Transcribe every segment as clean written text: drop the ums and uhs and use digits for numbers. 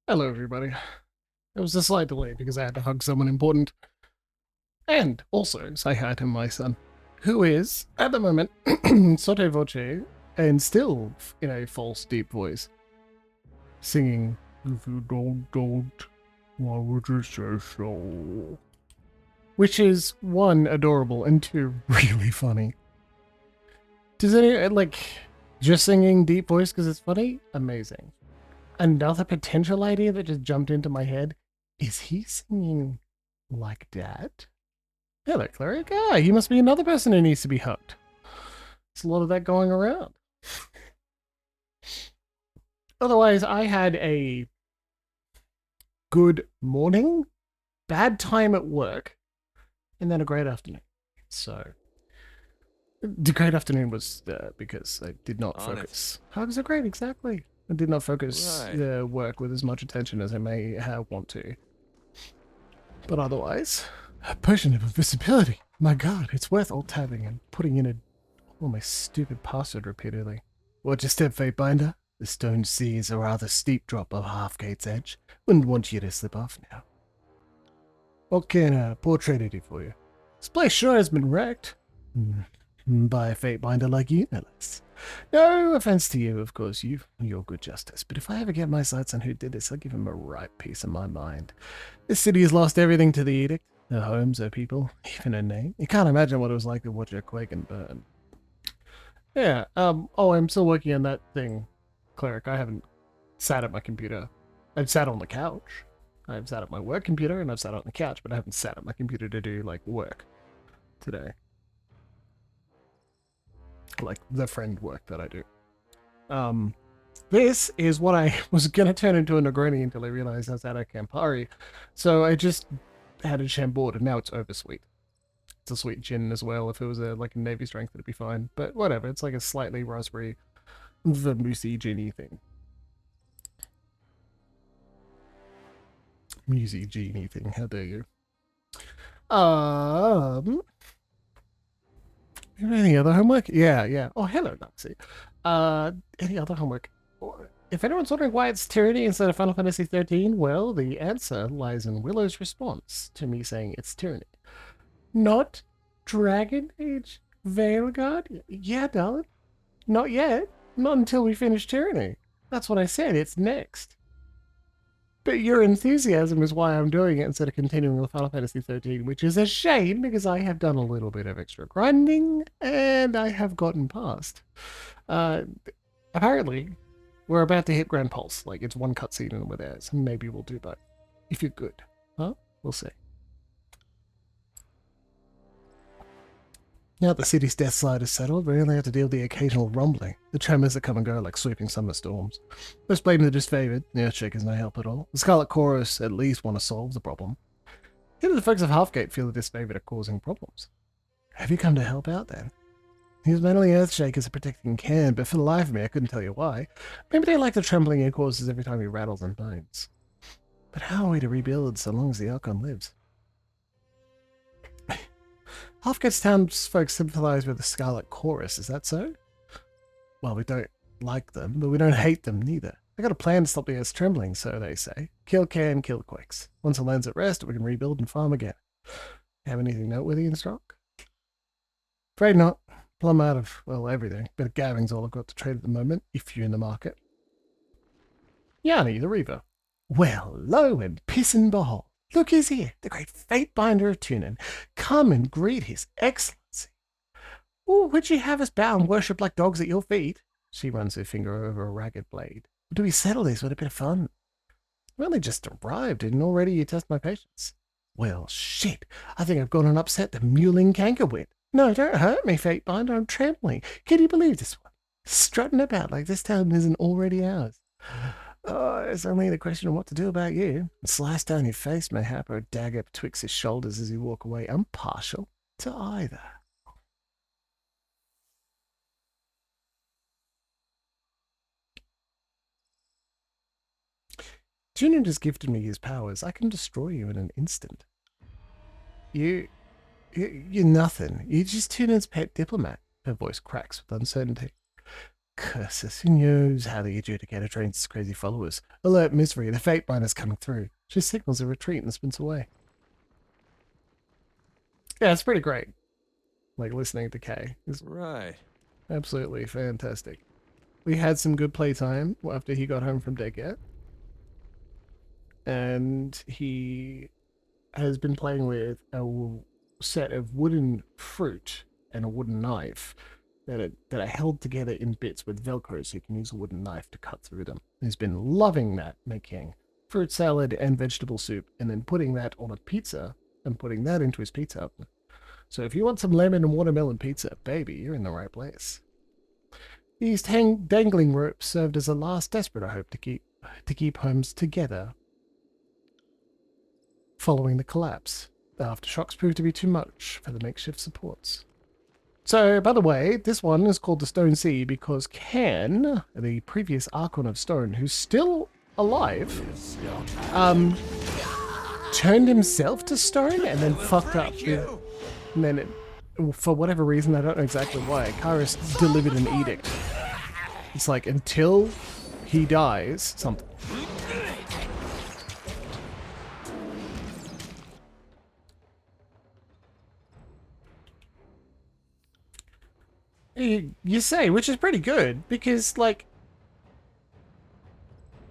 Hello, everybody. There was a slight delay because I had to hug someone important and also say hi to my son, who is, at the moment, sotto voce and still in a false, deep voice, singing, "If you don't, why would you say so?" Which is, one, adorable, and two, really funny. Does any, like, just singing deep voice because it's funny? Amazing. Another potential idea that just jumped into my head is he singing like that? Hello, cleric. Ah, you must be another person who needs to be hugged. There's a lot of that going around. Otherwise, I had a good morning, bad time at work, and then a great afternoon. So, the great afternoon was because I did not On it. focus. Hugs are great, exactly. I did not focus Right. work with as much attention as I may have want to. But otherwise, a potion of invisibility. My god, it's worth alt tabbing and putting in my stupid password repeatedly. Watch your step, Fatebinder. The stone sea is a rather steep drop of Halfgate's edge. Wouldn't want you to slip off now. What can a portrait do for you? This place sure has been wrecked. By a Fatebinder like you, no less. No offense to you, of course, you're good justice, but if I ever get my sights on who did this, I'll give him a right piece of my mind. This city has lost everything to the edict. Her homes, her people, even her name. You can't imagine what it was like to watch her quake and burn. Yeah, oh, I'm still working on that thing, Cleric. I haven't sat at my computer. I've sat on the couch. I've sat at my work computer and I've sat on the couch, but I haven't sat at my computer to do, like, work today. Like, the friend work that I do. Um, this is what I was gonna turn into a Negroni until I realized I was out of Campari. So I just had a Chambord and now it's oversweet. It's a sweet gin as well. If it was like a navy strength, it'd be fine. But whatever. It's like a slightly raspberry vermouthie ginny thing. Musy genie thing. How dare you? Um, any other homework? Yeah. Oh, hello, Nazi. Any other homework? If anyone's wondering why it's Tyranny instead of Final Fantasy 13, well, the answer lies in Willow's response to me saying it's Tyranny. Not Dragon Age Veilguard? Yeah, darling. Not yet. Not until we finish Tyranny. That's what I said. It's next. But your enthusiasm is why I'm doing it instead of continuing with Final Fantasy 13, which is a shame because I have done a little bit of extra grinding and I have gotten past. Uh, Apparently, we're about to hit Grand Pulse. Like, it's one cutscene and we're there, so maybe we'll do both. If you're good. Huh? We'll see. Now that the city's death slide is settled, we only have to deal with the occasional rumbling, the tremors that come and go like sweeping summer storms. Let's blame the disfavored, the Earthshaker's no help at all. The Scarlet Chorus at least want to solve the problem. Even the folks of Halfgate feel the disfavored are causing problems. Have you come to help out then? These mentally Earthshakers are protecting Cairn, but for the life of me, I couldn't tell you why. Maybe they like the trembling it causes every time he rattles and moans. But how are we to rebuild so long as the Archon lives? Halfgate's townsfolk sympathize with the Scarlet Chorus, is that so? Well, we don't like them, but we don't hate them neither. They got a plan to stop the Earth's trembling, so they say. Kill Cairn, kill Quakes. Once the land's at rest, we can rebuild and farm again. Have anything noteworthy in stock? Afraid not. Plumb out of, well, everything. Bit of Gaving's all I've got to trade at the moment, if you're in the market. Yanni, the Reaver. Well, lo and piss and behold. Look who's here, the great Fatebinder of Tunin. Come and greet his excellency. Oh, would you have us bow and worship like dogs at your feet? She runs her finger over a ragged blade. Or do we settle this with a bit of fun? We only just arrived, and already you test my patience. Well, shit. I think I've gone and upset the mewling cankerwit. No, don't hurt me, Fatebinder. I'm trembling. Can you believe this one? Strutting about like this town isn't already ours. Oh, it's only the question of what to do about you. A slice down your face, mayhap, or a dagger betwixt his shoulders as you walk away. I'm partial to either. Junin has gifted me his powers. I can destroy you in an instant. You, you're nothing. You're just Tunin's pet diplomat. Her voice cracks with uncertainty. Curses, who knows how the adjudicator trains his crazy followers? Alert misery, the fate miner's coming through. She signals a retreat and spins away. Yeah, it's pretty great. Like listening to Kay. It's Right. absolutely fantastic. We had some good playtime after he got home from daycare. And he has been playing with a set of wooden fruit and a wooden knife that are held together in bits with Velcro so you can use a wooden knife to cut through them. He's been loving that, making fruit salad and vegetable soup and then putting that on a pizza and putting that into his pizza oven. So if you want some lemon and watermelon pizza, baby, you're in the right place. These dangling ropes served as a last desperate hope to keep homes together following the collapse. The aftershocks proved to be too much for the makeshift supports. So, by the way, this one is called the Stone Sea because Can, the previous Archon of Stone, who's still alive, turned himself to stone and then fucked up. And then, for whatever reason, I don't know exactly why, Kairos delivered an edict. It's like, until he dies, something. You say, which is pretty good, because, like,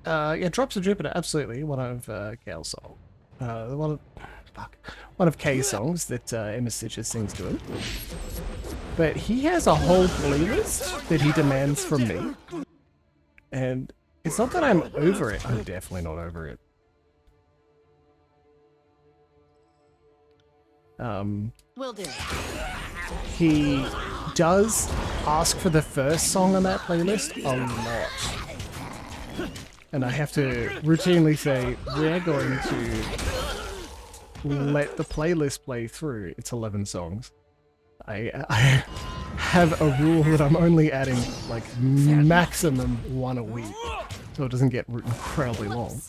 yeah, Drops of Jupiter, absolutely, one of Gale's song. One of Kay's songs that Emma Stitcher sings to him. But he has a whole playlist that he demands from me. And it's not that I'm over it. I'm definitely not over it. Will do. He does ask for the first song on that playlist a lot. And I have to routinely say, we're going to let the playlist play through. It's 11 songs. I have a rule that I'm only adding like maximum one a week, so it doesn't get incredibly long.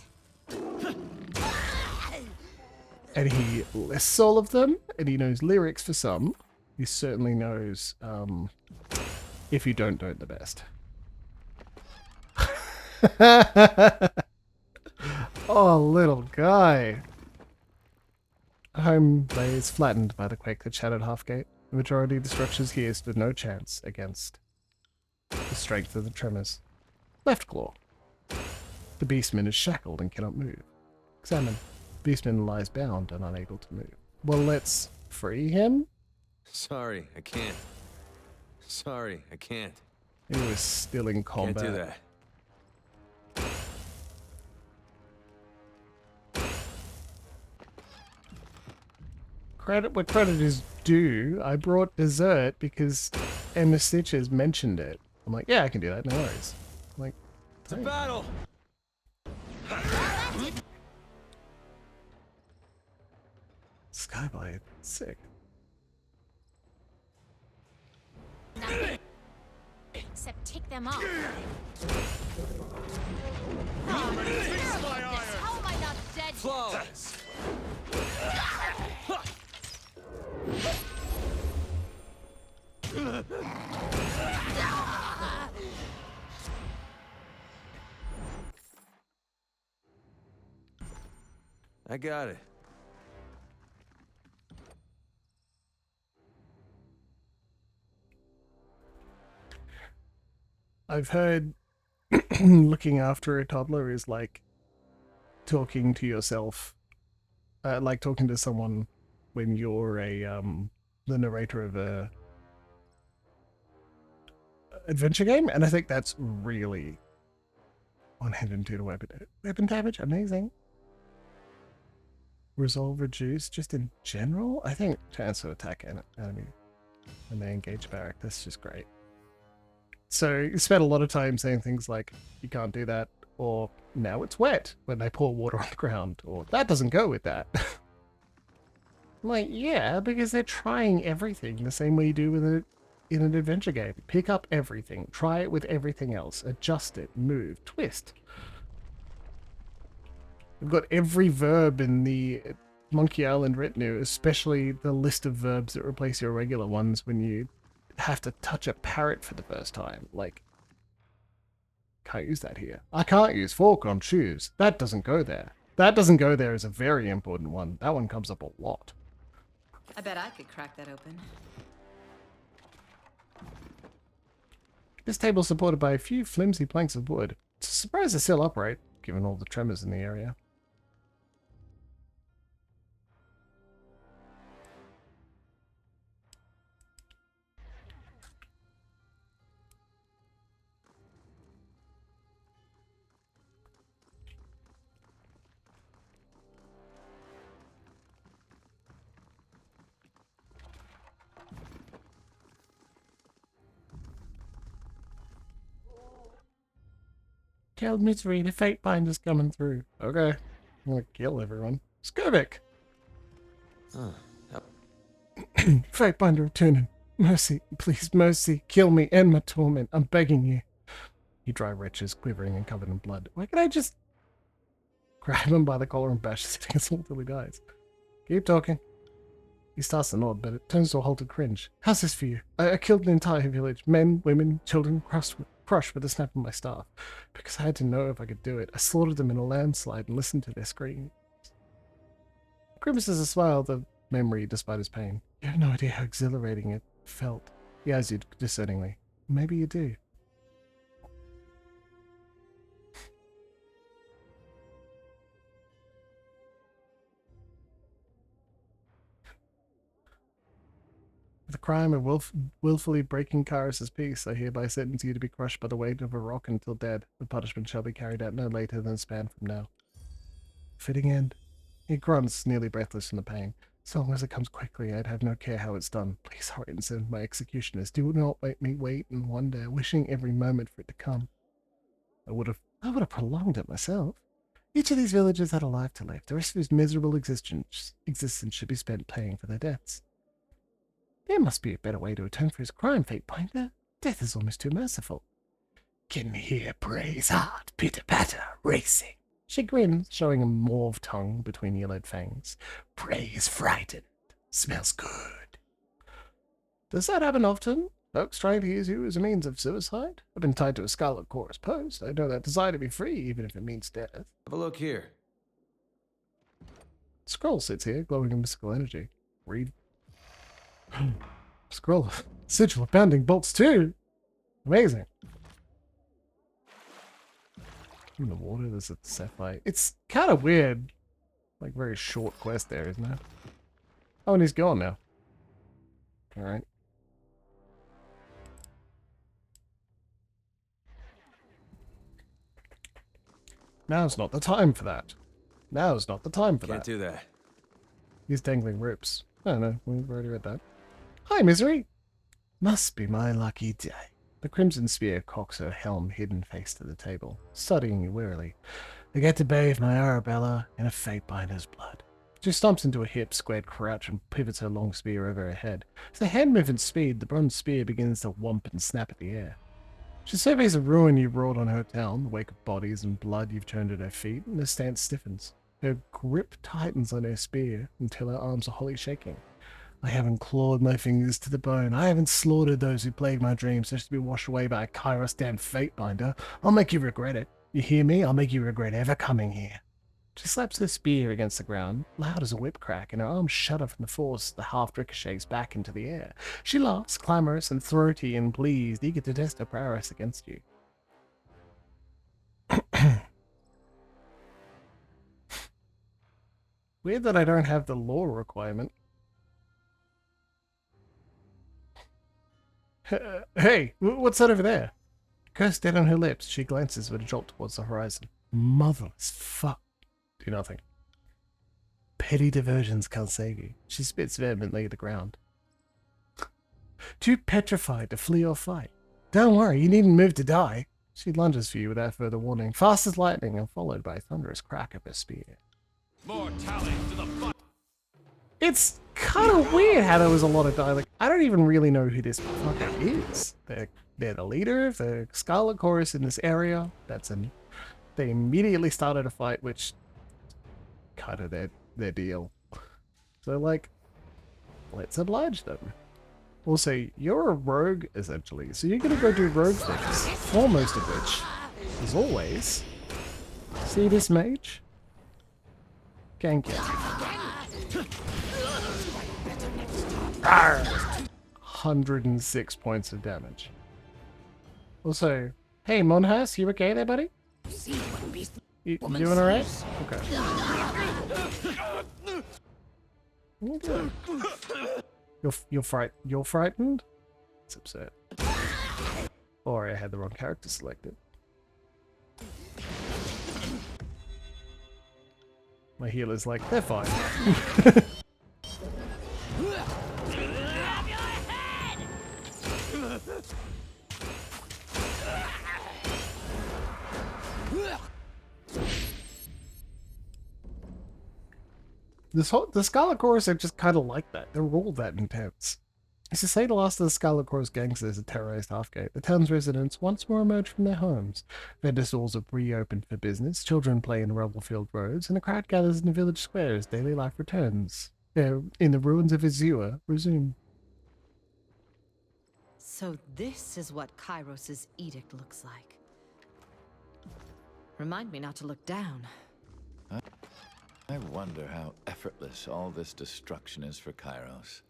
And he lists all of them, and he knows lyrics for some. He certainly knows If You Don't Know the best. Oh, little guy. Home lays flattened by the quake that shattered Halfgate. The majority of the structures here stood no chance against the strength of the tremors. Left claw. The beastman is shackled and cannot move. Examine. Beastman lies bound and unable to move. Well, let's free him. Sorry, I can't. Sorry, I can't. He was still in combat. Can't do that. Credit where credit is due. I brought dessert because Emma Stitches mentioned it. I'm like, yeah, I can do that. No worries. I'm like, it's a battle. Skyblade, sick. Except take them off. How am I not dead? Flawless. I got it. I've heard looking after a toddler is like talking to yourself, like talking to someone when you're the narrator of a adventure game, and I think that's really 102 to weapon damage, amazing. Resolve reduce, just in general. I think chance to attack enemy when they engage barrack. That's just great. So you spent a lot of time saying things like, you can't do that, or now it's wet when they pour water on the ground, or that doesn't go with that. I'm like, yeah, because they're trying everything the same way you do with it in an adventure game. Pick up everything, try it with everything else, adjust it, move, twist. We've got every verb in the Monkey Island retinue, especially the list of verbs that replace your regular ones when you have to touch a parrot for the first time. Like, Can't use that here. I can't use fork on shoes. That doesn't go there. That doesn't go there is a very important one. That one comes up a lot. I bet I could crack that open. This table is supported by a few flimsy planks of wood. It's a surprise they're still upright, given all the tremors in the area. Kill Misery, the fate binder's coming through. Okay. I'm gonna kill everyone. Skovic! Fate binder returning. Mercy, please, mercy. Kill me, end my torment. I'm begging you. He dry retches, quivering and covered in blood. Why can't I just grab him by the collar and bash his head until he dies? Keep talking. He starts to nod, but it turns to a halted cringe. How's this for you? I killed an entire village. Men, women, children, crushed with a snap of my staff. Because I had to know if I could do it. I slaughtered them in a landslide and listened to their screams. Grimaces a smile of memory despite his pain. You have no idea how exhilarating it felt. He eyes you discerningly. Maybe you do. The crime of willfully breaking Kyrus's peace, I hereby sentence you to be crushed by the weight of a rock until dead. The punishment shall be carried out no later than a span from now. Fitting end. He grunts, nearly breathless from the pain. So long as it comes quickly, I'd have no care how it's done. Please hurry and send my executioners. Do not make me wait and wonder, wishing every moment for it to come. I would have prolonged it myself. Each of these villagers had a life to live. The rest of his miserable existence should be spent paying for their debts. There must be a better way to atone for his crime, Fate Binder. Death is almost too merciful. Can hear Prey's heart pitter-patter, racing. She grins, showing a mauve tongue between yellowed fangs. Prey is frightened. Smells good. Does that happen often? Folks trying to use you as a means of suicide? I've been tied to a scarlet chorus post. I know that desire to be free, even if it means death. Have a look here. Scroll sits here, glowing in mystical energy. Read. Scroll. Sigil of bounding bolts too. Amazing. In the water, there's a sapphire. It's kind of weird. Like, very short quest there, isn't it? Oh, and he's gone now. Alright. Now's not the time for that. Now's not the time for that. Can't do that. He's dangling ropes. I don't know. We've already read that. Hi, Misery. Must be my lucky day. The Crimson Spear cocks her helm-hidden face to the table, studying you wearily. I get to bathe my Arabella in a fate binder's blood. She stomps into a hip, squared crouch, and pivots her long spear over her head. As the hand movement's speed, the bronze spear begins to whomp and snap at the air. She surveys the ruin you've wrought on her town, the wake of bodies and blood you've turned at her feet, and her stance stiffens. Her grip tightens on her spear until her arms are wholly shaking. I haven't clawed my fingers to the bone. I haven't slaughtered those who plague my dreams just to be washed away by a Kairos damn fate binder. I'll make you regret it. You hear me? I'll make you regret ever coming here. She slaps her spear against the ground, loud as a whip crack, and her arms shudder from the force the haft ricochets back into the air. She laughs, clamorous and throaty and pleased, eager to test her prowess against you. Weird that I don't have the law requirement. Hey, what's that over there? Curse dead on her lips, she glances with a jolt towards the horizon. Motherless fuck. Do nothing. Petty diversions can't save you. She spits vehemently at the ground. Too petrified to flee or fight. Don't worry, you needn't move to die. She lunges for you without further warning, fast as lightning and followed by a thunderous crack of her spear. More tally to the fight. It's kind of weird how there was a lot of dialogue. I don't even really know who this fucker is. They're the leader of the Scarlet Chorus in this area. They immediately started a fight, which kind of their deal. So like, let's oblige them. Also, you're a rogue essentially, so you're gonna go do rogue things. Foremost of which as always. See this mage? Gank it. 106 points of damage. Also, hey Monhas, you okay there, buddy? You doing alright? Okay. You're frightened? It's absurd. Or I had the wrong character selected. My healer's like, they're fine. The Scarlet Chorus are just kind of like that. They're all that intense. It's to say the last of the Scarlet Chorus gangsters had terrorized Halfgate. The town's residents once more emerged from their homes. Vendor stalls have reopened for business, children play in rubble-filled roads, and a crowd gathers in the village square as daily life returns. In the ruins of Azure resume. So this is what Kairos' edict looks like. Remind me not to look down. I wonder how effortless all this destruction is for Kairos.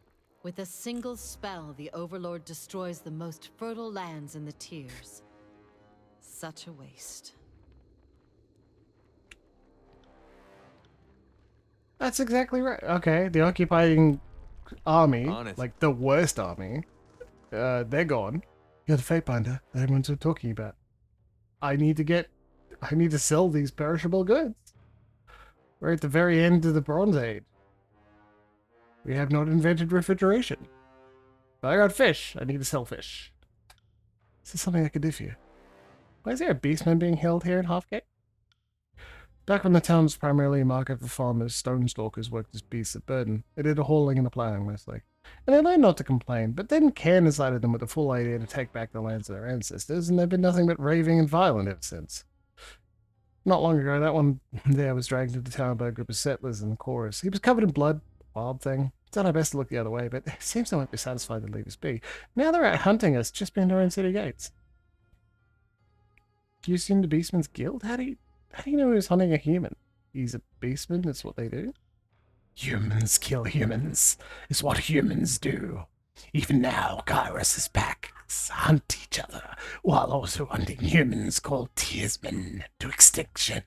With a single spell, the Overlord destroys the most fertile lands in the tiers. Such a waste. That's exactly right. Okay, the occupying army, On it. like the worst army, they're gone. You're the Fatebinder that everyone's talking about. I need to sell these perishable goods. We're at the very end of the Bronze Age. We have not invented refrigeration. But I got fish. I need to sell fish. Is this something I could do for you? Why is there a beastman being held here in Halfgate? Back when the town was primarily a market for farmers, stone stalkers worked as beasts of burden. They did the hauling and the plowing mostly. And they learned not to complain, but then Cairn decided them with the full idea to take back the lands of their ancestors, and they've been nothing but raving and violent ever since. Not long ago, that one there was dragged into town by a group of settlers in the chorus. He was covered in blood. Wild thing. Done our best to look the other way, but it seems they won't be satisfied to leave us be. Now they're out hunting us just beyond our own city gates. Do you assume the Beastman's guild? How do you know he was hunting a human? He's a beastman, that's what they do? Humans kill humans, is what humans do. Even now, Kairos' packs hunt each other, while also hunting humans called Tearsmen to extinction.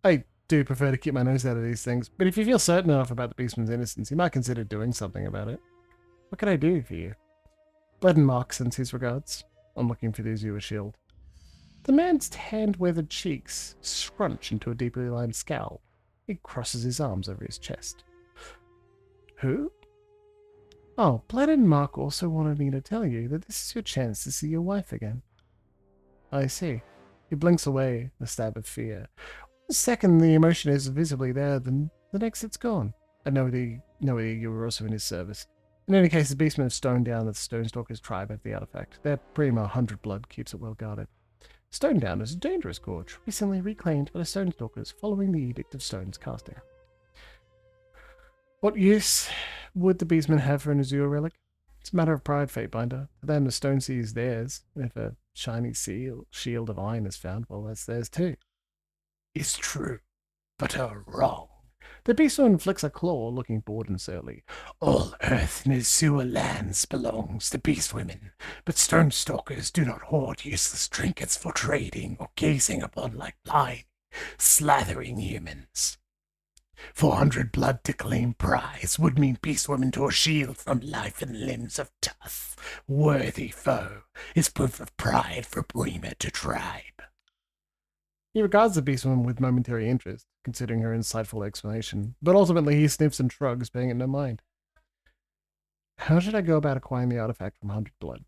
I do prefer to keep my nose out of these things, but if you feel certain enough about the beastman's innocence, you might consider doing something about it. What can I do for you? Bled and Mark sends his regards. I'm looking for the Azure shield. The man's tanned-weathered cheeks scrunch into a deeply lined scowl. He crosses his arms over his chest. Who? Oh, Bled and Mark also wanted me to tell you that this is your chance to see your wife again. I see. He blinks away, a stab of fear. The second the emotion is visibly there, then the next it's gone. I know you were also in his service. In any case, the beastmen have stoned down the Stonestalkers tribe of the artifact. Their Prima 100 blood keeps it well guarded. Stone Down is a dangerous gorge, recently reclaimed by the Stonestalkers following the Edict of Stone's casting. What use would the beastmen have for an Azure relic? It's a matter of pride, Fatebinder. To them, the Stone Sea is theirs, and if a shiny shield of iron is found, well, that's theirs too. Is true, but are wrong. The beastman flicks a claw, looking bored and surly. All earth in Azure lands belongs to beastwomen, but Stonestalkers do not hoard useless trinkets for trading or gazing upon like blind, slathering humans. 400 blood to claim prize would mean beastwomen to a shield from life and limbs of tough, worthy foe is proof of pride for Prima to tribe. He regards the beastwoman with momentary interest, considering her insightful explanation, but ultimately he sniffs and shrugs, paying it no mind. How should I go about acquiring the artifact from 100 blood?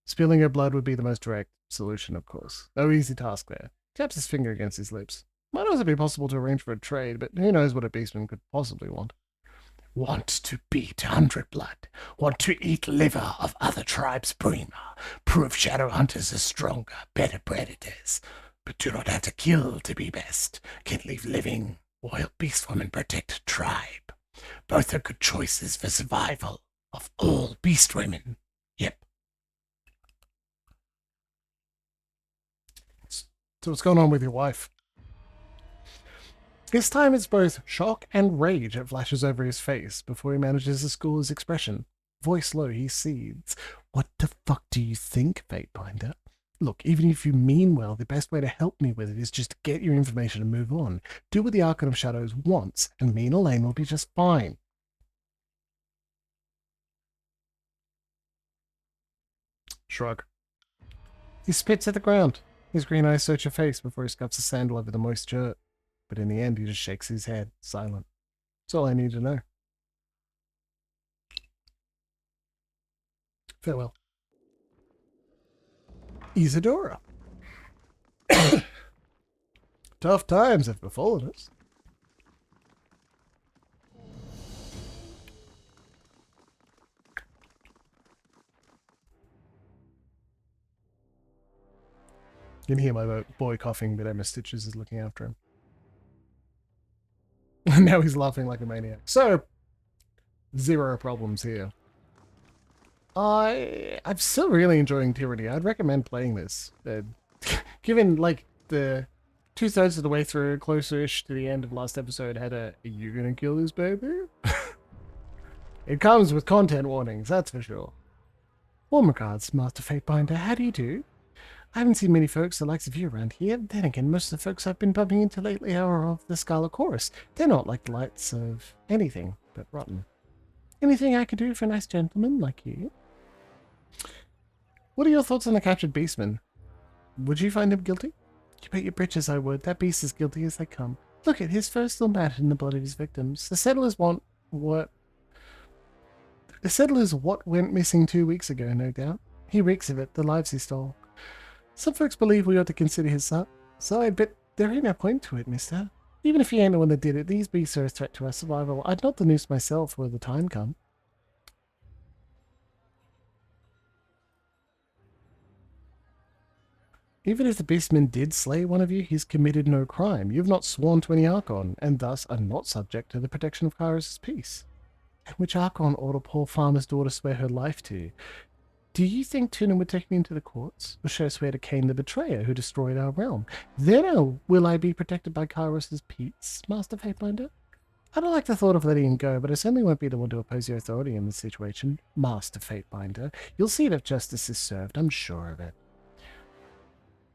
Spilling her blood would be the most direct solution, of course. No easy task there. Taps his finger against his lips. Might also be possible to arrange for a trade, but who knows what a beastman could possibly want. Want to beat 100 blood. Want to eat liver of other tribes' Prima. Prove shadow hunters are stronger, better predators. But do not have to kill to be best. Can leave living, or help beastwoman protect a tribe. Both are good choices for survival of all beastwomen. Yep. So what's going on with your wife? This time it's both shock and rage that flashes over his face before he manages to school his expression. Voice low, he seethes. What the fuck do you think, Fatebinder? Look, even if you mean well, the best way to help me with it is just to get your information and move on. Do what the Archon of Shadows wants, and me and Elaine will be just fine. Shrug. He spits at the ground. His green eyes search her face before he scuffs a sandal over the moist dirt. But in the end, he just shakes his head, silent. That's all I need to know. Farewell. Isadora. Tough times have befallen us. You can hear my boy coughing, but Emma Stitches is looking after him. Now he's laughing like a maniac. So, zero problems here. I'm still really enjoying Tyranny. I'd recommend playing this. Given, like, the 2/3 of the way through, closer-ish to the end of last episode, had a, "Are you gonna kill this baby?" It comes with content warnings, that's for sure. Warm regards, Master Fatebinder. How do you do? I haven't seen many folks the likes of you around here. Then again, most of the folks I've been bumping into lately are of the Scarlet Chorus. They're not like the lights of anything but rotten. Anything I could do for a nice gentleman like you? What are your thoughts on the captured beastman? Would you find him guilty? You bet your britches I would. That beast is guilty as they come. Look at his fur still matted in the blood of his victims. The settlers want what? The settlers what went missing 2 weeks ago, no doubt. He reeks of it, the lives he stole. Some folks believe we ought to consider his side, but there ain't no point to it, mister. Even if he ain't the one that did it, these beasts are a threat to our survival. I'd not the noose myself were the time come. Even if the beastman did slay one of you, he's committed no crime. You've not sworn to any Archon, and thus are not subject to the protection of Kairos' peace. And which Archon ought a poor farmer's daughter swear her life to? Do you think Tunin would take me into the courts, or should I swear to Cain the betrayer who destroyed our realm? Then will I be protected by Kairos' peace, Master Fatebinder? I don't like the thought of letting him go, but I certainly won't be the one to oppose your authority in this situation, Master Fatebinder. You'll see that justice is served, I'm sure of it.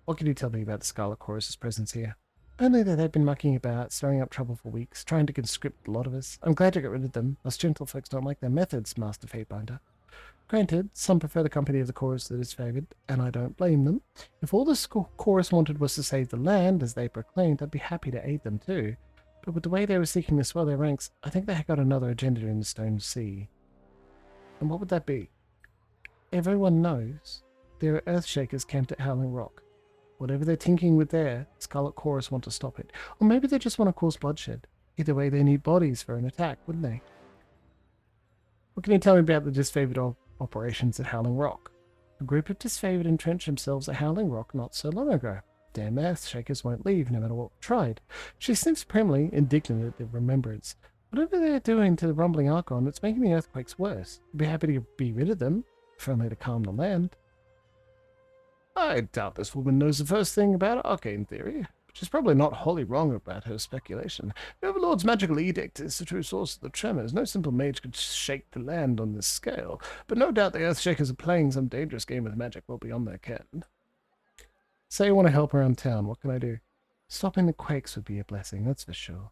What can you tell me about the Scarlet Chorus' presence here? Only that they've been mucking about, stirring up trouble for weeks, trying to conscript a lot of us. I'm glad to get rid of them. Us gentlefolks don't like their methods, Master Fatebinder. Granted, some prefer the company of the chorus that is favoured, and I don't blame them. If all the chorus wanted was to save the land, as they proclaimed, I'd be happy to aid them too. But with the way they were seeking to swell their ranks, I think they had got another agenda in the Stone Sea. And what would that be? Everyone knows there are Earthshakers camped at Howling Rock. Whatever they're tinkering with there, Scarlet Chorus want to stop it. Or maybe they just want to cause bloodshed. Either way, they need bodies for an attack, wouldn't they? What can you tell me about the disfavoured operations at Howling Rock? A group of disfavoured entrenched themselves at Howling Rock not so long ago. Damn Earthshakers won't leave, no matter what we've tried. She sniffs primly, indignant at the remembrance. Whatever they're doing to the rumbling Archon, it's making the earthquakes worse. I'd be happy to be rid of them, if only to calm the land. I doubt this woman knows the first thing about arcane theory. She's probably not wholly wrong about her speculation. The Overlord's magical edict is the true source of the tremors. No simple mage could shake the land on this scale, but no doubt the Earthshakers are playing some dangerous game with magic well beyond their ken. Say you want to help around town, what can I do? Stopping the quakes would be a blessing, that's for sure.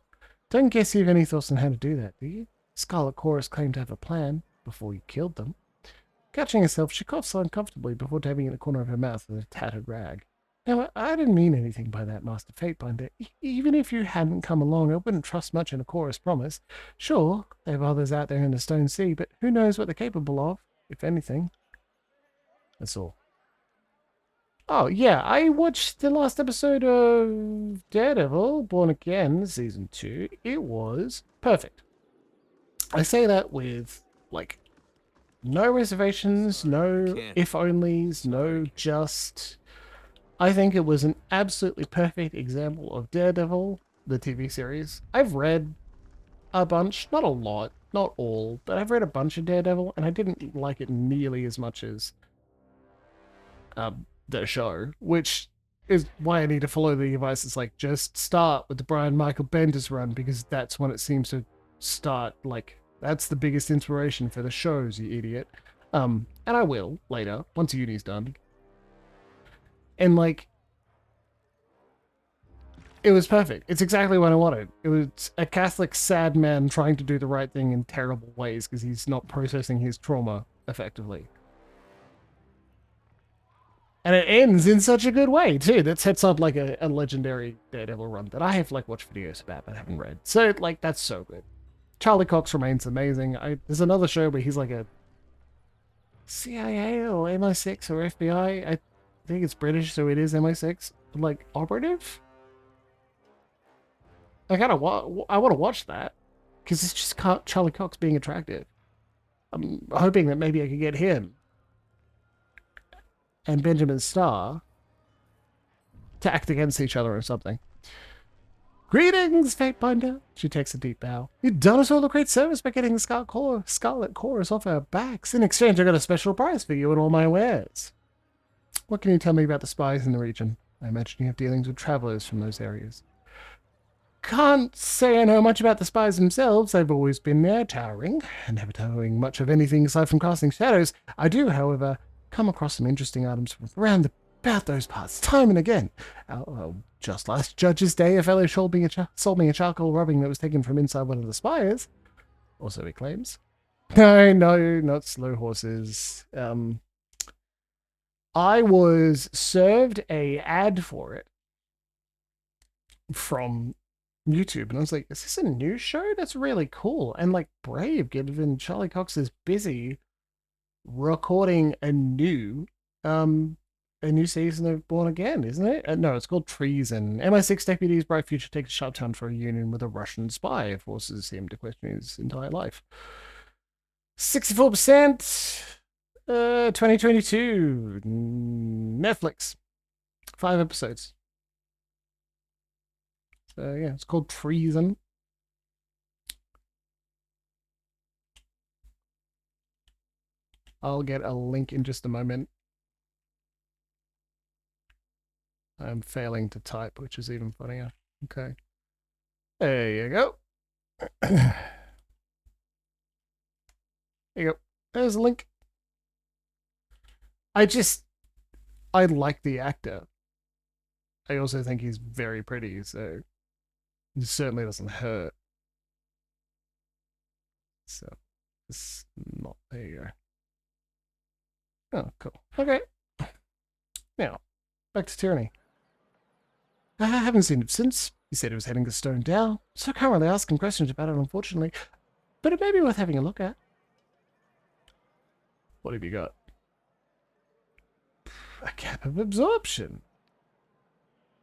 Don't guess you have any thoughts on how to do that, do you? Scarlet Chorus claimed to have a plan before you killed them. Catching herself, she coughs uncomfortably before dabbing in the corner of her mouth with a tattered rag. Now, I didn't mean anything by that, Master Fatebinder. Even if you hadn't come along, I wouldn't trust much in a chorus promise. Sure, they have others out there in the Stone Sea, but who knows what they're capable of, if anything. That's all. Oh, yeah, I watched the last episode of Daredevil, Born Again, Season 2. It was perfect. I say that with, like, no reservations, no if-onlys, no just... I think it was an absolutely perfect example of Daredevil, the TV series. I've read a bunch, not a lot, not all, but I've read a bunch of Daredevil, and I didn't like it nearly as much as the show, which is why I need to follow the advice. It's like, just start with the Brian Michael Bendis run, because that's when it seems to start. Like, that's the biggest inspiration for the shows, you idiot. And I will later, once uni's done. And like, it was perfect. It's exactly what I wanted. It was a Catholic sad man trying to do the right thing in terrible ways because he's not processing his trauma effectively. And it ends in such a good way, too. That sets up like a legendary Daredevil run that I have like watched videos about but haven't read. So like, that's so good. Charlie Cox remains amazing. There's another show where he's like a CIA or MI6 or FBI. I think it's British, so it is MI6. Like, operative? I want to watch that because it's just Charlie Cox being attractive. I'm hoping that maybe I could get him and Benjamin Starr to act against each other or something. Greetings, Fatebinder. She takes a deep bow. You've done us all a great service by getting the Scarlet Chorus off our backs. In exchange, I got a special prize for you and all my wares. What can you tell me about the spies in the region? I imagine you have dealings with travelers from those areas. Can't say I know much about the spies themselves. I've always been there, towering, and never doing much of anything aside from casting shadows. I do, however, come across some interesting items from around about those parts, time and again. Just last Judge's Day, a fellow sold me a charcoal rubbing that was taken from inside one of the spires. Also, he claims. No, not slow horses. I was served a ad for it from YouTube, and I was like, is this a new show? That's really cool. And like, brave, given Charlie Cox is busy recording a new season of Born Again, isn't it? No, it's called Treason. MI6 deputies bright future take a sharp turn for a union with a Russian spy, forces him to question his entire life. 64%, 2022, Netflix, 5 episodes. So yeah, it's called Treason. I'll get a link in just a moment. I'm failing to type, which is even funnier. Okay. There you go. There you go. There's a link. I like the actor. I also think he's very pretty, so it certainly doesn't hurt. So, it's not, there you go. Oh, cool. Okay. Now, back to Tyranny. I haven't seen him since. He said he was heading to Stone Down, so I can't really ask him questions about it, unfortunately. But it may be worth having a look at. What have you got? A cap of absorption.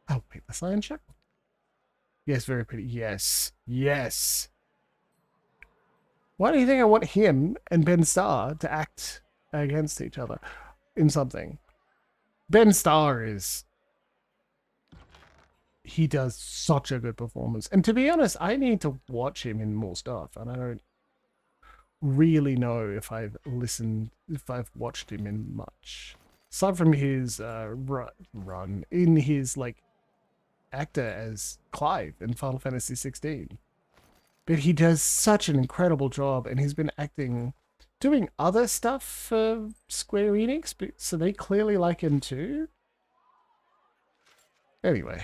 Oh, weightless iron shackle. Yes, very pretty. Yes. Yes. Why do you think I want him and Ben Starr to act against each other in something? Ben Starr he does such a good performance. And to be honest, I need to watch him in more stuff. And I don't really know if I've watched him in much. Aside from his run in his like actor as Clive in Final Fantasy 16. But he does such an incredible job, and he's been doing other stuff for Square Enix, so they clearly like him too. Anyway,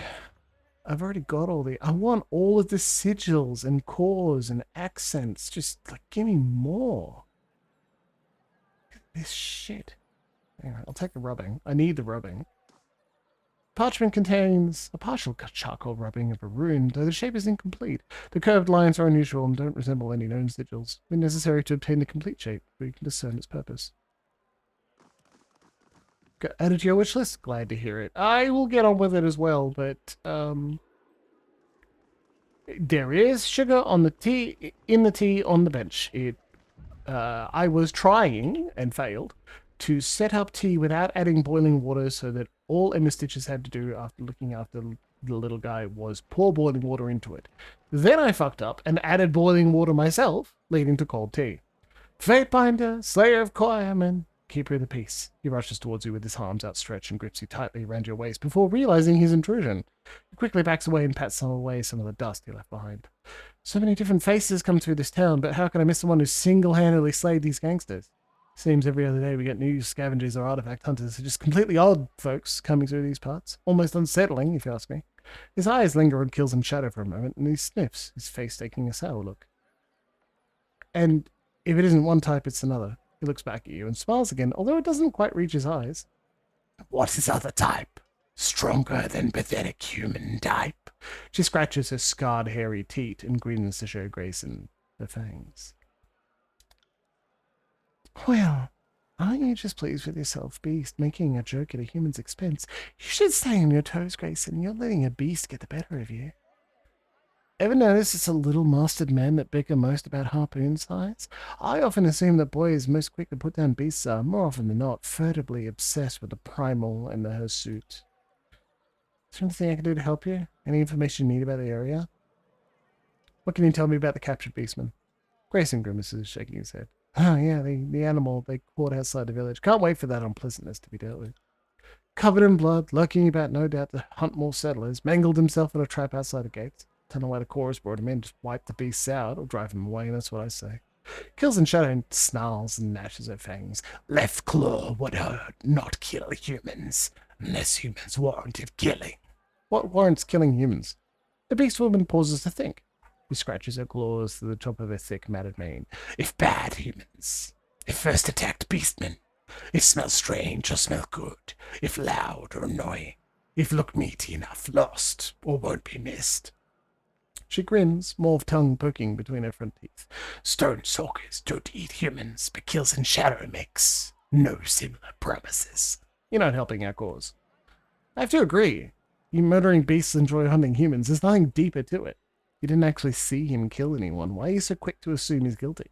I've already got I want all of the sigils and cores and accents. Just like, give me more. This shit. Anyway, I'll take the rubbing. I need the rubbing. Parchment contains a partial charcoal rubbing of a rune, though the shape is incomplete. The curved lines are unusual and don't resemble any known sigils. When necessary to obtain the complete shape, we can discern its purpose. Got added to your wish list? Glad to hear it. I will get on with it as well, but there is sugar on the tea, in the tea on the bench. I was trying and failed to set up tea without adding boiling water, so that all Emma Stitches had to do after looking after the little guy was pour boiling water into it. Then I fucked up and added boiling water myself, leading to cold tea. Fatebinder, Slayer of Choirmen, keeper of the peace. He rushes towards you with his arms outstretched and grips you tightly around your waist before realizing his intrusion. He quickly backs away and pats away some of the dust he left behind. So many different faces come through this town, but how can I miss the one who single-handedly slayed these gangsters? Seems every other day we get new scavengers or artifact hunters who are just completely odd folks coming through these parts. Almost unsettling, if you ask me. His eyes linger on Kills and Shadow for a moment, and he sniffs, his face taking a sour look. And if it isn't one type, it's another. He looks back at you and smiles again, although it doesn't quite reach his eyes. What is other type? Stronger than pathetic human type? She scratches her scarred, hairy teat and grins to show Grayson her fangs. Well, aren't you just pleased with yourself, beast, making a joke at a human's expense? You should stay on your toes, Grayson. You're letting a beast get the better of you. Ever notice it's a little mastered men that bicker most about harpoon size? I often assume that boys most quick to put down beasts are, more often than not, furtively obsessed with the primal and the hirsute. Is there anything I can do to help you? Any information you need about the area? What can you tell me about the captured beastman? Grayson grimaces, shaking his head. Oh, yeah, the animal they caught outside the village. Can't wait for that unpleasantness to be dealt with. Covered in blood, lurking about no doubt to hunt more settlers, mangled himself in a trap outside the gates. Don't know why the chorus brought him in, just wipe the beasts out or drive him away, that's what I say. Kills and Shadow snarls and gnashes her fangs. Left claw would hurt, not kill humans, unless humans warranted killing. What warrants killing humans? The beast woman pauses to think. She scratches her claws through the top of her thick, matted mane. If bad humans. If first attacked beastmen. If smell strange or smell good. If loud or annoying. If look meaty enough, lost, or won't be missed. She grins, mauve tongue poking between her front teeth. Stone stalkers don't eat humans, but Kills and Shadow makes no similar promises. You're not helping our cause. I have to agree. You murdering beasts enjoy hunting humans. There's nothing deeper to it. You didn't actually see him kill anyone. Why are you so quick to assume he's guilty?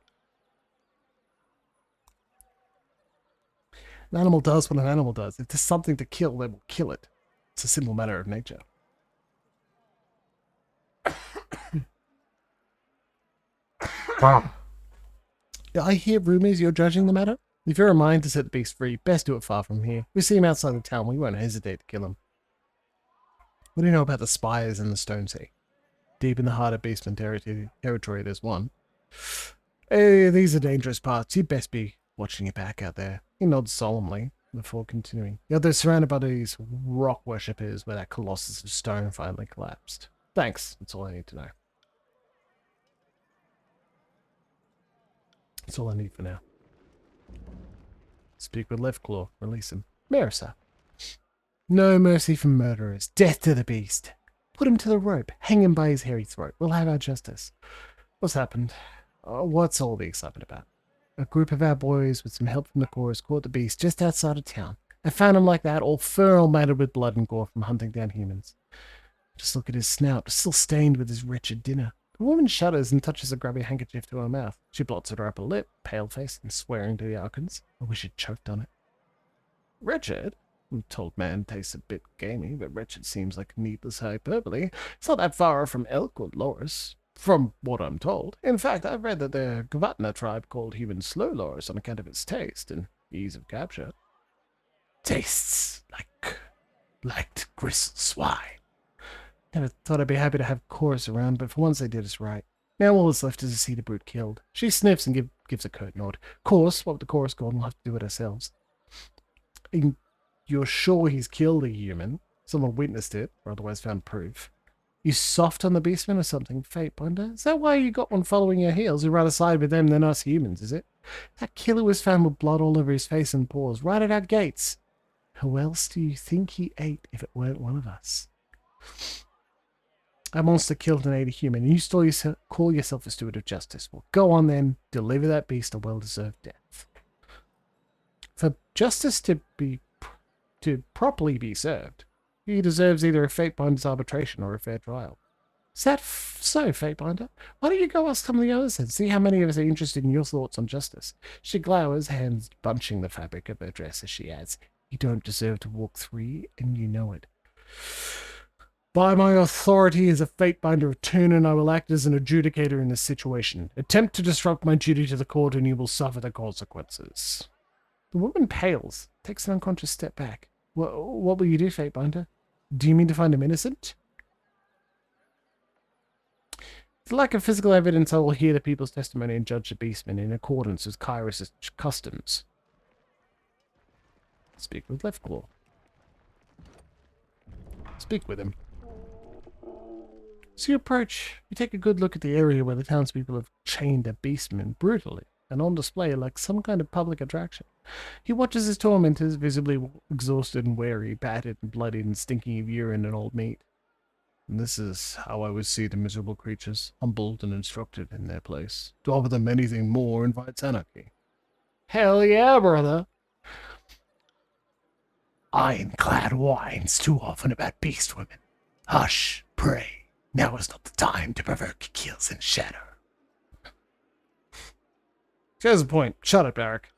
An animal does what an animal does. If there's something to kill, they will kill it. It's a simple matter of nature. I hear rumors you're judging the matter. If you're a mind to set the beast free, best do it far from here. We see him outside the town, we won't hesitate to kill him. What do you know about the Spires and the Stone Sea? Deep in the heart of Beastman territory, there's one. Hey, these are dangerous parts. You'd best be watching your back out there. He nods solemnly before continuing. The others surrounded by these rock worshippers where that colossus of stone finally collapsed. Thanks. That's all I need to know. That's all I need for now. Speak with Left Claw. Release him. Marissa. No mercy for murderers. Death to the beast. Put him to the rope. Hang him by his hairy throat. We'll have our justice. What's happened? What's all the excitement about? A group of our boys with some help from the chorus caught the beast just outside of town. I found him like that, all fur all matted with blood and gore from hunting down humans. Just look at his snout, still stained with his wretched dinner. The woman shudders and touches a grubby handkerchief to her mouth. She blots at her upper lip, pale-faced and swearing to the Arkans. I wish it choked on it. Wretched? I'm told man tastes a bit gamey, but wretched seems like needless hyperbole. It's not that far from elk or loris, from what I'm told. In fact, I've read that the Gvatna tribe called human slow loris on account of its taste and ease of capture. Tastes like gristle swine. Never thought I'd be happy to have chorus around, but for once they did us right. Now all that's left is to see the brute killed. She sniffs and gives a curt nod. Course, what with the chorus gone, we'll have to do it ourselves. You're sure he's killed a human? Someone witnessed it, or otherwise found proof. You soft on the beastman or something, Fate Binder? Is that why you got one following your heels? You rather side with them than us humans, is it? That killer was found with blood all over his face and paws, right at our gates. Who else do you think he ate if it weren't one of us? A monster killed and ate a human, and you still call yourself a steward of justice. Well, go on then, deliver that beast a well-deserved death. For justice to properly be served, he deserves either a Fatebinder's arbitration or a fair trial. Is that so, Fatebinder? Why don't you go ask some of the others and see how many of us are interested in your thoughts on justice? She glowers, hands bunching the fabric of her dress as she adds, You don't deserve to walk free, and you know it. By my authority as a Fatebinder of Tunin, I will act as an adjudicator in this situation. Attempt to disrupt my duty to the court and you will suffer the consequences. The woman pales, takes an unconscious step back. What will you do, Fatebinder? Do you mean to find him innocent? For lack of physical evidence, I will hear the people's testimony and judge the beastman in accordance with Kyrus' customs. Speak with Leftclaw. Speak with him. As you approach, you take a good look at the area where the townspeople have chained a beastman brutally and on display like some kind of public attraction. He watches his tormentors, visibly exhausted and weary, battered and bloodied and stinking of urine and old meat. And this is how I would see the miserable creatures, humbled and instructed in their place. To offer them anything more invites anarchy. Hell yeah, brother! Ironclad whines too often about beast women. Hush, pray. Now is not the time to provoke kills and shadow. Here's the point. Shut up, Eric.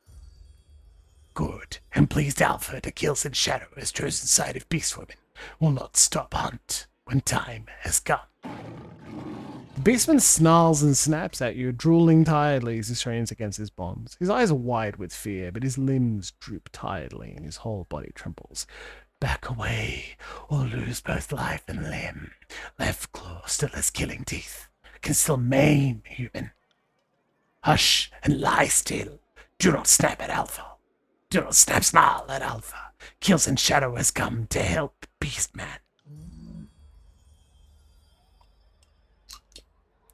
Good. And pleased Alpha to kills and shadow has chosen side of beast women. Will not stop hunt when time has come. The beastman snarls and snaps at you, drooling tiredly as he strains against his bonds. His eyes are wide with fear, but his limbs droop tiredly and his whole body trembles. Back away, or lose both life and limb. Left claw still has killing teeth, can still maim human. Hush and lie still. Do not snap at Alpha. Do not snarl at Alpha. Kills and Shadow has come to help Beastman.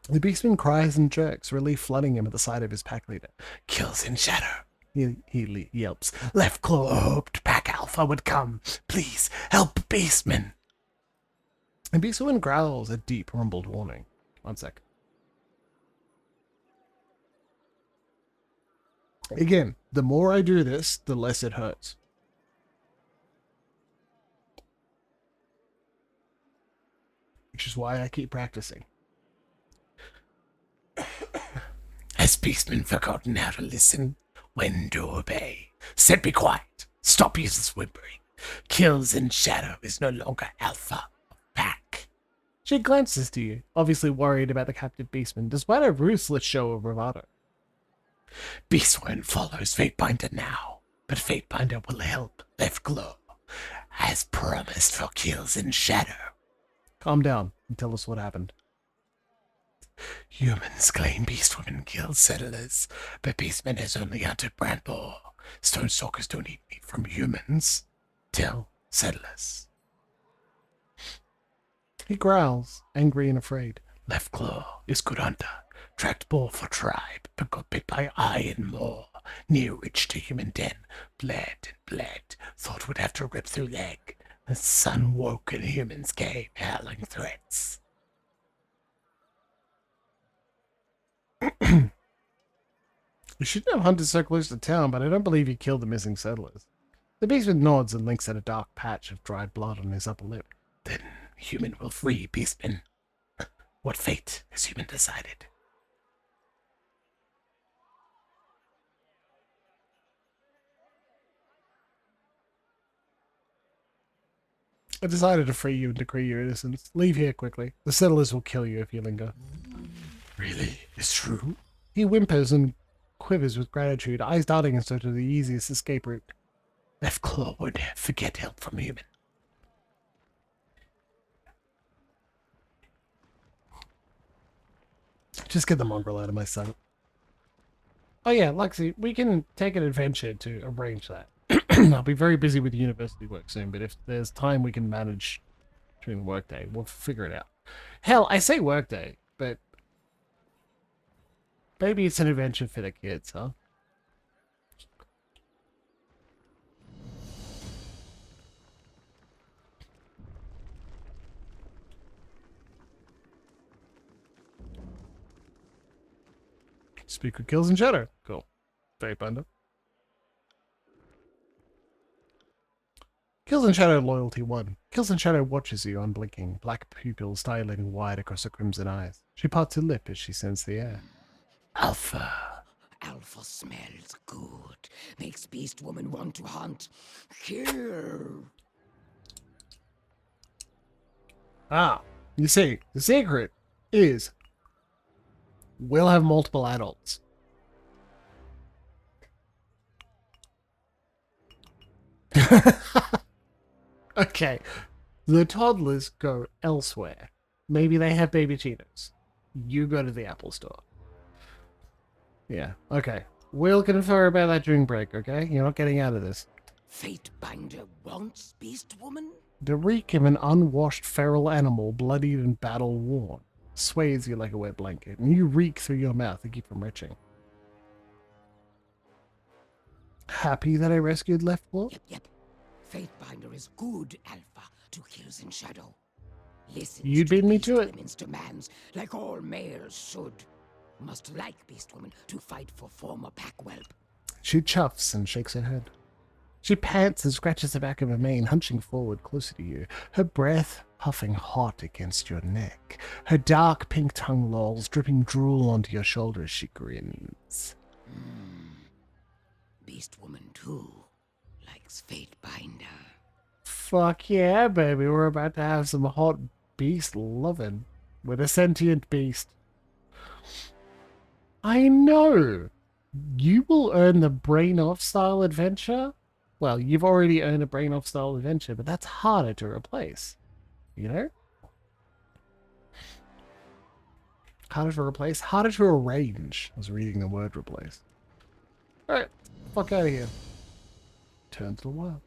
The Beastman cries and jerks, relief flooding him at the sight of his pack leader. Kills in Shadow, he yelps. Left Claw hoped Pack Alpha would come. Please, help Beastman. And Beastman growls a deep, rumbled warning. 1 sec. Again, the more I do this, the less it hurts. Which is why I keep practicing. Has Beastman forgotten how to listen? When to obey? Said be quiet. Stop useless whimpering. Kills in Shadow is no longer Alpha of Pack. She glances to you, obviously worried about the captive Beastman, despite a ruthless show of bravado. Beastman follows Fatebinder now, but Fatebinder will help Left Glow, as promised for kills in Shadow. Calm down and tell us what happened. Humans claim Beastwoman killed settlers, but Beastman has only hunted Brandboar. Stonestalkers don't eat meat from humans. Tell settlers. He growls, angry and afraid. Left Claw is good hunter. Tracked boar for tribe, but got bit by iron maw. Near which to human den. Bled and bled. Thought would have to rip through leg. The sun woke and humans came howling threats. You shouldn't have hunted so close to town, but I don't believe you killed the missing settlers. The beastman nods and links at a dark patch of dried blood on his upper lip. Then human will free Beastman. What fate has human decided? I decided to free you and decree your innocence. Leave here quickly. The settlers will kill you if you linger. Really? It's true? He whimpers and quivers with gratitude, eyes darting in search of the easiest escape route. Left Claw would forget help from human. Just get the mongrel out of my sight. Oh yeah, Lexi, we can take an adventure to arrange that. I'll be very busy with university work soon, but if there's time we can manage during the workday, we'll figure it out. Hell, I say workday, but maybe it's an adventure for the kids, huh? Speak with Kills and Shadow. Cool. Fatebinder. Kills and Shadow Loyalty 1. Kills and Shadow watches you, unblinking, black pupils dilating wide across her crimson eyes. She parts her lip as she scents the air. Alpha. Alpha smells good. Makes Beast Woman want to hunt. Kill. Ah, you see, the secret is we'll have multiple adults. Okay. The toddlers go elsewhere. Maybe they have baby Cheetos. You go to the Apple store. Yeah, okay. We'll confer about that during break, okay? You're not getting out of this. Fatebinder wants Beast Woman? The reek of an unwashed feral animal, bloodied and battle-worn, swathes you like a wet blanket, and you reek through your mouth to keep from retching. Happy that I rescued Leftwall? Yep. Fatebinder is good alpha to kills in shadow. Listen, You beat me to it. Women's demands, like all males should. Must like Beast Woman to fight for former pack whelp. She chuffs and shakes her head. She pants and scratches the back of her mane, hunching forward closer to you, her breath puffing hot against your neck. Her dark pink tongue lolls, dripping drool onto your shoulder as she grins. Beast Woman, too, likes Fatebinder. Fuck yeah, baby. We're about to have some hot beast loving with a sentient beast. I know. You will earn the brain off style adventure. Well, you've already earned a brain off style adventure, but that's harder to replace. You know? Harder to replace? Harder to arrange. I was reading the word replace. Alright, fuck out of here. Turn to the wild.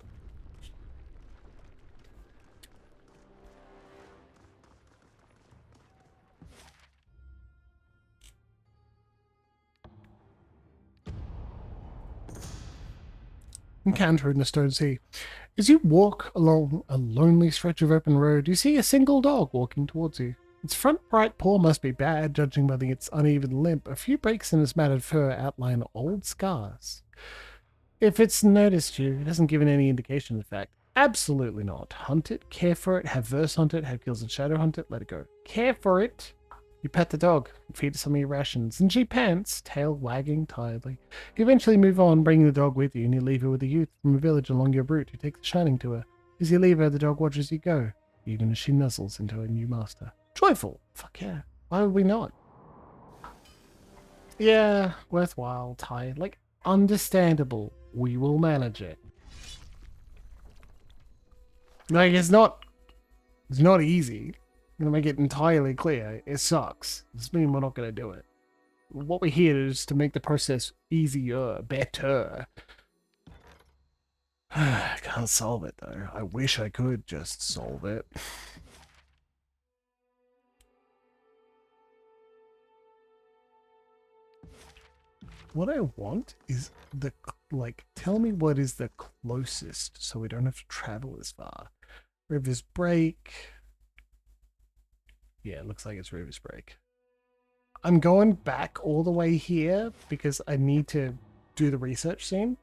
Encounter in the stone sea. As you walk along a lonely stretch of open road, you see a single dog walking towards you. Its front right paw must be bad, judging by its uneven limp. A few breaks in its matted fur outline old scars. If it's noticed you, it hasn't given any indication of the fact. Absolutely not. Hunt it, care for it, have verse hunt it, have kills and shadow hunt it, let it go. Care for it. You pet the dog, feed it some of your rations, and she pants, tail wagging tiredly. You eventually move on, bringing the dog with you, and you leave her with a youth from a village along your route who takes the shining to her. As you leave her, the dog watches you go, even as she nuzzles into her new master. Joyful! Fuck yeah. Why would we not? Yeah, worthwhile, Ty. Like, understandable. We will manage it. Like, it's not easy. I'm gonna make it entirely clear. It sucks. Doesn't mean we're not gonna do it. What we're here is to make the process easier, better. I can't solve it though. I wish I could just solve it. What I want is tell me what is the closest so we don't have to travel as far. River's Break. Yeah, it looks like it's River's Break. I'm going back all the way here because I need to do the research scene.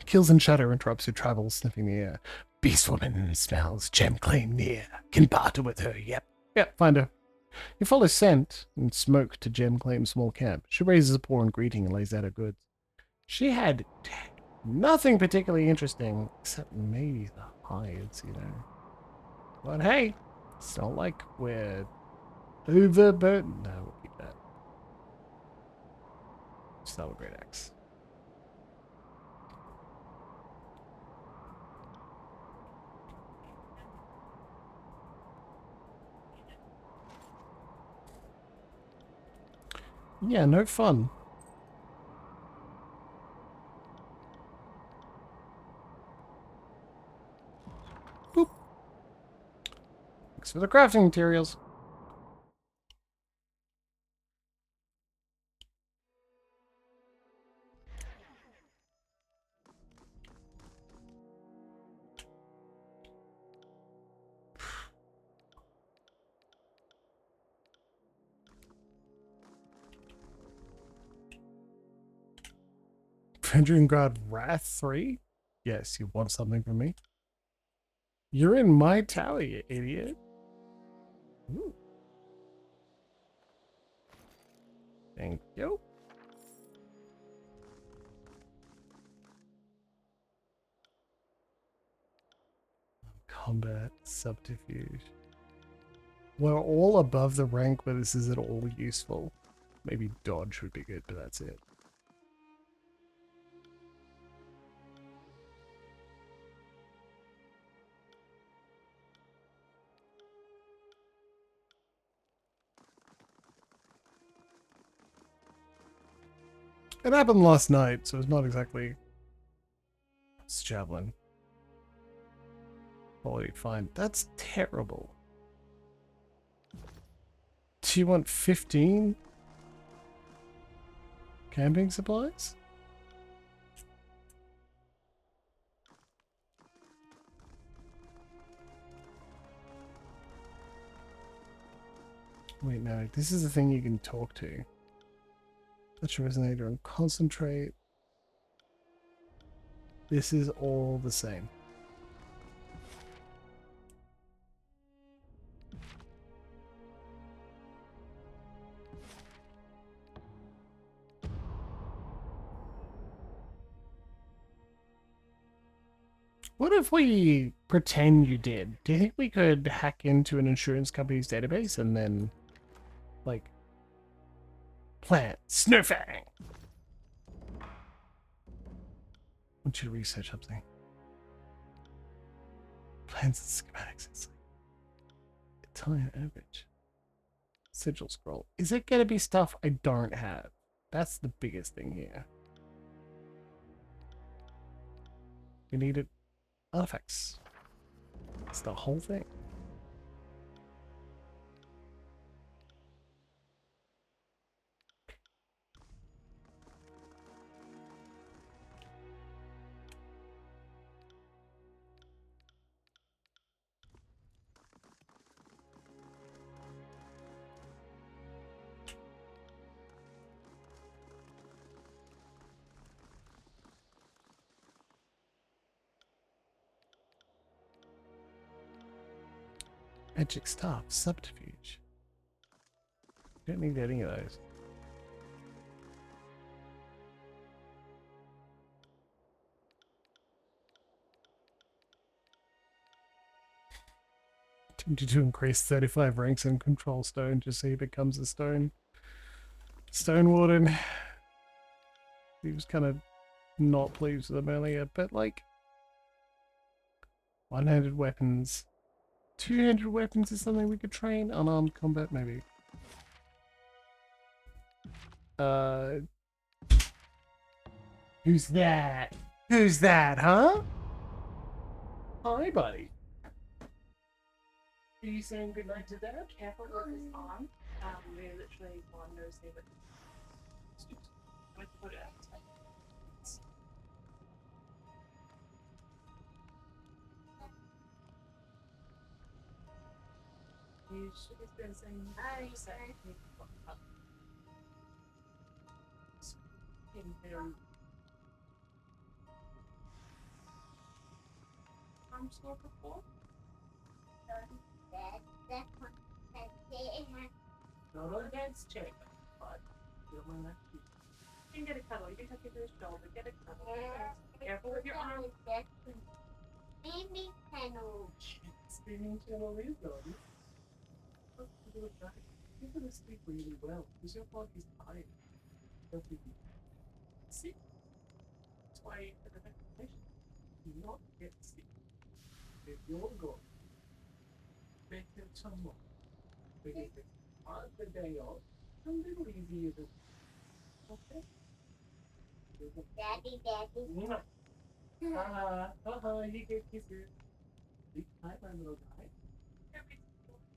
Kills and Shadow interrupts your travels, sniffing the air. Beast woman smells gem claim near. Can barter with her, yep. Yep, find her. You follow scent and smoke to Gem Claim's small camp. She raises a paw in greeting and lays out her goods. She had nothing particularly interesting, except maybe the hides, you know. But hey, it's not like we're overburdened. No, we'll keep that. Start with Great Axe. Yeah, no fun. Boop. Thanks for the crafting materials. Fendringrad Wrath 3? Yes, you want something from me? You're in my tower, you idiot. Ooh. Thank you. Combat subterfuge. We're all above the rank where this is at all useful. Maybe dodge would be good, but that's it. It happened last night, so it's not exactly... It's javelin. Quality fine. That's terrible. Do you want 15 camping supplies? Wait, no. This is the thing you can talk to. Touch a resonator and concentrate. This is all the same. What if we pretend you did? Do you think we could hack into an insurance company's database and then, like, plant Snowfang? I want you to research something. Plans and schematics. It's like Italian average. Sigil scroll. Is it going to be stuff I don't have? That's the biggest thing here. We needed artifacts. It's the whole thing. Magic staff, subterfuge. Don't need any of those. Tempted to increase 35 ranks in control stone just so he becomes a stone warden. He was kind of not pleased with them earlier, but like 100 weapons. 200 weapons is something we could train. Unarmed combat, maybe. Who's that? Who's that, huh? Hi, buddy. Are you saying goodnight to Dad? Careful with his arm. We're literally one nose here, but we put it out. He's been saying hi. I'm sore before. Not on Dad's check, but you don't want to. You can get a cuddle. You can tuck it to his shoulder. Get a cuddle. Careful with your arm. Spinning channel. Spinning channel is on. You're going to sleep really well because your body's tired. Sick. That's why you have a vaccination. Do not get sick. If you're good, make it tomorrow. Because if part the day off, a little easier than. Okay? Daddy. You get kisses. Sleep tight, my little guy.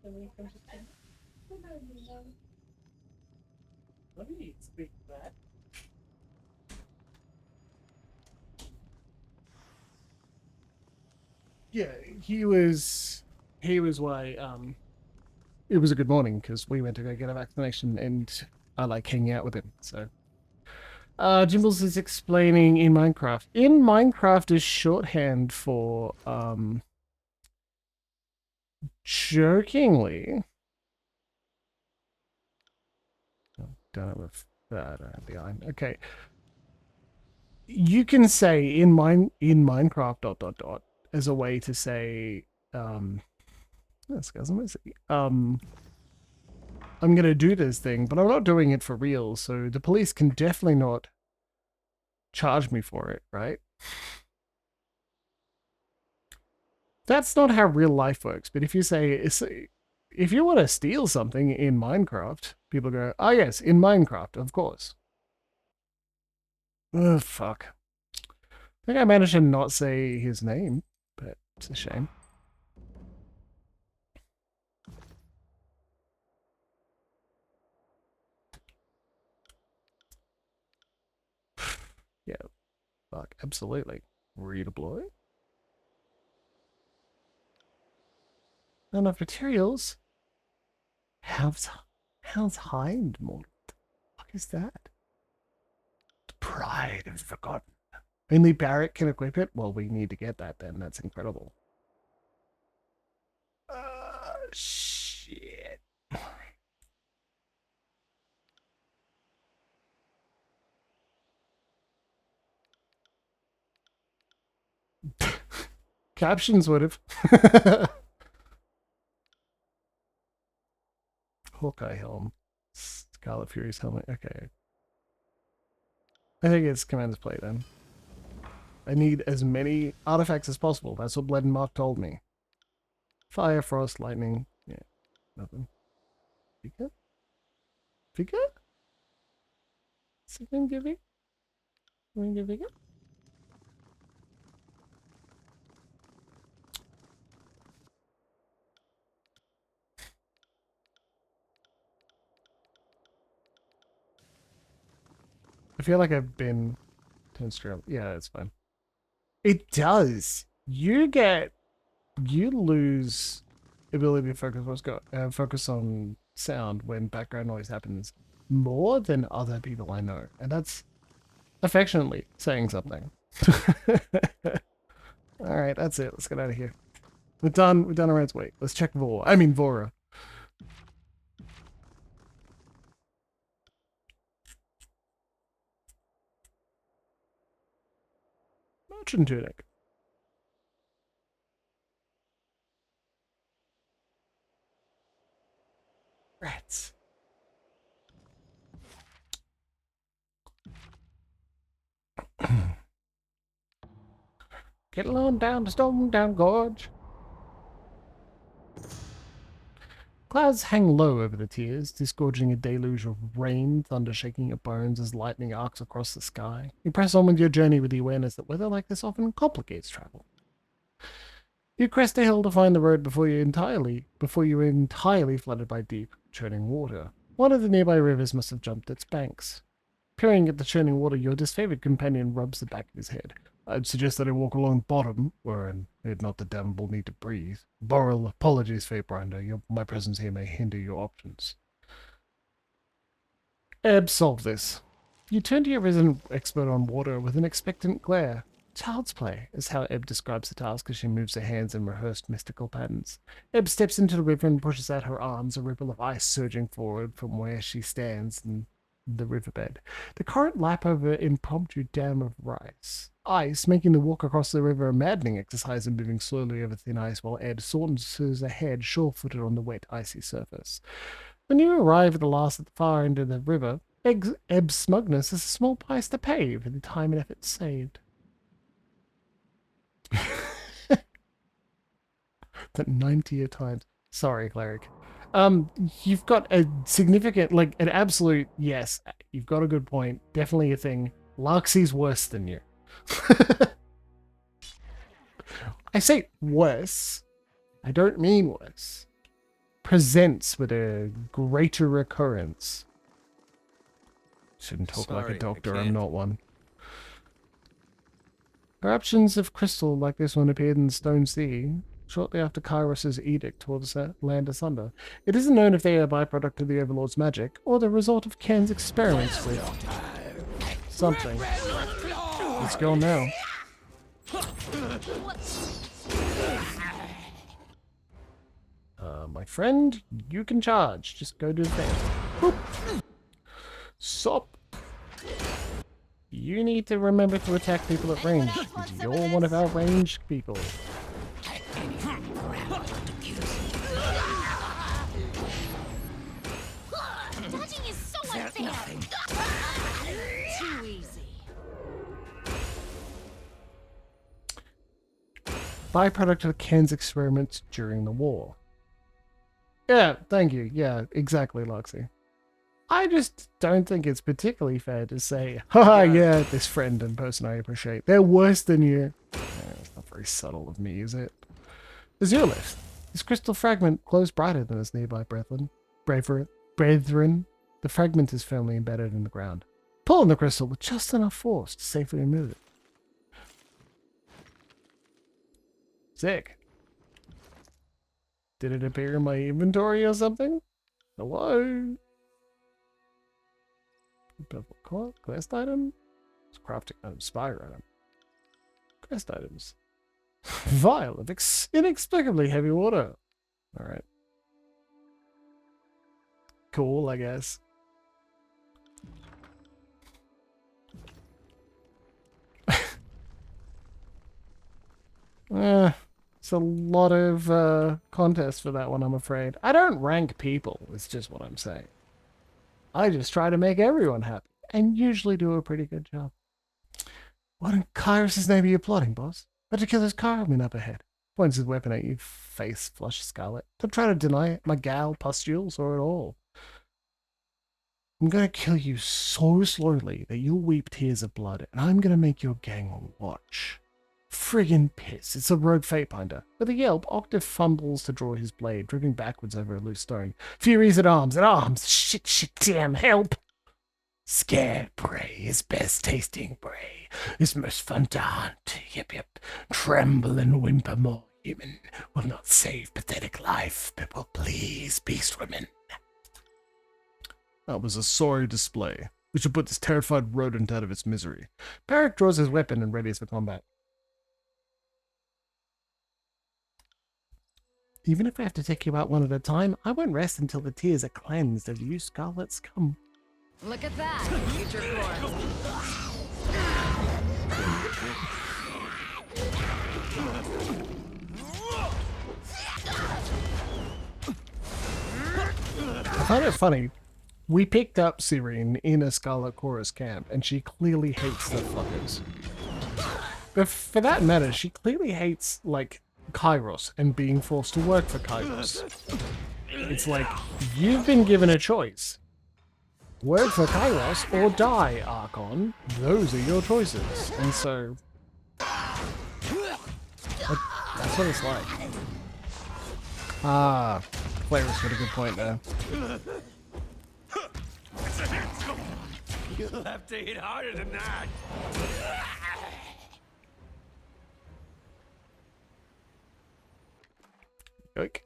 And we come to sleep. Let me speak that. Yeah, he was why it was a good morning because we went to go get a vaccination and I like hanging out with him. So Jimbles is explaining in Minecraft. In Minecraft is shorthand for jokingly. Oh, don't have I don't have the iron. Okay. You can say in Minecraft ... as a way to say I'm going to do this thing, but I'm not doing it for real, so the police can definitely not charge me for it, right? That's not how real life works, but if you say, if you want to steal something in Minecraft, people go, oh yes, in Minecraft, of course. Oh, fuck. I think I managed to not say his name, but it's a shame. Yeah, fuck, absolutely. Redeploy. Not enough materials. How's Hind more? What the fuck is that? The pride of the forgotten. Only Barrett can equip it? Well, we need to get that then. That's incredible. Shit. Captions would have. Hawkeye helm. Scarlet Fury's helmet. Okay. I think it's Commander's Plate then. I need as many artifacts as possible. That's what Bled and Mark told me. Fire, frost, lightning. Yeah, nothing. Figure? Figure? Something giving? Figure? I feel like I've been turned. Yeah, it's fine. It does. You lose ability to focus on sound when background noise happens more than other people I know, and that's affectionately saying something. All right, that's it. Let's get out of here. We're done. We're done around wait. Let's check Vora. Merchant tunic. Rats. Get along down the Stone Down Gorge. Clouds hang low over the tiers, disgorging a deluge of rain, thunder shaking your bones as lightning arcs across the sky. You press on with your journey with the awareness that weather like this often complicates travel. You crest a hill to find the road before you're entirely flooded by deep, churning water. One of the nearby rivers must have jumped its banks. Peering at the churning water, your disfavored companion rubs the back of his head. I'd suggest that I walk along bottom, wherein I had not the damnable need to breathe. Borrel, apologies, Fatebrinder. My presence here may hinder your options. Ebb, solve this. You turn to your resident expert on water with an expectant glare. Child's play is how Ebb describes the task as she moves her hands in rehearsed mystical patterns. Ebb steps into the river and pushes out her arms, a ripple of ice surging forward from where she stands in the riverbed. The current lap over an impromptu dam of ice, making the walk across the river a maddening exercise in moving slowly over thin ice while Ed saunters ahead, sure-footed on the wet, icy surface. When you arrive at the far end of the river, Ebb's smugness is a small price to pay for the time and effort saved. That 90 times. Sorry, cleric. You've got a significant, like, an absolute, yes, you've got a good point. Definitely a thing. Larxie's worse than you. I say worse. I don't mean worse. Presents with a greater recurrence. Shouldn't talk like a doctor, I'm not one. Eruptions of crystal like this one appeared in the Stone Sea shortly after Kairos' edict tore the land asunder. It isn't known if they are a byproduct of the Overlord's magic, or the result of Ken's experiments with something. Let's go now. My friend, you can charge. Just go do the thing. Boop. Sop. You need to remember to attack people at range, because you're one of our ranged people. Nothing. Too easy. Byproduct of Ken's experiments during the war. Yeah, thank you. Yeah, exactly, Loxy. I just don't think it's particularly fair to say, haha, yeah, this friend and person I appreciate, they're worse than you. Yeah, it's not very subtle of me, is it? The Zeolith. This crystal fragment glows brighter than its nearby brethren. Brethren. The fragment is firmly embedded in the ground. Pull on the crystal with just enough force to safely remove it. Sick. Did it appear in my inventory or something? Hello? Purple quest item? It's crafting item, spire item. Quest items. Vial of inexplicably heavy water. Alright. Cool, I guess. It's a lot of contest for that one, I'm afraid. I don't rank people, it's just what I'm saying. I just try to make everyone happy, and usually do a pretty good job. What in Kyrus' name are you plotting, boss? But to kill his carman up ahead. Points his weapon at you, face flushed scarlet. Don't try to deny it, my gal, pustules, or at all. I'm gonna kill you so slowly that you'll weep tears of blood, and I'm gonna make your gang watch. Friggin' piss. It's a rogue fate binder. With a yelp, Octave fumbles to draw his blade, dripping backwards over a loose stone. Fury's at arms, Shit, damn, help! Scared prey is best tasting prey. Is most fun to hunt. Yep. Tremble and whimper more. Human will not save pathetic life, but will please beast women. That was a sorry display. We should put this terrified rodent out of its misery. Barak draws his weapon and readies for combat. Even if I have to take you out one at a time, I won't rest until the tears are cleansed of you scarlet scum. Look at that, future corpse. I find it funny. We picked up Serene in a Scarlet Chorus camp, and she clearly hates the fuckers. But for that matter, she clearly hates, like, Kairos and being forced to work for Kairos. It's like, you've been given a choice. Work for Kairos or die, Archon. Those are your choices. And so... that's what it's like. Ah, Claris got a good point there. You'll have to hit harder than that. Yoink.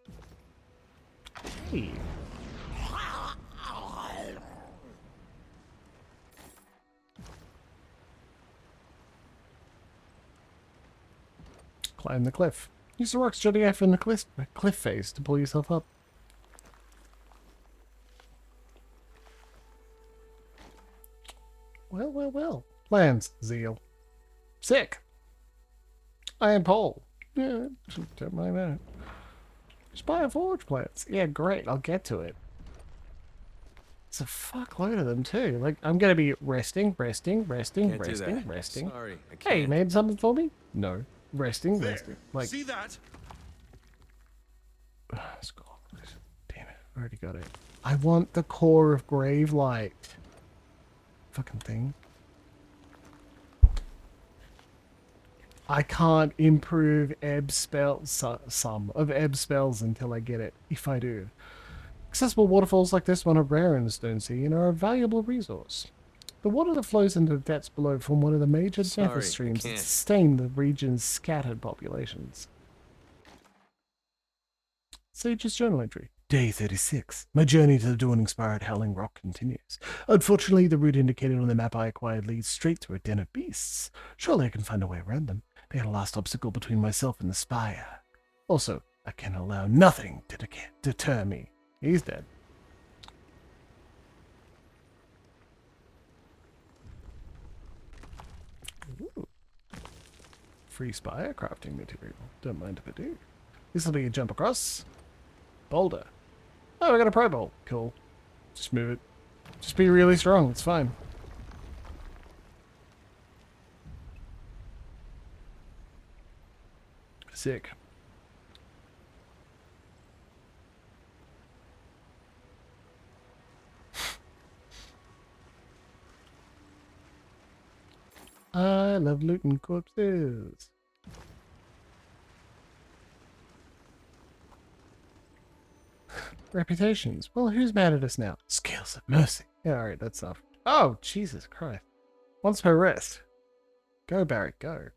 Hey. Climb the cliff. Use the rocks jutting out from the cliff face to pull yourself up. Well. Plans, Zeal. Sick. Iron pole. Yeah, don't mind that. Spire forge plants. Yeah, great. I'll get to it. It's a fuckload of them too. Like, I'm gonna be resting. Can't do that. Sorry, I can't. Hey, you made something for me? No. Resting. Like, See that? scroll. Damn it. I already got it. I want the core of Gravelight. Fucking thing. I can't improve ebb spells, some of ebb spells until I get it, if I do. Accessible waterfalls like this one are rare in the Stone Sea and are a valuable resource. The water that flows into the depths below from one of the major nether streams that sustain the region's scattered populations. Sage's journal entry. Day 36. My journey to the Dawning Spire at Howling Rock continues. Unfortunately, the route indicated on the map I acquired leads straight to a den of beasts. Surely I can find a way around them. They are the last obstacle between myself and the Spire. Also, I can allow nothing to deter me. He's dead. Ooh. Free Spire crafting material. Don't mind if I do. This will be a jump across. Boulder. Oh, I got a pro bowl. Cool. Just move it. Just be really strong. It's fine. Sick. I love looting corpses. Reputations. Well, who's mad at us now? Scales of mercy. Yeah, alright, that's enough. Oh, Jesus Christ. Once per rest. Go, Barrett, go.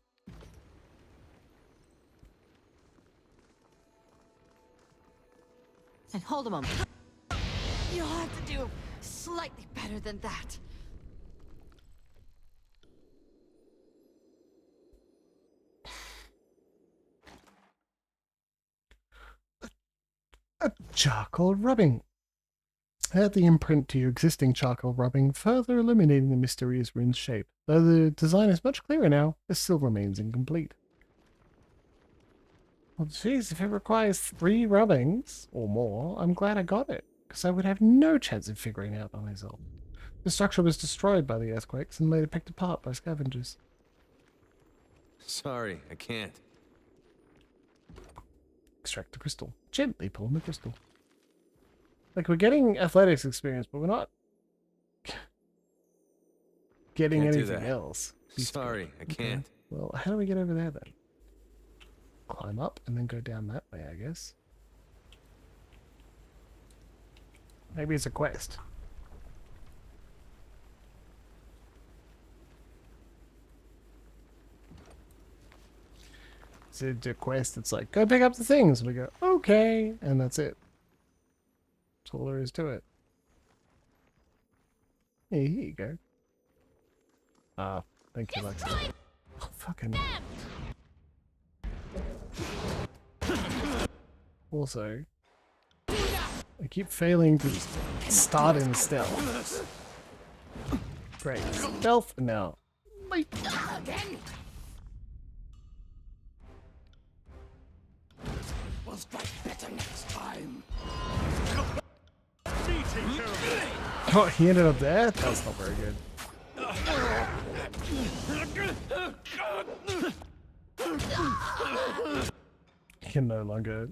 And hold a moment. You'll have to do slightly better than that. A charcoal rubbing. Add the imprint to your existing charcoal rubbing, further illuminating the mysterious rune's shape. Though the design is much clearer now, it still remains incomplete. Well, geez, if it requires 3 rubbings or more, I'm glad I got it, because I would have no chance of figuring it out by myself. The structure was destroyed by the earthquakes and later picked apart by scavengers. Sorry, I can't. Extract the crystal. Gently pull the crystal. Like, we're getting athletics experience, but we're not getting Can't do anything that. else. Sorry, I can't. Well, how do we get over there then? Climb up and then go down that way, I guess. Maybe it's a quest. It's a quest. It's like, go pick up the things. And we go, okay. And that's it. That's all there is to it. Hey, here you go. Ah, thank you, Lexi. Oh, fucking. Also, I keep failing to start in stealth. Great. Stealth now. Wait. We'll strike better next time. Oh, he ended up there? That's not very good. He can no longer.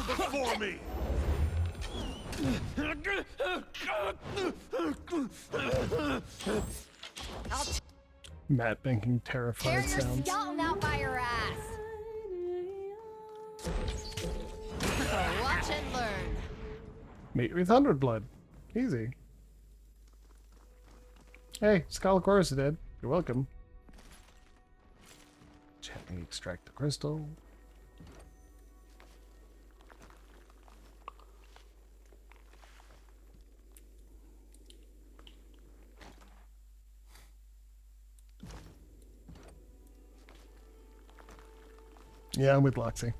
Before me! Matt making terrified sounds. skeleton out by your ass. Watch and learn. Meet with 100 blood. Easy. Hey, Scarlet Chorus is dead. You're welcome. Gently extract the crystal. Yeah, I'm with Loxy.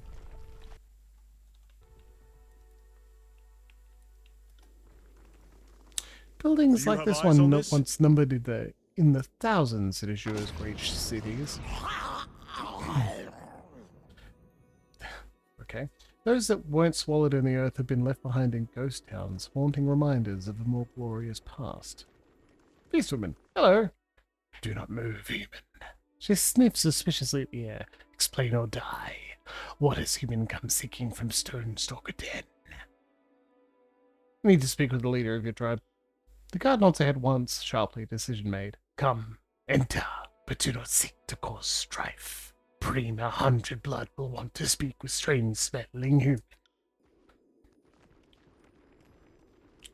Buildings Do you like have this eyes one on not this? once numbered in the thousands, it assures great cities. Okay. Those that weren't swallowed in the earth have been left behind in ghost towns, haunting reminders of a more glorious past. Beastwoman, hello. Do not move, human. She sniffs suspiciously at the air. Explain or die. What has human come seeking from Stonestalker Den? I need to speak with the leader of your tribe. The guard nods her head once, sharply, decision made. Come, enter, but do not seek to cause strife. Prima 100 blood will want to speak with strange-smelling human.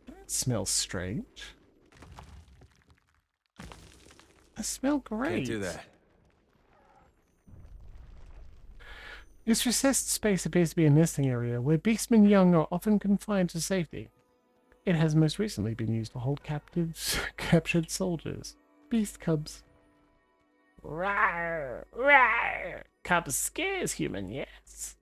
That smells strange. I smell great. Can't do that. This recessed space appears to be a nesting area where beastmen young are often confined to safety. It has most recently been used to hold captured soldiers. Beast cubs. Rawr, rawr. Cub scares human, yes.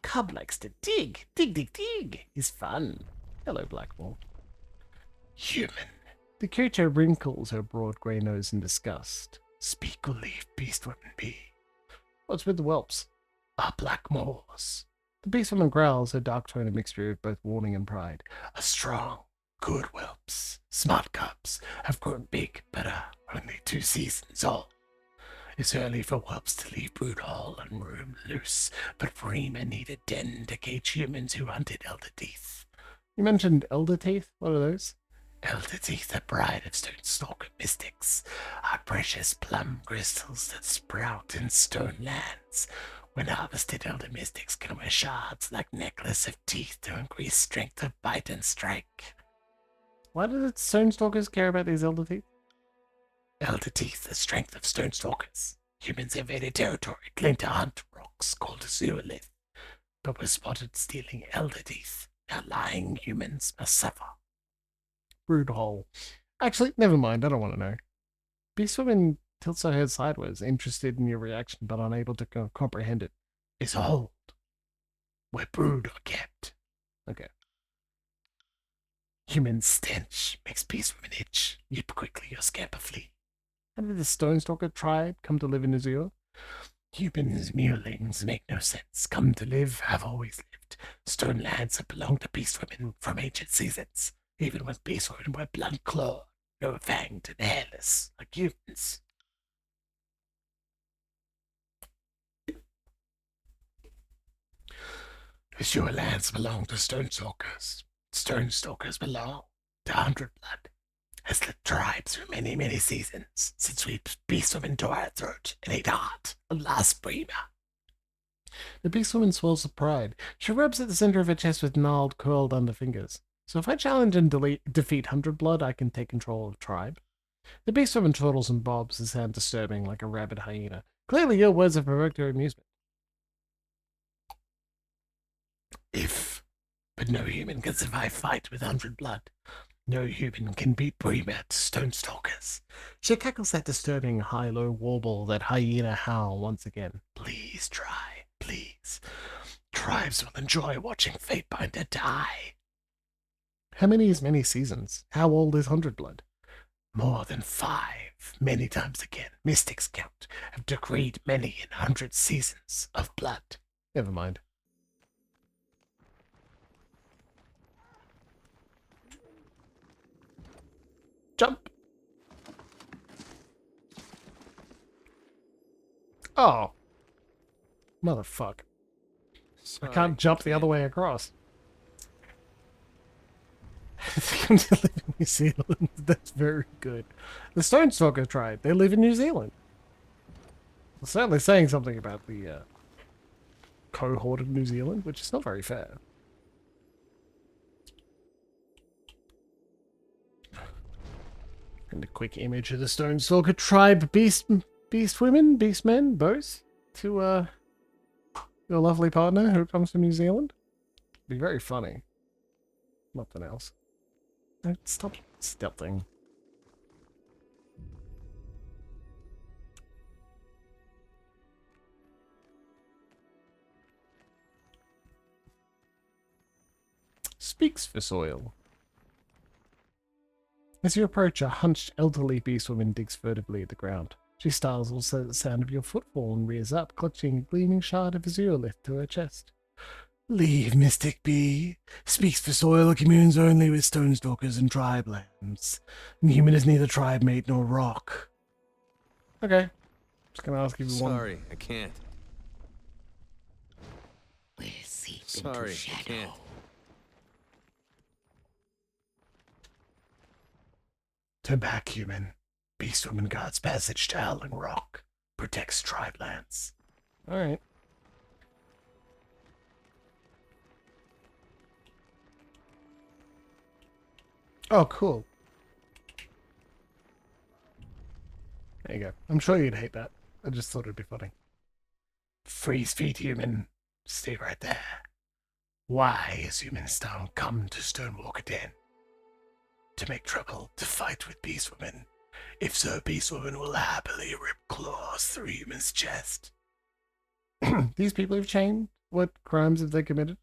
Cub likes to dig. Dig, dig, dig is fun. Hello, Blackmore. Human. The creature wrinkles her broad grey nose in disgust. Speak or leave beast women be. What's with the whelps? Our black moors. The beast woman growls, her dark tone a mixture of both warning and pride. A strong, good whelps, smart cubs, have grown big, but are only 2 seasons old. It's early for whelps to leave brood hall and roam loose, but Prima need a den to cage humans who hunted elder teeth. You mentioned elder teeth? What are those? Elder teeth are bride of stone stalker mystics, are precious plum crystals that sprout in stone lands. When harvested, elder mystics can wear shards like necklace of teeth to increase strength of bite and strike. Why do the stone stalkers care about these elder teeth? Elder teeth, the strength of stone stalkers. Humans invaded territory, claimed to hunt rocks called zeolith, but were spotted stealing elder teeth. Now lying humans must suffer. Brood hole. Actually, never mind, I don't want to know. Beastwoman tilts her head sideways, interested in your reaction but unable to comprehend it. Is a hold where brood are kept. Okay. Human stench makes Beastwoman itch. Yip quickly or scamper flee. How did the Stone Stalker tribe come to live in Azure? Humans, mulings, make no sense. Come to live, have always lived. Stone lands have belonged to beastwomen from ancient seasons, even when beastwomen were blunt-clawed, no-fanged, and hairless, like humans. Azure lands belong to Stone Stalkers. Stone Stalkers belong to 100 Blood. Has led tribes through many, many seasons, since we beastwoman tore our throat and ate heart of last Prima. The beastwoman swells with pride. She rubs at the center of her chest with gnarled, curled under fingers. So if I challenge and defeat 100 Blood, I can take control of tribe. The beastwoman chortles and bobs, his hand disturbing like a rabid hyena. Clearly your words have provoked her amusement. But no human can survive fight with 100 Blood. No human can beat Prima to Stone Stalkers. She cackles that disturbing high-low warble, that hyena howl once again. Please try, please. Tribes will enjoy watching Fatebinder die. How many is many seasons? How old is 100 Blood? More than 5. Many times again. Mystics count have decreed many in 100 seasons of blood. Never mind. Jump! Oh. Motherfuck. Sorry, I can't jump the other way across. Come to live in New Zealand. That's very good. The Stone Stalker tribe, they live in New Zealand. Well, certainly saying something about the cohort of New Zealand, which is not very fair. And a quick image of the Stone Stalker tribe beast women, beast men, both, to your lovely partner who comes from New Zealand. Be very funny. Nothing else. Stop stealthing. Speaks for soil. As you approach, a hunched elderly beastwoman digs furtively at the ground. She startles at the sound of your footfall and rears up, clutching a gleaming shard of zeolith to her chest. Leave, Mystic Bee. Speaks for soil communes only with stone stalkers and tribe lands. And human is neither tribe mate nor rock. Okay. Just gonna ask if you want. Sorry, I can't. We'll seep Sorry, into I shadow. can't. Turn back, human. Beastwoman guards passage to Howling Rock. Protects tribe lands. Alright. Oh, cool. There you go. I'm sure you'd hate that. I just thought it'd be funny. Freeze feet, human. Stay right there. Why is human stone come to Stonewalker Den? To make trouble, to fight with Beastwoman. If so, Beastwoman will happily rip claws through human's chest. These people have changed? What crimes have they committed?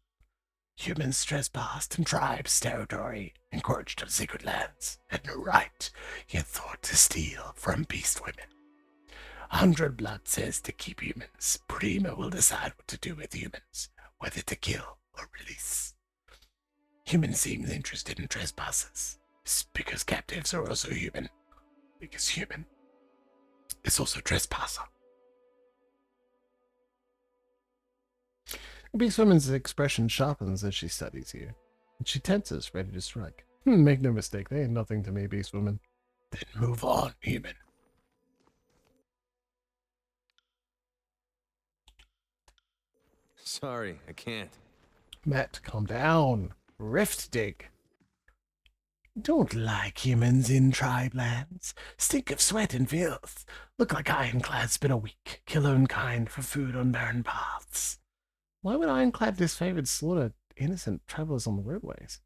Humans trespassed in tribes' territory, encroached on sacred lands, had no right, yet thought to steal from beastwomen. 100 Blood says to keep humans. Prima will decide what to do with humans, whether to kill or release. Humans seem interested in trespassers. It's because captives are also human. Because human is also trespasser. Beast Woman's expression sharpens as she studies you, and she tenses, ready to strike. Make no mistake, they ain't nothing to me, Beast Woman. Then move on, human. Sorry, I can't. Matt, calm down. Rift dig. Don't like humans in tribe lands. Stink of sweat and filth. Look like ironclad spent a week. Kill own kind for food on barren paths. Why would ironclad disfavored slaughter innocent travelers on the roadways?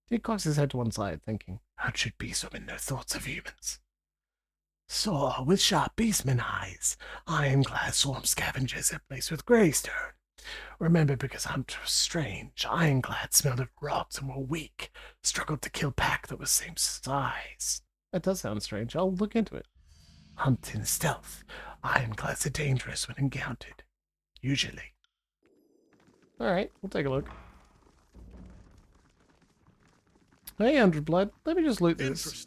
He cocks his head to one side, thinking, how should beast women know thoughts of humans? Saw with sharp beastman eyes. Ironclad swarm scavengers at place with greystone. Remember, because hunters were strange, ironclad smelled of rot and were weak, struggled to kill pack that was same size. That does sound strange. I'll look into it. Hunt in stealth. Ironclads are dangerous when encountered. Usually. Alright, we'll take a look. Hey, 100 Blood. Let me just loot this.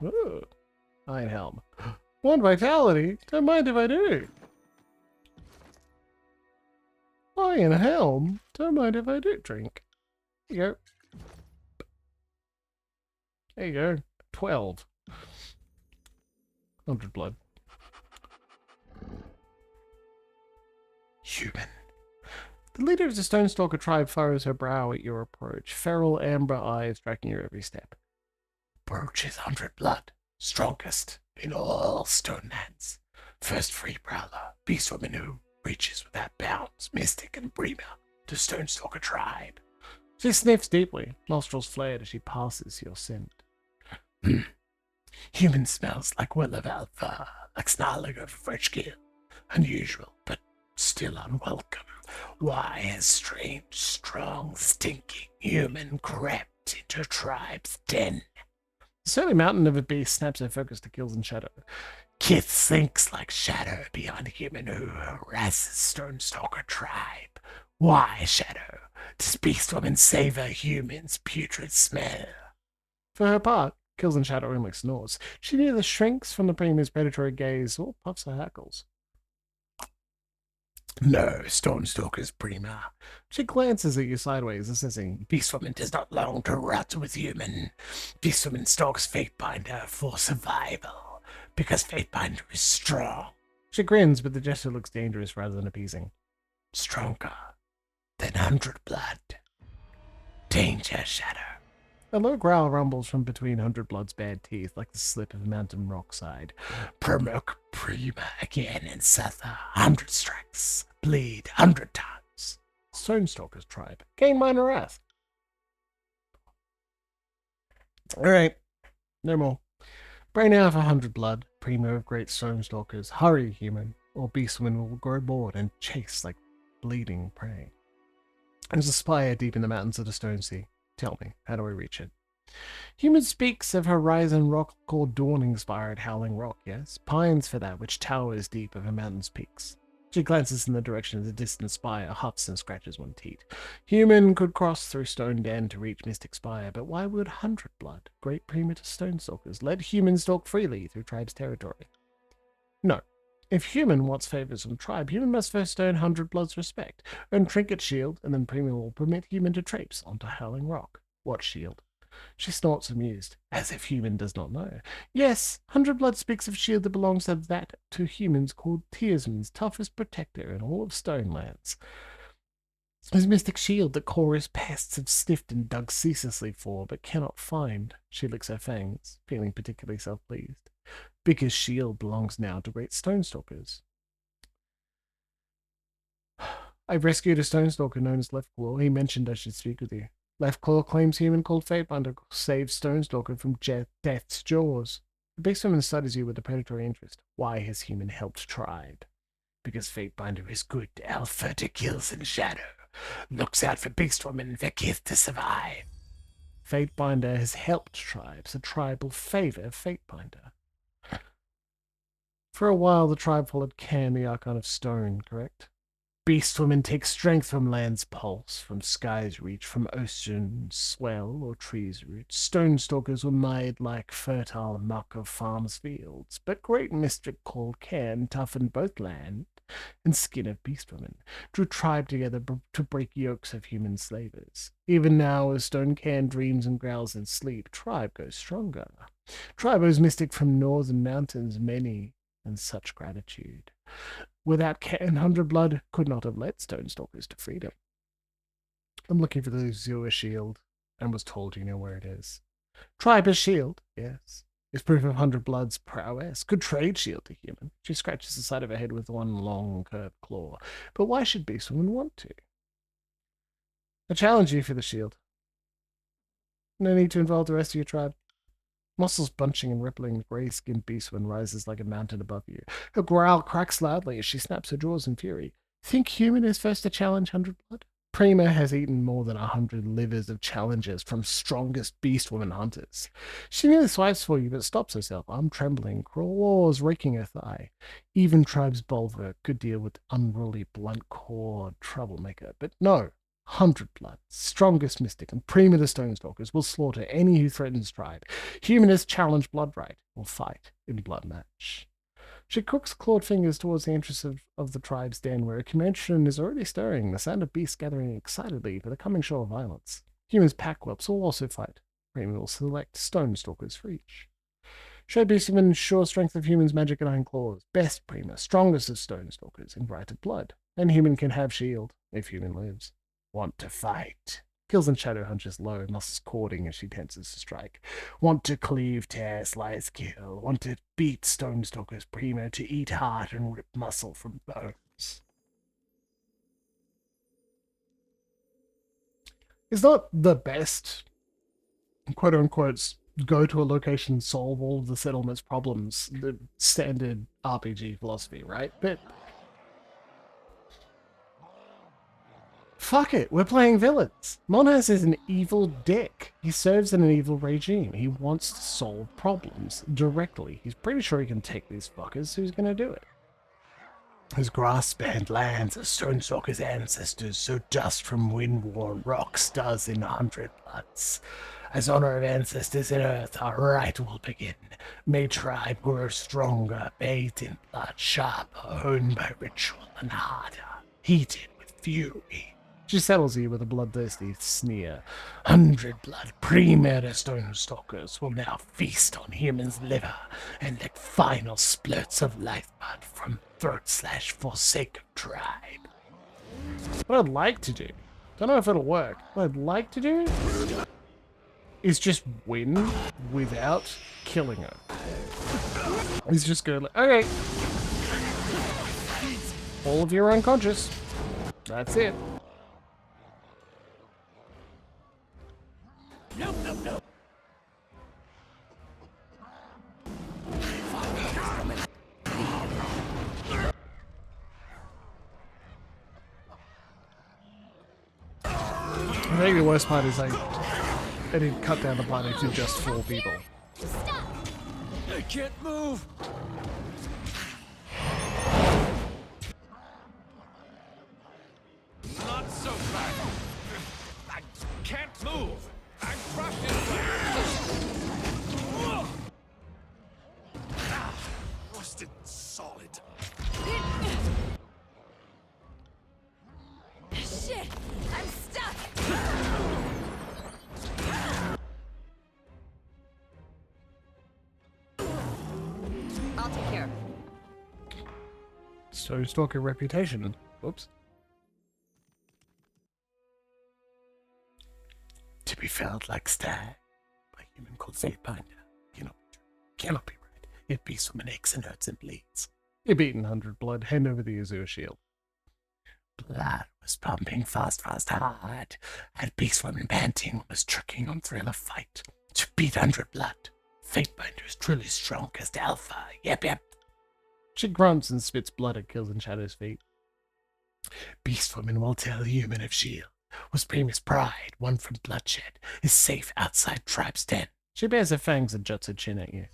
Ooh. Iron Helm. 1 vitality? Don't mind if I do. Iron Helm? Don't mind if I do. Drink. There you go. There you go. 12. 100 Blood. Human. The leader of the Stonestalker tribe furrows her brow at your approach, feral amber eyes tracking your every step. Approach is 100 Blood, strongest in all Stonelands. First free prowler, beast woman who reaches without bounds, mystic and Prima, to Stonestalker tribe. She sniffs deeply, nostrils flared as she passes your scent. Human smells like will of alpha, like snarling of fresh kill. Unusual, but still unwelcome. Why has strange, strong, stinking human crept into tribe's den? The surly mountain of a beast snaps her focus to kills and shadow. Kith thinks like shadow beyond human who harasses Stonestalker tribe. Why, Shadow? Does beast woman savor humans' putrid smell? For her part, kills and shadow only snores. She neither shrinks from the Prima's predatory gaze or puffs her hackles. No, Stonestalker's Prima. She glances at you sideways, assessing. Beastwoman does not long to rot with human. Beastwoman stalks Fatebinder for survival, because Fatebinder is strong. She grins, but the gesture looks dangerous rather than appeasing. Stronger than 100 Blood. Danger, Shadow. A low growl rumbles from between 100 Blood's bad teeth, like the slip of a mountain rockside. Provoke Prima again and suffer 100 strikes. Bleed 100 times. Stonestalker's tribe. Gain minor wrath. Alright. No more. Brain out for 100 Blood. Prima of great Stonestalkers. Hurry, human, or beastwoman will grow bored and chase like bleeding prey. There's a spire deep in the mountains of the Stone Sea. Tell me, how do I reach it? Human speaks of horizon rock called Dawning Spire at Howling Rock, yes? Pines for that which towers deep over mountain's peaks. She glances in the direction of the distant spire, huffs and scratches one teat. Human could cross through Stone Den to reach Mystic Spire, but why would 100 Blood, great primitive Stonestalkers, let human stalk freely through tribe's territory? No. If human wants favors from tribe, human must first earn 100 Blood's respect. Earn Trinket Shield, and then Prima will permit human to traipse onto Howling Rock. What shield? She snorts amused, as if human does not know. Yes, 100 Blood speaks of shield that belongs to that to humans called Tearsman's toughest protector in all of Stonelands. His mystic shield that Chorus pests have sniffed and dug ceaselessly for, but cannot find. She licks her fangs, feeling particularly self-pleased. Because shield belongs now to great Stonestalkers. I've rescued a Stonestalker known as Leftclaw. He mentioned I should speak with you. Leftclaw claims human called Fatebinder saves Stonestalker from death's jaws. The beastwoman studies you with a predatory interest. Why has human helped tribe? Because Fatebinder is good alpha to kills and shadow. Looks out for beastwoman for Kith to survive. Fatebinder has helped tribes. A tribe will favor Fatebinder. For a while, the tribe followed Can, the Archon of Stone, correct? Beast women take strength from land's pulse, from sky's reach, from ocean's swell or tree's root. Stone stalkers were made like fertile muck of farms' fields, but great mystic called Can toughened both land and skin of beast women, drew tribe together to break yokes of human slavers. Even now, as Stone Can dreams and growls in sleep, tribe goes stronger. Tribe owes mystic from northern mountains many and such gratitude. Without Can, Hundred Blood could not have led Stone Stalkers to freedom. I'm looking for the Azure shield, and was told you know where it is. Tribe's shield, yes, is proof of Hundred Blood's prowess. Could trade shield to human. She scratches the side of her head with one long curved claw. But why should Beastwoman want to? I challenge you for the shield. No need to involve the rest of your tribe. Muscles bunching and rippling, the grey-skinned beastwoman rises like a mountain above you. Her growl cracks loudly as she snaps her jaws in fury. Think human is first to challenge Hundred Blood? Prima has eaten more than 100 livers of challengers from strongest beastwoman hunters. She nearly swipes for you, but stops herself, arm trembling, claws raking her thigh. Even Tribe's bulwark could deal with unruly, blunt-clawed troublemaker, but no. 100 Blood, strongest mystic, and Prima the Stonestalkers will slaughter any who threatens Tribe. Humanists challenge Blood right, will fight in blood match. She crooks clawed fingers towards the entrance of the tribe's den, where a commotion is already stirring, the sound of beasts gathering excitedly for the coming show of violence. Humans' pack whelps will also fight. Prima will select Stonestalkers for each. Show beastmen sure strength of humans' magic and iron claws. Best Prima, strongest of Stonestalkers, invited blood. And human can have shield, if human lives. Want to fight. Kills and shadow hunches low, muscles cording as she tenses to strike. Want to cleave, tear, slice, kill. Want to beat Stonestalker's Prima, to eat heart and rip muscle from bones. It's not the best, quote-unquote, go to a location, solve all of the settlement's problems, the standard RPG philosophy, right? But fuck it, we're playing villains. Monhas is an evil dick. He serves in an evil regime. He wants to solve problems directly. He's pretty sure he can take these fuckers. Who's gonna do it? His grass-spanned lands are Stonestalker's ancestors, so dust from wind-worn rocks does in 100 Bloods. As honor of ancestors in earth, our right will begin. May tribe grow stronger, bathed in blood, sharper, honed by ritual, and harder, heated with fury. She settles you with a bloodthirsty sneer. 100 Blood Prima Stonestalkers will now feast on humans' liver and lick final splurts of lifeblood from throat/forsaken tribe. What I'd like to do, don't know if it'll work, what I'd like to do is just win without killing her. He's just go like, okay. All of you are unconscious. That's it. No, no, no. I think the worst part is like, they didn't cut down the party to just 4 people. I can't move. Not so bad. I can't move. I'm trapped in rusted solid. Shit! I'm stuck! I'll take care of it. So stalker reputation. Whoops. To be felt like stag, by human called Fatebinder. Cannot be right. It beats from an aches and hurts and bleeds. You're beaten 100 Blood, hand over the Azure shield. Blood was pumping fast, hard. And Beastwoman panting was trickling on thrill of fight. To beat 100 Blood, Fatebinder is truly strongest alpha. Yep. She grunts and spits blood at Kills and Shadow's feet. Beastwoman will tell human of shield. Was Prima's pride, won from bloodshed, is safe outside tribe's den. She bares her fangs and juts her chin at you.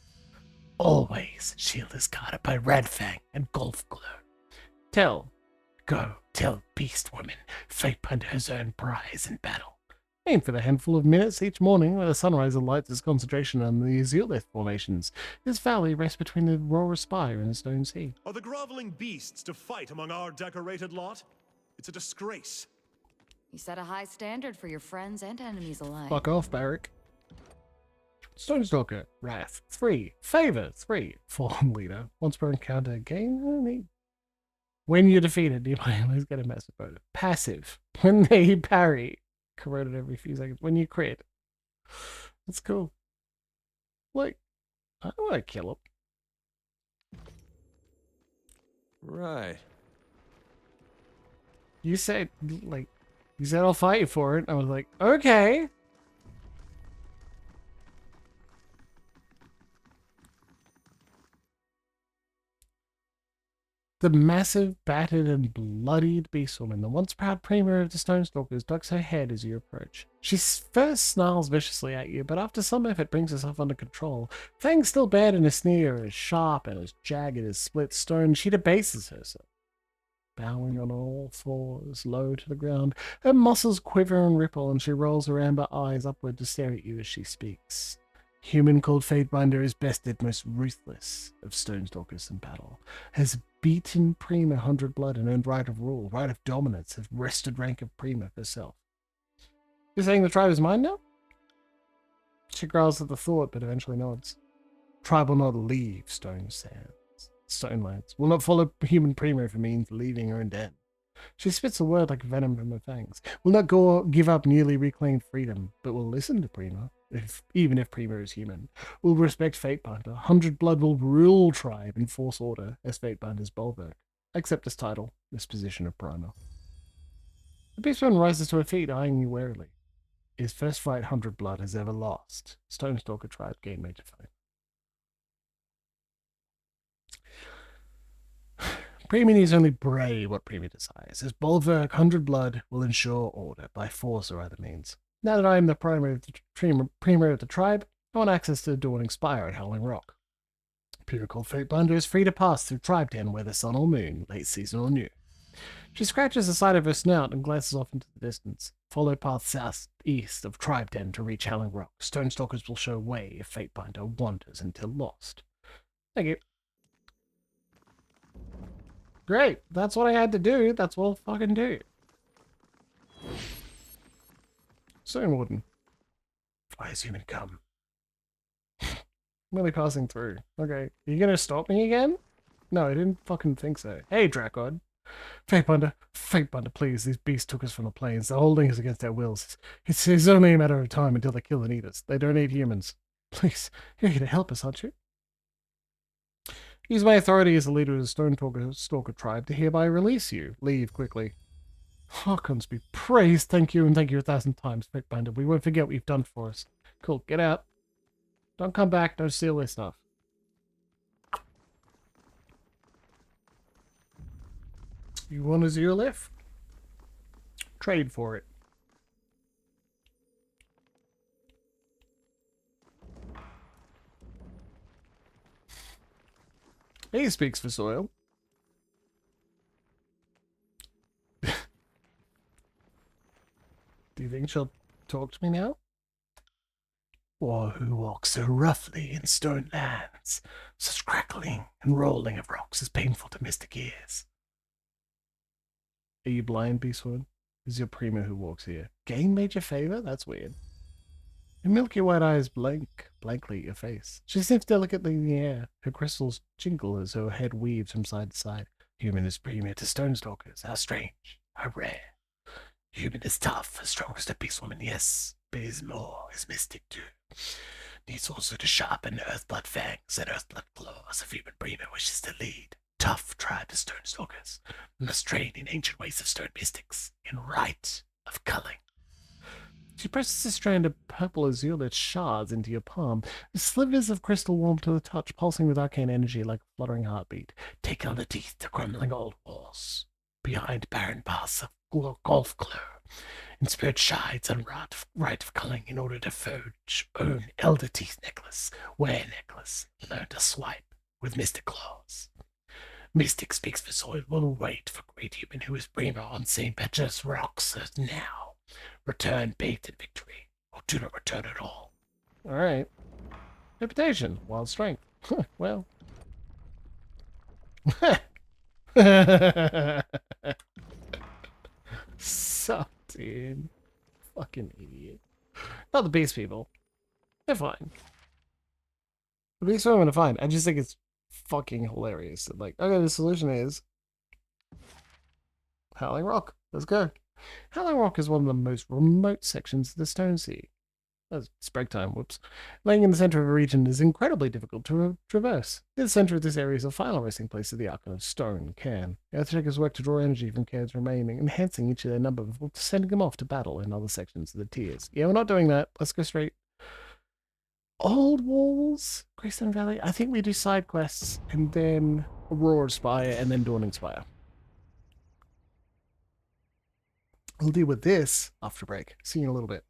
Always, shield is guarded by Red Fang and Golf Glue. Tell Beast Woman, Fatebinder has earned prize in battle. Aim for the handful of minutes each morning where the sunrise lights its concentration on the Azulith formations. This valley rests between the Aurora Spire and the Stone Sea. Are the groveling beasts to fight among our decorated lot? It's a disgrace. You set a high standard for your friends and enemies alike. Fuck off, Barrack. Stonestalker, Wrath 3, Favor 3, Fallen Leader. Once per encounter, gain. When you're defeated, you might always get a massive bonus. Passive. When they parry. Corroded every few seconds. When you crit. That's cool. Like, I don't want to kill him. Right. You said I'll fight you for it. I was like, okay. The massive, battered, and bloodied beast woman, the once proud Prima of the Stonestalkers, ducks her head as you approach. She first snarls viciously at you, but after some effort brings herself under control. Fangs still bared in a sneer, as sharp and as jagged as split stone, she debases herself. Bowing on all fours, low to the ground, her muscles quiver and ripple, and she rolls her amber eyes upward to stare at you as she speaks. Human called Fatebinder is bested, most ruthless of Stonestalkers in battle, has beaten Prima 100 blood and earned right of rule, right of dominance, have wrested rank of Prima herself. You're saying the tribe is mine now? She growls at the thought, but eventually nods. Tribe will not leave Stonelands. Will not follow human Prima if it means leaving her in den. She spits a word like venom from her fangs. Will not give up newly reclaimed freedom, but will listen to Prima, even if Prima is human. Will respect Fatebinder. 100 blood will rule tribe and force order as Fatebinder's bulwark. Accept this title, this position of Prima. The beastwoman rises to her feet, eyeing you warily. His first fight 100 blood has ever lost. Stonestalker tribe gain major fight. Prima needs only bray what Prima desires. His bulwark, 100 blood, will ensure order, by force or other means. Now that I am the Prima of the tribe, I want access to the dawning spire at Howling Rock. Pure called Fatebinder is free to pass through Tribe Den, whether sun or moon, late season or new. She scratches the side of her snout and glances off into the distance. Follow path southeast of Tribe Den to reach Howling Rock. Stonestalkers will show way if Fatebinder wanders until lost. Thank you. Great. That's what I had to do. That's what I'll fucking do. Stone Warden. I assume it come. Merely passing through. Okay. Are you gonna stop me again? No, I didn't fucking think so. Hey, Drakod. Fatebinder, please. These beasts took us from the plains. They're holding us against our wills. It's only a matter of time until they kill and eat us. They don't eat humans. Please, you're here to help us, aren't you? Use my authority as the leader of the Stonestalker tribe to hereby release you. Leave quickly. Harkons be praised. Thank you, and thank you 1,000 times, Fatebinder. We won't forget what you've done for us. Cool, get out. Don't come back. Don't steal their stuff. You want a Zeolith? Trade for it. He speaks for soil. Do you think she'll talk to me now? Or who walks so roughly in stone lands? Such crackling and rolling of rocks is painful to mystic ears. Are you blind, Beastwoman? Is your Prima who walks here? Gain major favor? That's weird. Her milky white eyes blankly at your face. She sniffs delicately in the air. Her crystals jingle as her head weaves from side to side. Human is Prima to Stonestalkers. How strange. How rare. Human is tough, as strong as the Beastwoman, yes. But is more, is mystic too. Needs also to sharpen Earthblood fangs and Earthblood claws if human Prima wishes to lead. Tough tribe of Stonestalkers. Must train in ancient ways of stone mystics. In rite of culling. She presses a strand of purple azulite shards into your palm. The slivers of crystal warm to the touch, pulsing with arcane energy like a fluttering heartbeat. Take on the teeth to crumbling old walls. Behind barren paths of golf clue. and Spirit shides on right of culling in order to forge own Elder Teeth necklace, wear necklace, learn to swipe with Mystic Claws. Mystic speaks for soil will wait for great human who is Prima on St. Petrus rocks now. Return bait and victory, or do not return at all. Alright. Reputation, wild strength. Well. Sucked in. Fucking idiot. Not the beast people. They're fine. The beast women are fine. I just think it's fucking hilarious. Like, okay, the solution is Howling Rock. Let's go. Howling Rock is one of the most remote sections of the Stone Sea. That's break time, whoops. Laying in the center of a region is incredibly difficult to traverse. Near the center of this area is the final resting place of the Archon of Stone, Cairn. The Earthshakers work to draw energy from Cairn's remaining, enhancing each of their number before sending them off to battle in other sections of the tiers. Yeah, we're not doing that. Let's go straight. Old Walls, Greystone Valley. I think we do side quests and then Aurora Spire and then Dawning Spire. We'll deal with this after break. See you in a little bit.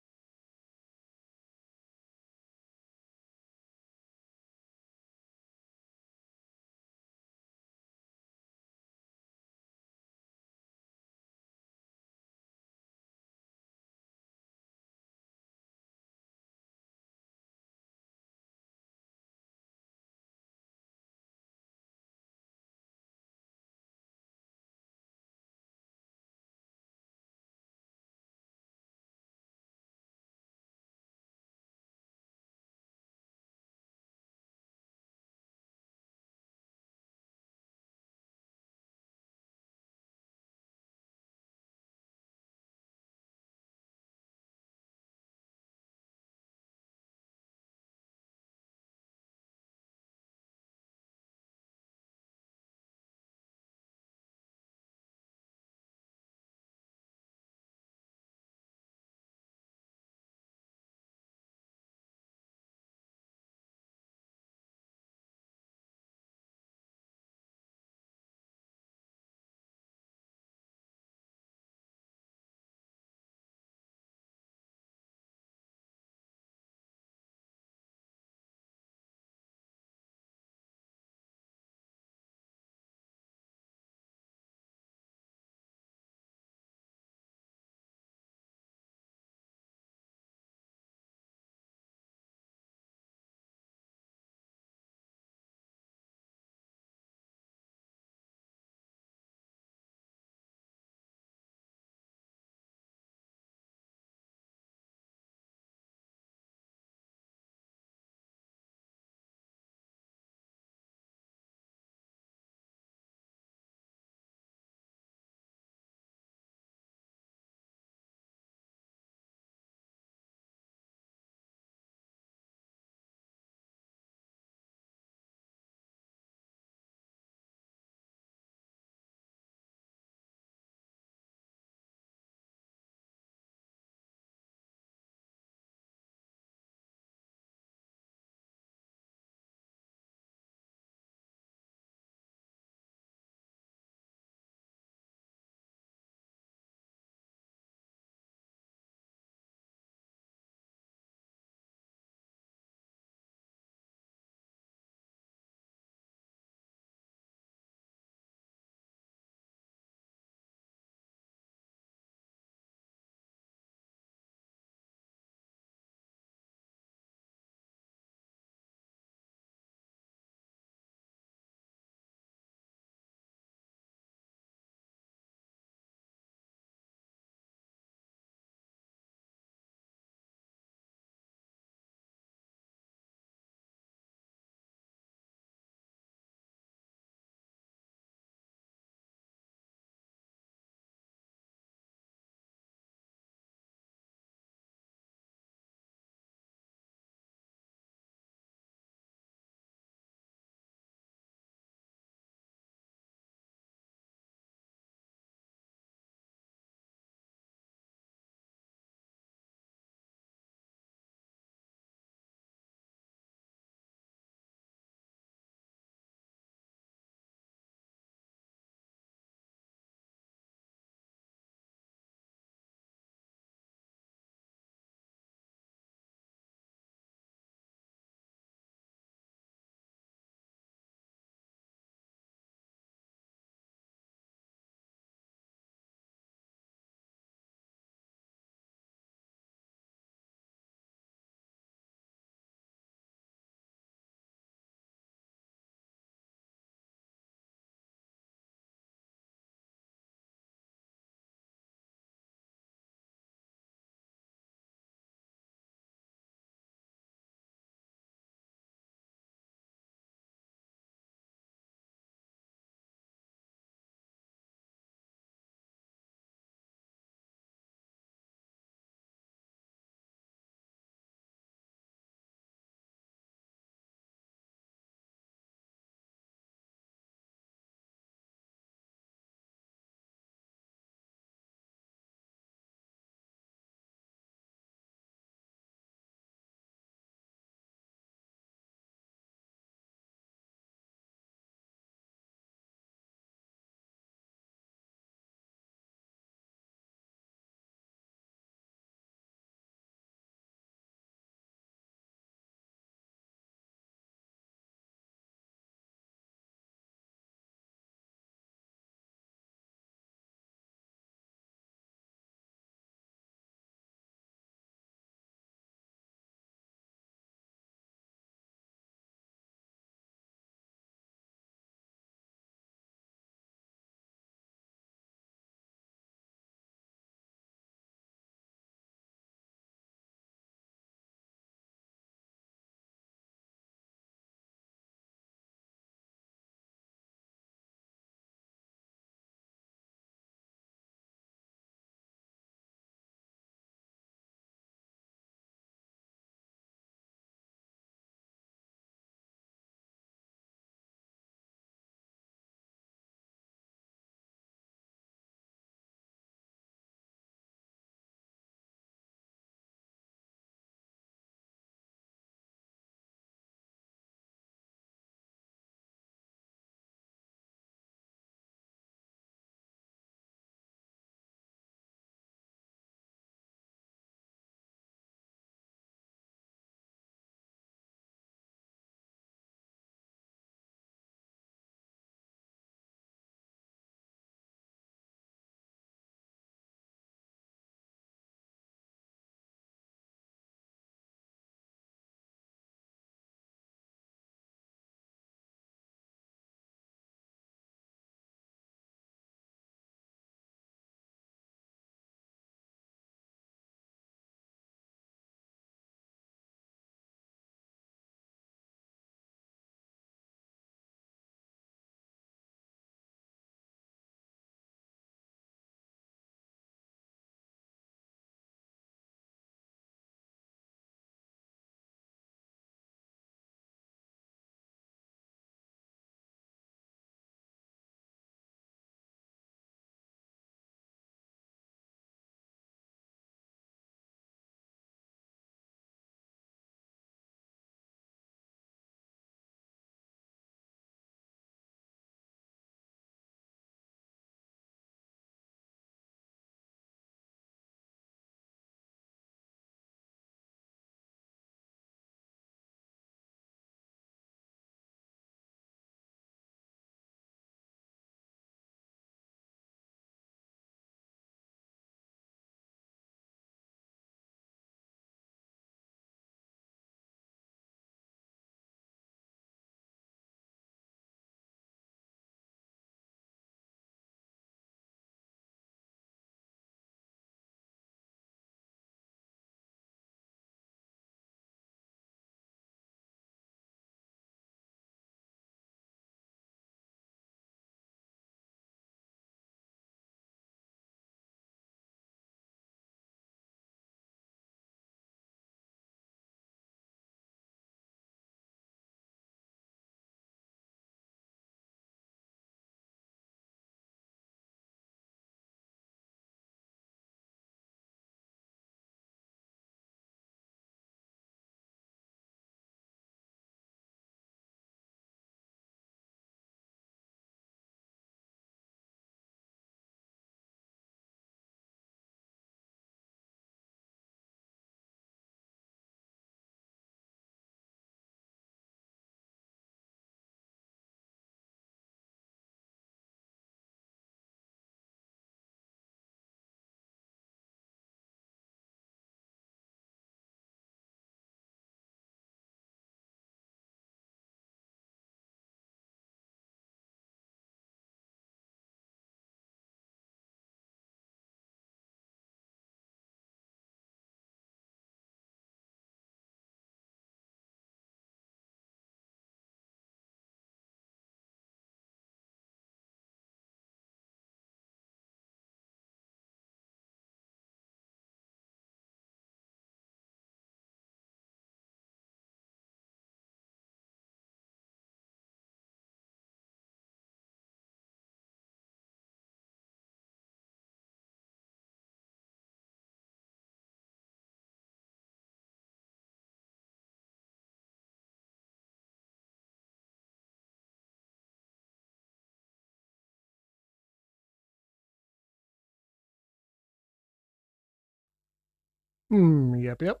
Yep.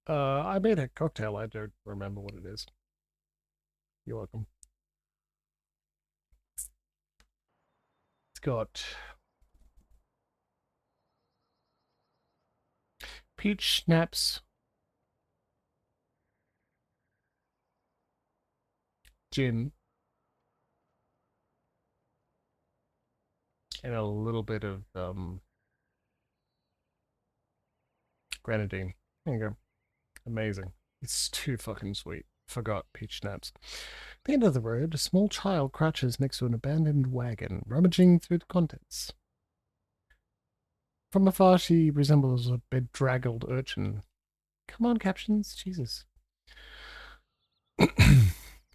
I made a cocktail. I don't remember what it is. You're welcome. It's got peach schnapps, gin, and a little bit of grenadine. There you go. Amazing. It's too fucking sweet. Forgot peach schnapps. At the end of the road, a small child crouches next to an abandoned wagon, rummaging through the contents. From afar, she resembles a bedraggled urchin. Come on, captions. Jesus.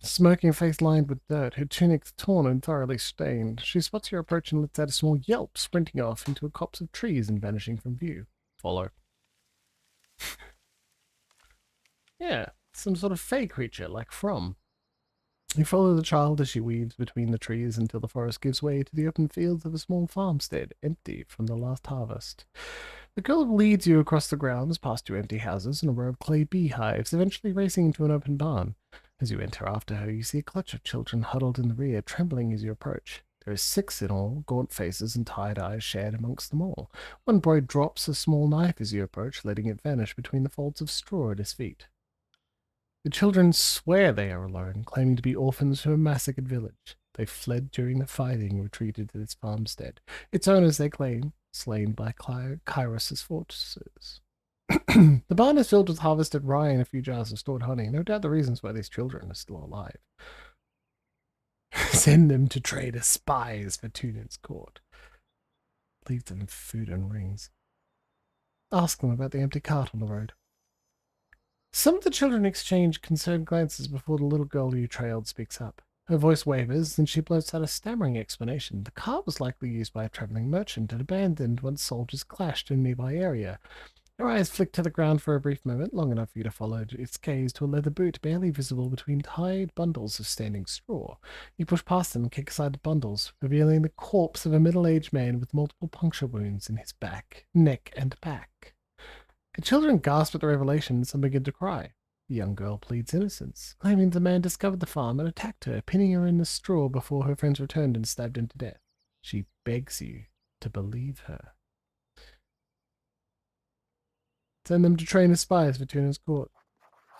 Smoking face lined with dirt, her tunic torn and thoroughly stained. She spots your approach and lets out a small yelp, sprinting off into a copse of trees and vanishing from view. Follow. Yeah, some sort of fey creature, like From. You follow the child as she weaves between the trees until the forest gives way to the open fields of a small farmstead, empty from the last harvest. The girl leads you across the grounds, past two empty houses and a row of clay beehives, eventually racing into an open barn. As you enter after her, you see a clutch of children huddled in the rear, trembling as you approach. There are 6 in all, gaunt faces and tired eyes shared amongst them all. One boy drops a small knife as you approach, letting it vanish between the folds of straw at his feet. The children swear they are alone, claiming to be orphans from a massacred village. They fled during the fighting, retreated to this farmstead. Its owners, they claim, slain by Kyros's forces. The barn is filled with harvested rye and a few jars of stored honey. No doubt the reasons why these children are still alive. Send them to trade as spies for Tunan's court. Leave them food and rings. Ask them about the empty cart on the road. Some of the children exchange concerned glances before the little girl you trailed speaks up. Her voice wavers, then she blurts out a stammering explanation. The cart was likely used by a traveling merchant and abandoned once soldiers clashed in a nearby area. Her eyes flick to the ground for a brief moment, long enough for you to follow its gaze to a leather boot barely visible between tied bundles of standing straw. You push past them and kick aside the bundles, revealing the corpse of a middle-aged man with multiple puncture wounds in his back, neck, and back. The children gasp at the revelation and some begin to cry. The young girl pleads innocence, claiming the man discovered the farm and attacked her, pinning her in the straw before her friends returned and stabbed him to death. She begs you to believe her. Send them to train as spies for Tuna's court.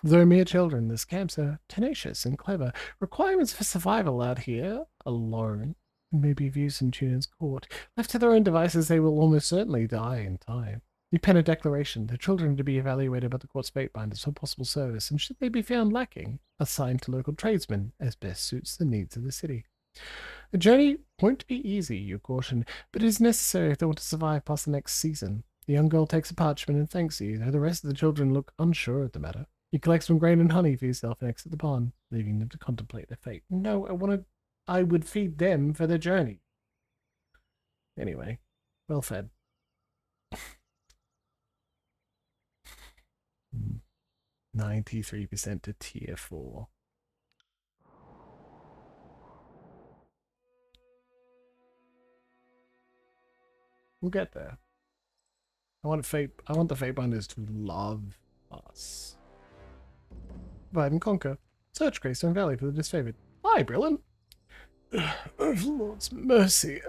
Though mere children, the scamps are tenacious and clever. Requirements for survival out here, alone, may be of use in Tuna's court. Left to their own devices, they will almost certainly die in time. You pen a declaration. The children are to be evaluated by the court's fate binders for possible service, and should they be found lacking, assigned to local tradesmen as best suits the needs of the city. The journey won't be easy, you caution, but it is necessary if they want to survive past the next season. The young girl takes a parchment and thanks you, though the rest of the children look unsure of the matter. You collect some grain and honey for yourself and exit the barn, leaving them to contemplate their fate. No, I would feed them for their journey. Anyway, well fed. 93% to tier 4. We'll get there. I want the fate binders to love us. Divide and conquer. Search Greystone Valley for the disfavored. Hi, Brillin. Oh, Lord's mercy.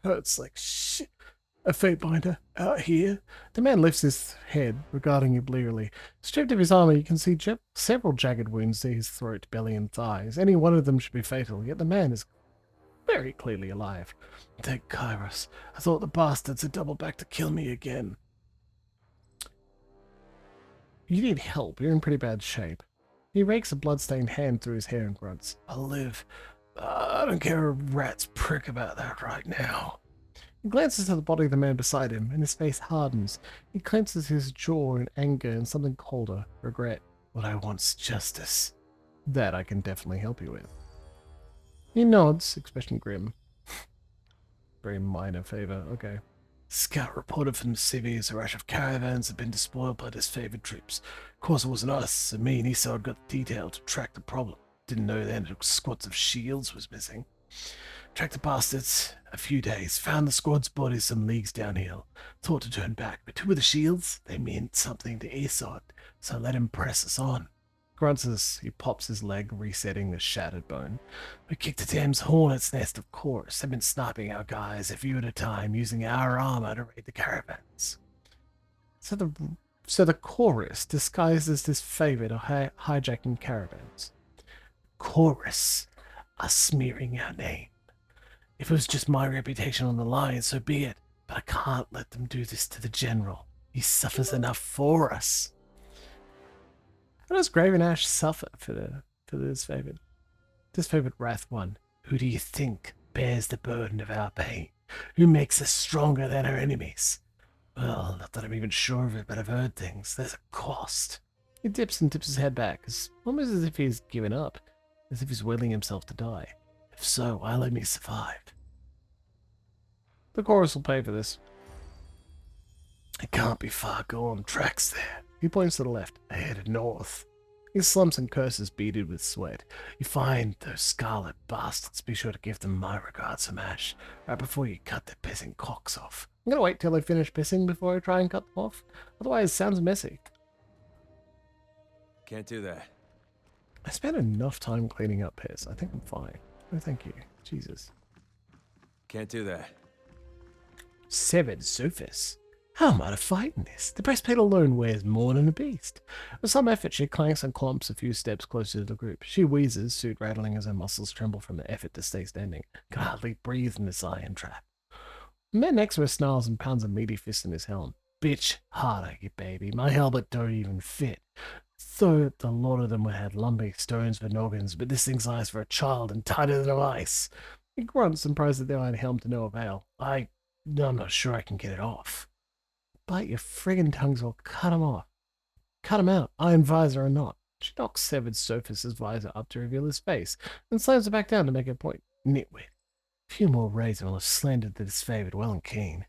Hurts like shit. A fate binder out here. The man lifts his head, regarding you blearily. Stripped of his armor, you can see several jagged wounds to his throat, belly, and thighs. Any one of them should be fatal, yet the man is very clearly alive. Thank Kairos. I thought the bastards had doubled back to kill me again. You need help. You're in pretty bad shape. He rakes a blood-stained hand through his hair and grunts. I'll live. I don't care a rat's prick about that right now. He glances to the body of the man beside him, and his face hardens. He clenches his jaw in anger and something colder, regret. What I want's justice. That I can definitely help you with. He nods, expression grim. Very minor favor, okay. Scout reported from the cities a rush of caravans had been despoiled by disfavored troops. Of course it wasn't us, and me and Esau got the detail to track the problem. Didn't know then squads of shields was missing. Tracked the bastards a few days. Found the squad's bodies some leagues downhill. Thought to turn back, but two of the shields, they meant something to Isod, so let him press us on. Grunts as he pops his leg, resetting the shattered bone. We kicked the damn's hornet's nest, of course. They've been sniping our guys a few at a time, using our armor to raid the caravans. So the chorus, disguised as this favored, are hijacking caravans. Chorus are smearing our name. If it was just my reputation on the line, so be it. But I can't let them do this to the general. He suffers enough for us. How does Graven Ash suffer for this favored? This favored Wrath one. Who do you think bears the burden of our pain? Who makes us stronger than our enemies? Well, not that I'm even sure of it, but I've heard things. There's a cost. He dips and tips his head back, almost as if he's given up, as if he's willing himself to die. If so, why let me survive? The chorus will pay for this. It can't be far gone. Tracks there. He points to the left. I headed north. His slumps and curses beaded with sweat. You find those scarlet bastards. Be sure to give them my regards from Ash, right before you cut their pissing cocks off. I'm gonna wait till they finish pissing before I try and cut them off. Otherwise, it sounds messy. Can't do that. I spent enough time cleaning up piss. I think I'm fine. Oh, thank you. Jesus. Can't do that. Severed surface. How am I to fight in this? The breastplate alone weighs more than a beast. With some effort, she clanks and clomps a few steps closer to the group. She wheezes, suit rattling as her muscles tremble from the effort to stay standing. Can hardly breathe in this iron trap. The man next to her snarls and pounds a meaty fist in his helm. Bitch, harder, you baby. My helmet don't even fit. Thought a lot of them had lumpy stones for noggins, but this thing's eyes for a child and tighter than a vice. He grunts and pries at the iron helm to no avail. I'm not sure I can get it off. Bite your friggin' tongues or cut 'em off. Cut 'em out, iron visor or not. She knocks Severed Sophus's visor up to reveal his face, and slams it back down to make her point. Nitwit. A few more raids and will have slandered the disfavored well and keen.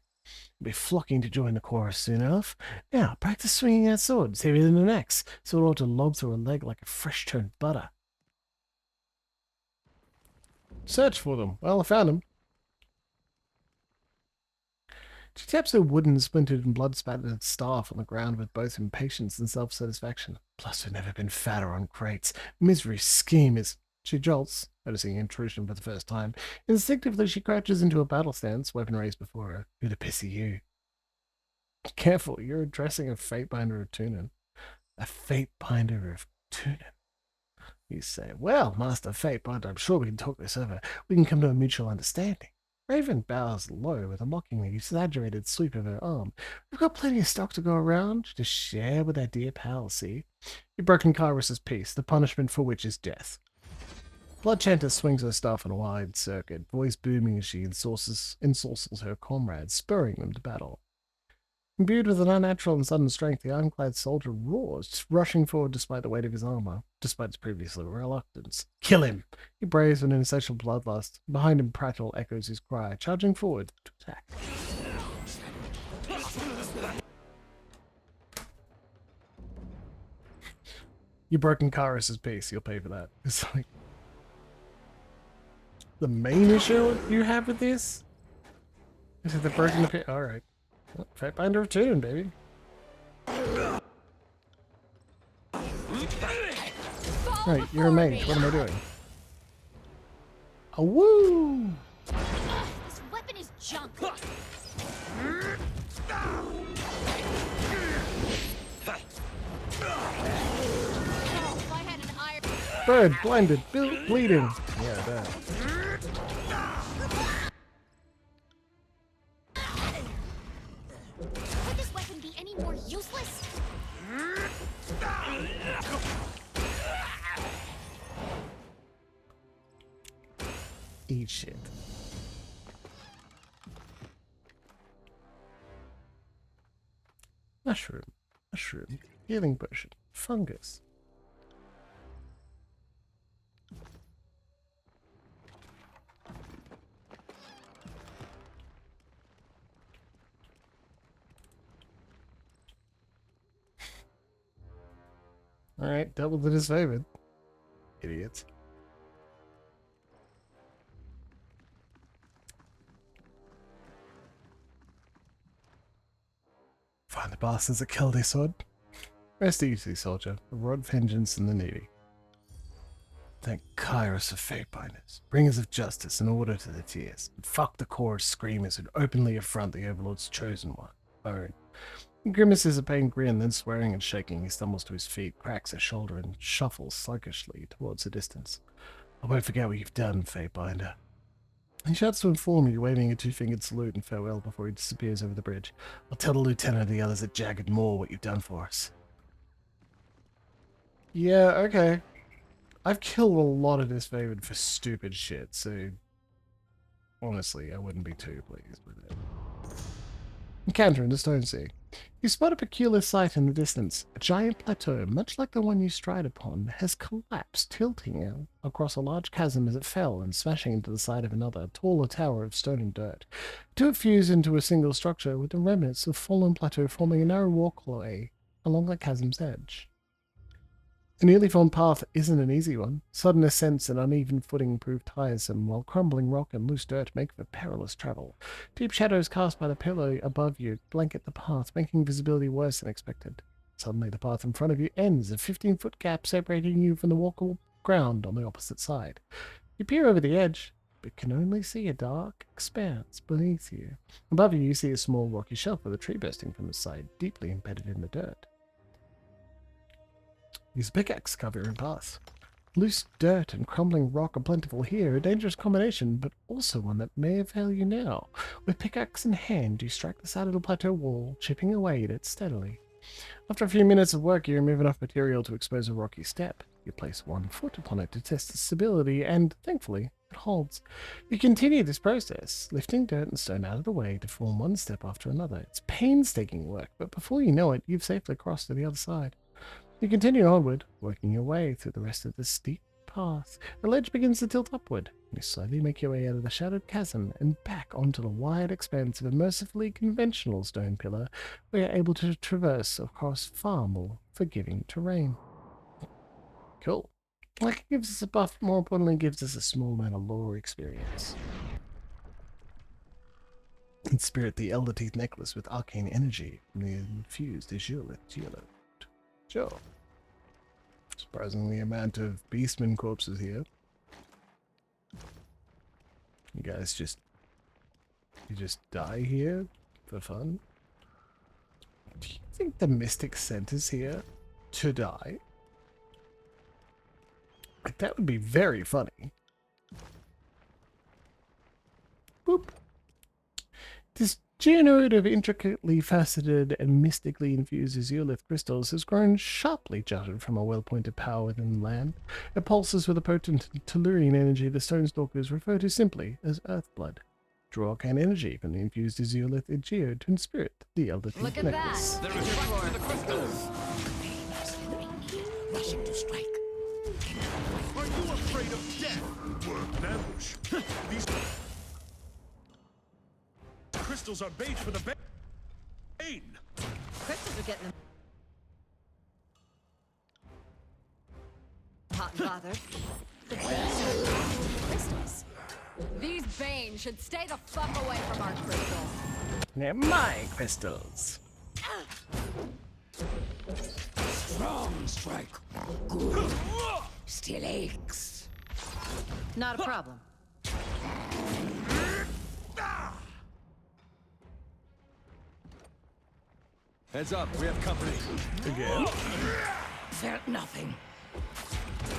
You'll be flocking to join the chorus soon enough. Now, practice swinging that sword. It's heavier than an axe, so it ought to lob through a leg like a fresh-turned butter. Search for them. Well, I found them. She taps her wooden, splintered and blood-spattered staff on the ground with both impatience and self-satisfaction. Plus, we've never been fatter on crates. Misery's scheme is... She jolts, noticing intrusion for the first time. Instinctively, she crouches into a battle stance, weapon raised before her. Who the piss are you? Careful, you're addressing a Fatebinder of Tunin. A Fatebinder of Tunin. You say, well, Master Fatebinder, I'm sure we can talk this over. We can come to a mutual understanding. Raven bows low with a mockingly exaggerated sweep of her arm. We've got plenty of stock to go around, to share with our dear pal, see? You've broken Kyrus's peace, the punishment for which is death. Bloodchanter swings her staff in a wide circuit, voice booming as she ensorcels her comrades, spurring them to battle. Imbued with an unnatural and sudden strength, the ironclad soldier roars, rushing forward despite the weight of his armor, despite his previous reluctance. Kill him! He braves with an insatiable bloodlust. Behind him, Prattle echoes his cry, charging forward to attack. You've broken Kyrus's peace, you'll pay for that. It's like... The main issue you have with this? Is that they're breaking the peace? Alright. Well, Fatebinder of Tunin, baby. Right, you're a mage. What am I doing? A woo! This weapon is junk. Bird, blinded, bleeding. Yeah, that. Could this weapon be any more useless? Eat shit. Mushroom. Mushroom. Healing potion. Fungus. Alright, doubled it as favored. Idiots. The bastards that killed Isod. Rest easy, soldier. The rod vengeance and the needy. Thank Kairos of Fatebinders, bringers of justice and order to the tears. And fuck the chorus screamers who openly affront the Overlord's chosen one, Bone. He grimaces a pain grin, then swearing and shaking, he stumbles to his feet, cracks a shoulder, and shuffles sluggishly towards the distance. I won't forget what you've done, Fatebinder. He shouts to inform you, waving a two-fingered salute and farewell before he disappears over the bridge. I'll tell the lieutenant and the others at Jagged Moor what you've done for us. Yeah, okay. I've killed a lot of disfavored for stupid shit, so honestly, I wouldn't be too pleased with it. Encounter in the Stone Sea. You spot a peculiar sight in the distance. A giant plateau, much like the one you stride upon, has collapsed, tilting across a large chasm as it fell and smashing into the side of another, taller tower of stone and dirt. Two have fused into a single structure, with the remnants of fallen plateau forming a narrow walkway along the chasm's edge. The newly formed path isn't an easy one. Sudden ascents and uneven footing prove tiresome, while crumbling rock and loose dirt make for perilous travel. Deep shadows cast by the pillar above you blanket the path, making visibility worse than expected. Suddenly the path in front of you ends, a 15-foot gap separating you from the walkable ground on the opposite side. You peer over the edge, but can only see a dark expanse beneath you. Above you see a small rocky shelf with a tree bursting from the side, deeply embedded in the dirt. Use a pickaxe to cover your own path. Loose dirt and crumbling rock are plentiful here, a dangerous combination, but also one that may avail you now. With pickaxe in hand, you strike the side of the plateau wall, chipping away at it steadily. After a few minutes of work, you remove enough material to expose a rocky step. You place one foot upon it to test its stability, and, thankfully, it holds. You continue this process, lifting dirt and stone out of the way to form one step after another. It's painstaking work, but before you know it, you've safely crossed to the other side. You continue onward, working your way through the rest of the steep path. The ledge begins to tilt upward. You slowly make your way out of the shadowed chasm and back onto the wide expanse of a mercifully conventional stone pillar, where you're able to traverse across far more forgiving terrain. Cool. Like it gives us a buff, more importantly, gives us a small amount of lore experience. In spirit, the Elder Teeth necklace with arcane energy from the infused Azure geode. Sure. Surprisingly amount of beastmen corpses here. You guys just die here for fun? Do you think the mystic scent is here to die? Like, that would be very funny. Boop. This geonoid of intricately faceted and mystically infused azurelith crystals has grown sharply jutted from a well-pointed power within the land. It pulses with a potent tellurian energy the Stonestalkers refer to simply as Earthblood. Draw arcane energy from the infused azurelith geode to inspirit the Elder Teeth Look at necklace. that! There is a to the crystals. Rushing to strike. Are you afraid of death? Work an ambush. These crystals are bait for the bane. Crystals are getting them hot and bothered. The crystals. These Bane should stay the fuck away from our crystals. They're my crystals. Strong strike. Good. Still aches. Not a problem. Heads up, we have company. Again? Felt nothing.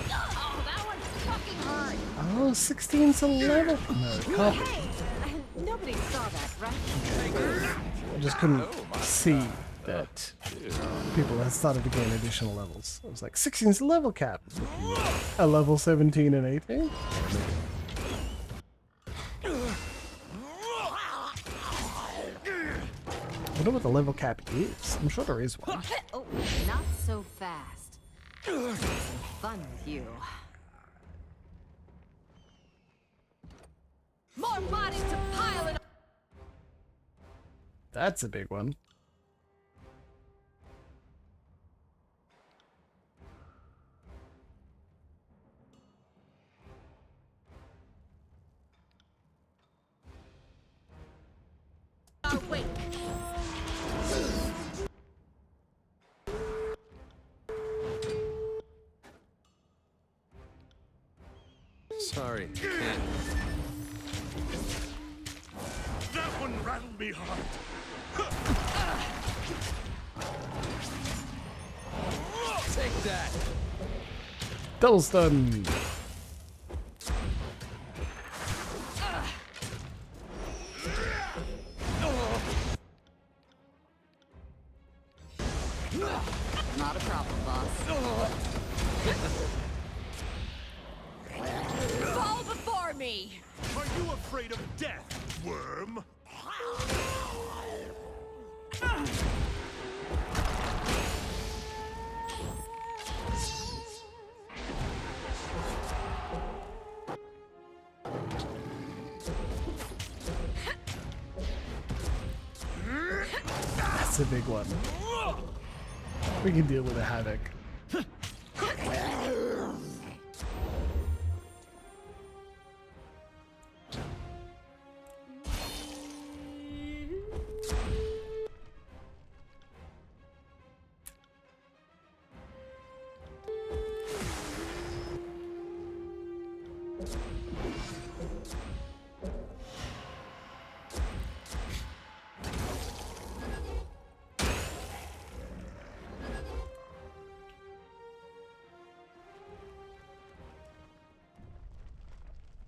Oh, that one fucking hurt. Oh, 16's a level. No, can't be. Nobody saw that, right? I just couldn't see that people had started to gain additional levels. I was like, 16's the level cap. A level 17 and 18? I wonder what the level cap is. I'm sure there is one. Oh, not so fast. Some fun with you. More bodies to pile it. That's a big one. Wait. Sorry, can't. That one rattled me hard. Take that. Double stun. Not a problem, boss. Fall before me! Are you afraid of death, worm? That's a big one. We can deal with a havoc.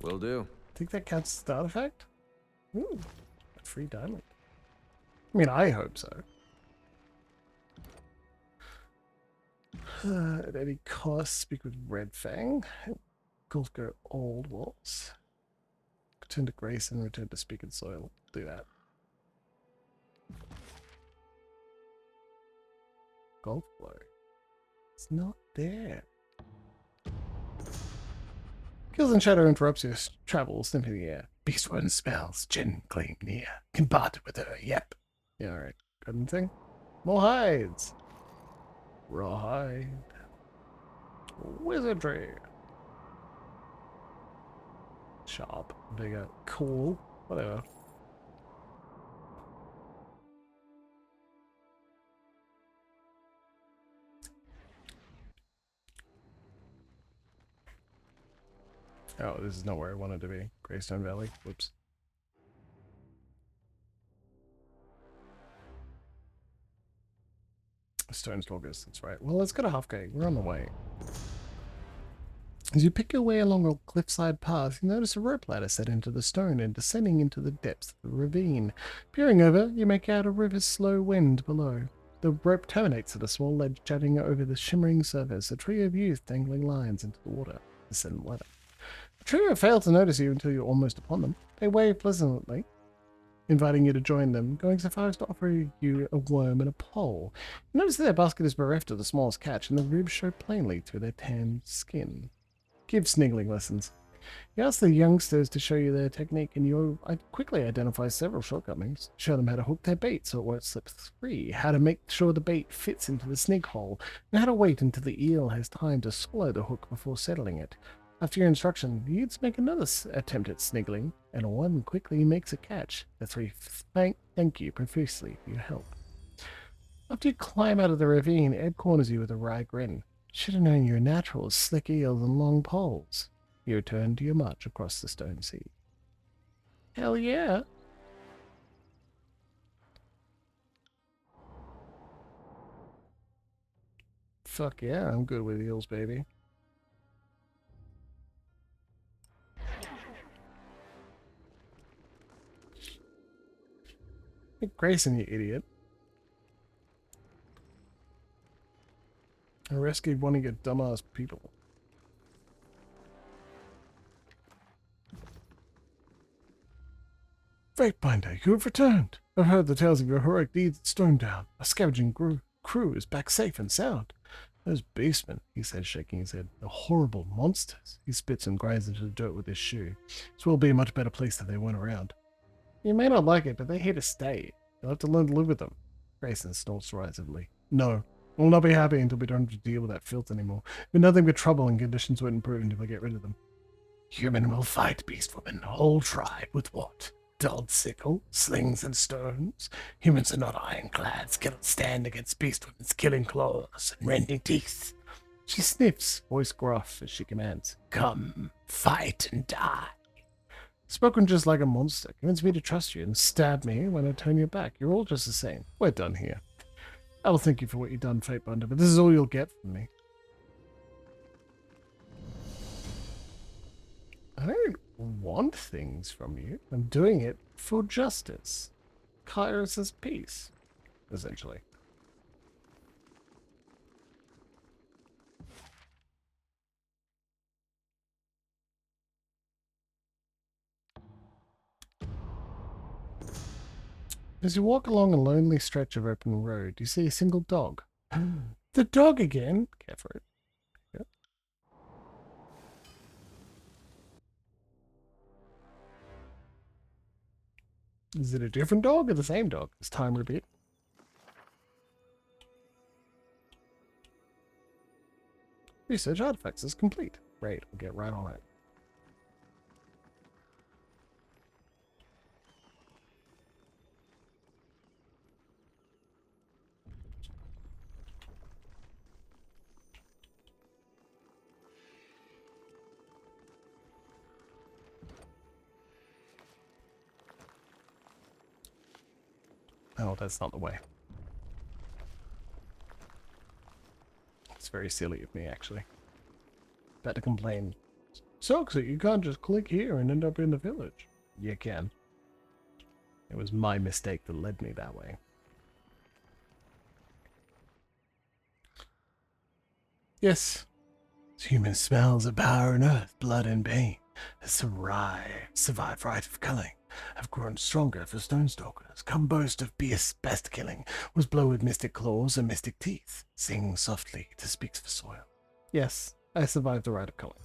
Will do. Think that counts as the artifact? Ooh, a free diamond. I mean, I hope so. At any cost, speak with Red Fang. Golf go old walls. Return to Grace and return to Speak and Soil. Do that. Golf blow. It's not there. Kills and Shadow interrupts your travels into the air. Beast one spells, Jin claim near. Can barter with her, yep. Yeah, alright. Got anything? More hides! Rawhide. Wizardry. Sharp. Bigger. Cool. Whatever. Oh, this is not where I wanted to be. Greystone Valley. Whoops. Stone Stalkers, that's right. Well, let's go to Halfgate. We're on the way. As you pick your way along a cliffside path, you notice a rope ladder set into the stone and descending into the depths of the ravine. Peering over, you make out a river's slow wind below. The rope terminates at a small ledge jutting over the shimmering surface, a trio of youth dangling lines into the water. Descend the ladder. The trio fail to notice you until you're almost upon them. They wave pleasantly, inviting you to join them, going so far as to offer you a worm and a pole. You notice that their basket is bereft of the smallest catch, and the ribs show plainly through their tanned skin. Give sniggling lessons. You ask the youngsters to show you their technique, and you quickly identify several shortcomings. Show them how to hook their bait so it won't slip free, how to make sure the bait fits into the snig hole, and how to wait until the eel has time to swallow the hook before settling it. After your instruction, the youths make another attempt at sniggling, and one quickly makes a catch. The three thank you profusely for your help. After you climb out of the ravine, Ed corners you with a wry grin. Should have known you're natural as slick eels and long poles. You return to your march across the stone sea. Hell yeah! Fuck yeah, I'm good with eels, baby. Hey, Grayson, you idiot. I rescued one of your dumbass people. Fatebinder, you have returned. I've heard the tales of your heroic deeds at Stonetown. A scavenging crew is back safe and sound. Those beastmen, he says, shaking his head, are horrible monsters. He spits and grinds into the dirt with his shoe. This will be a much better place than they weren't around. You may not like it, but they're here to stay. You'll have to learn to live with them. Grayson snorts derisively. No, I will not be happy until we don't have to deal with that filth anymore. But nothing but trouble and conditions won't improve until we get rid of them. Human will fight beastwoman. Whole tribe with what? Dulled sickle, slings and stones. Humans are not ironclads, cannot stand against beastwoman's killing claws and rending teeth. She sniffs, voice gruff as she commands. Come. Fight and die. Spoken just like a monster. Convince me to trust you and stab me when I turn your back. You're all just the same. We're done here. I will thank you for what you've done, Fatebender, but this is all you'll get from me. I don't want things from you. I'm doing it for justice. Kairos' peace, essentially. As you walk along a lonely stretch of open road, you see a single dog. The dog again? Care for it. Yep. Is it a different dog or the same dog? This time repeat. Research artifacts is complete. Great, we'll get right on it. Oh, that's not the way. It's very silly of me, actually. Better complain. Sucks that you can't just click here and end up in the village. You can. It was my mistake that led me that way. Yes. Human smells of power and earth, blood and pain. Survive right of culling. Have grown stronger for Stonestalkers. Come boast of best killing. Was blow with mystic claws and mystic teeth. Sing softly to speaks for soil. Yes, I survived the rite of culling.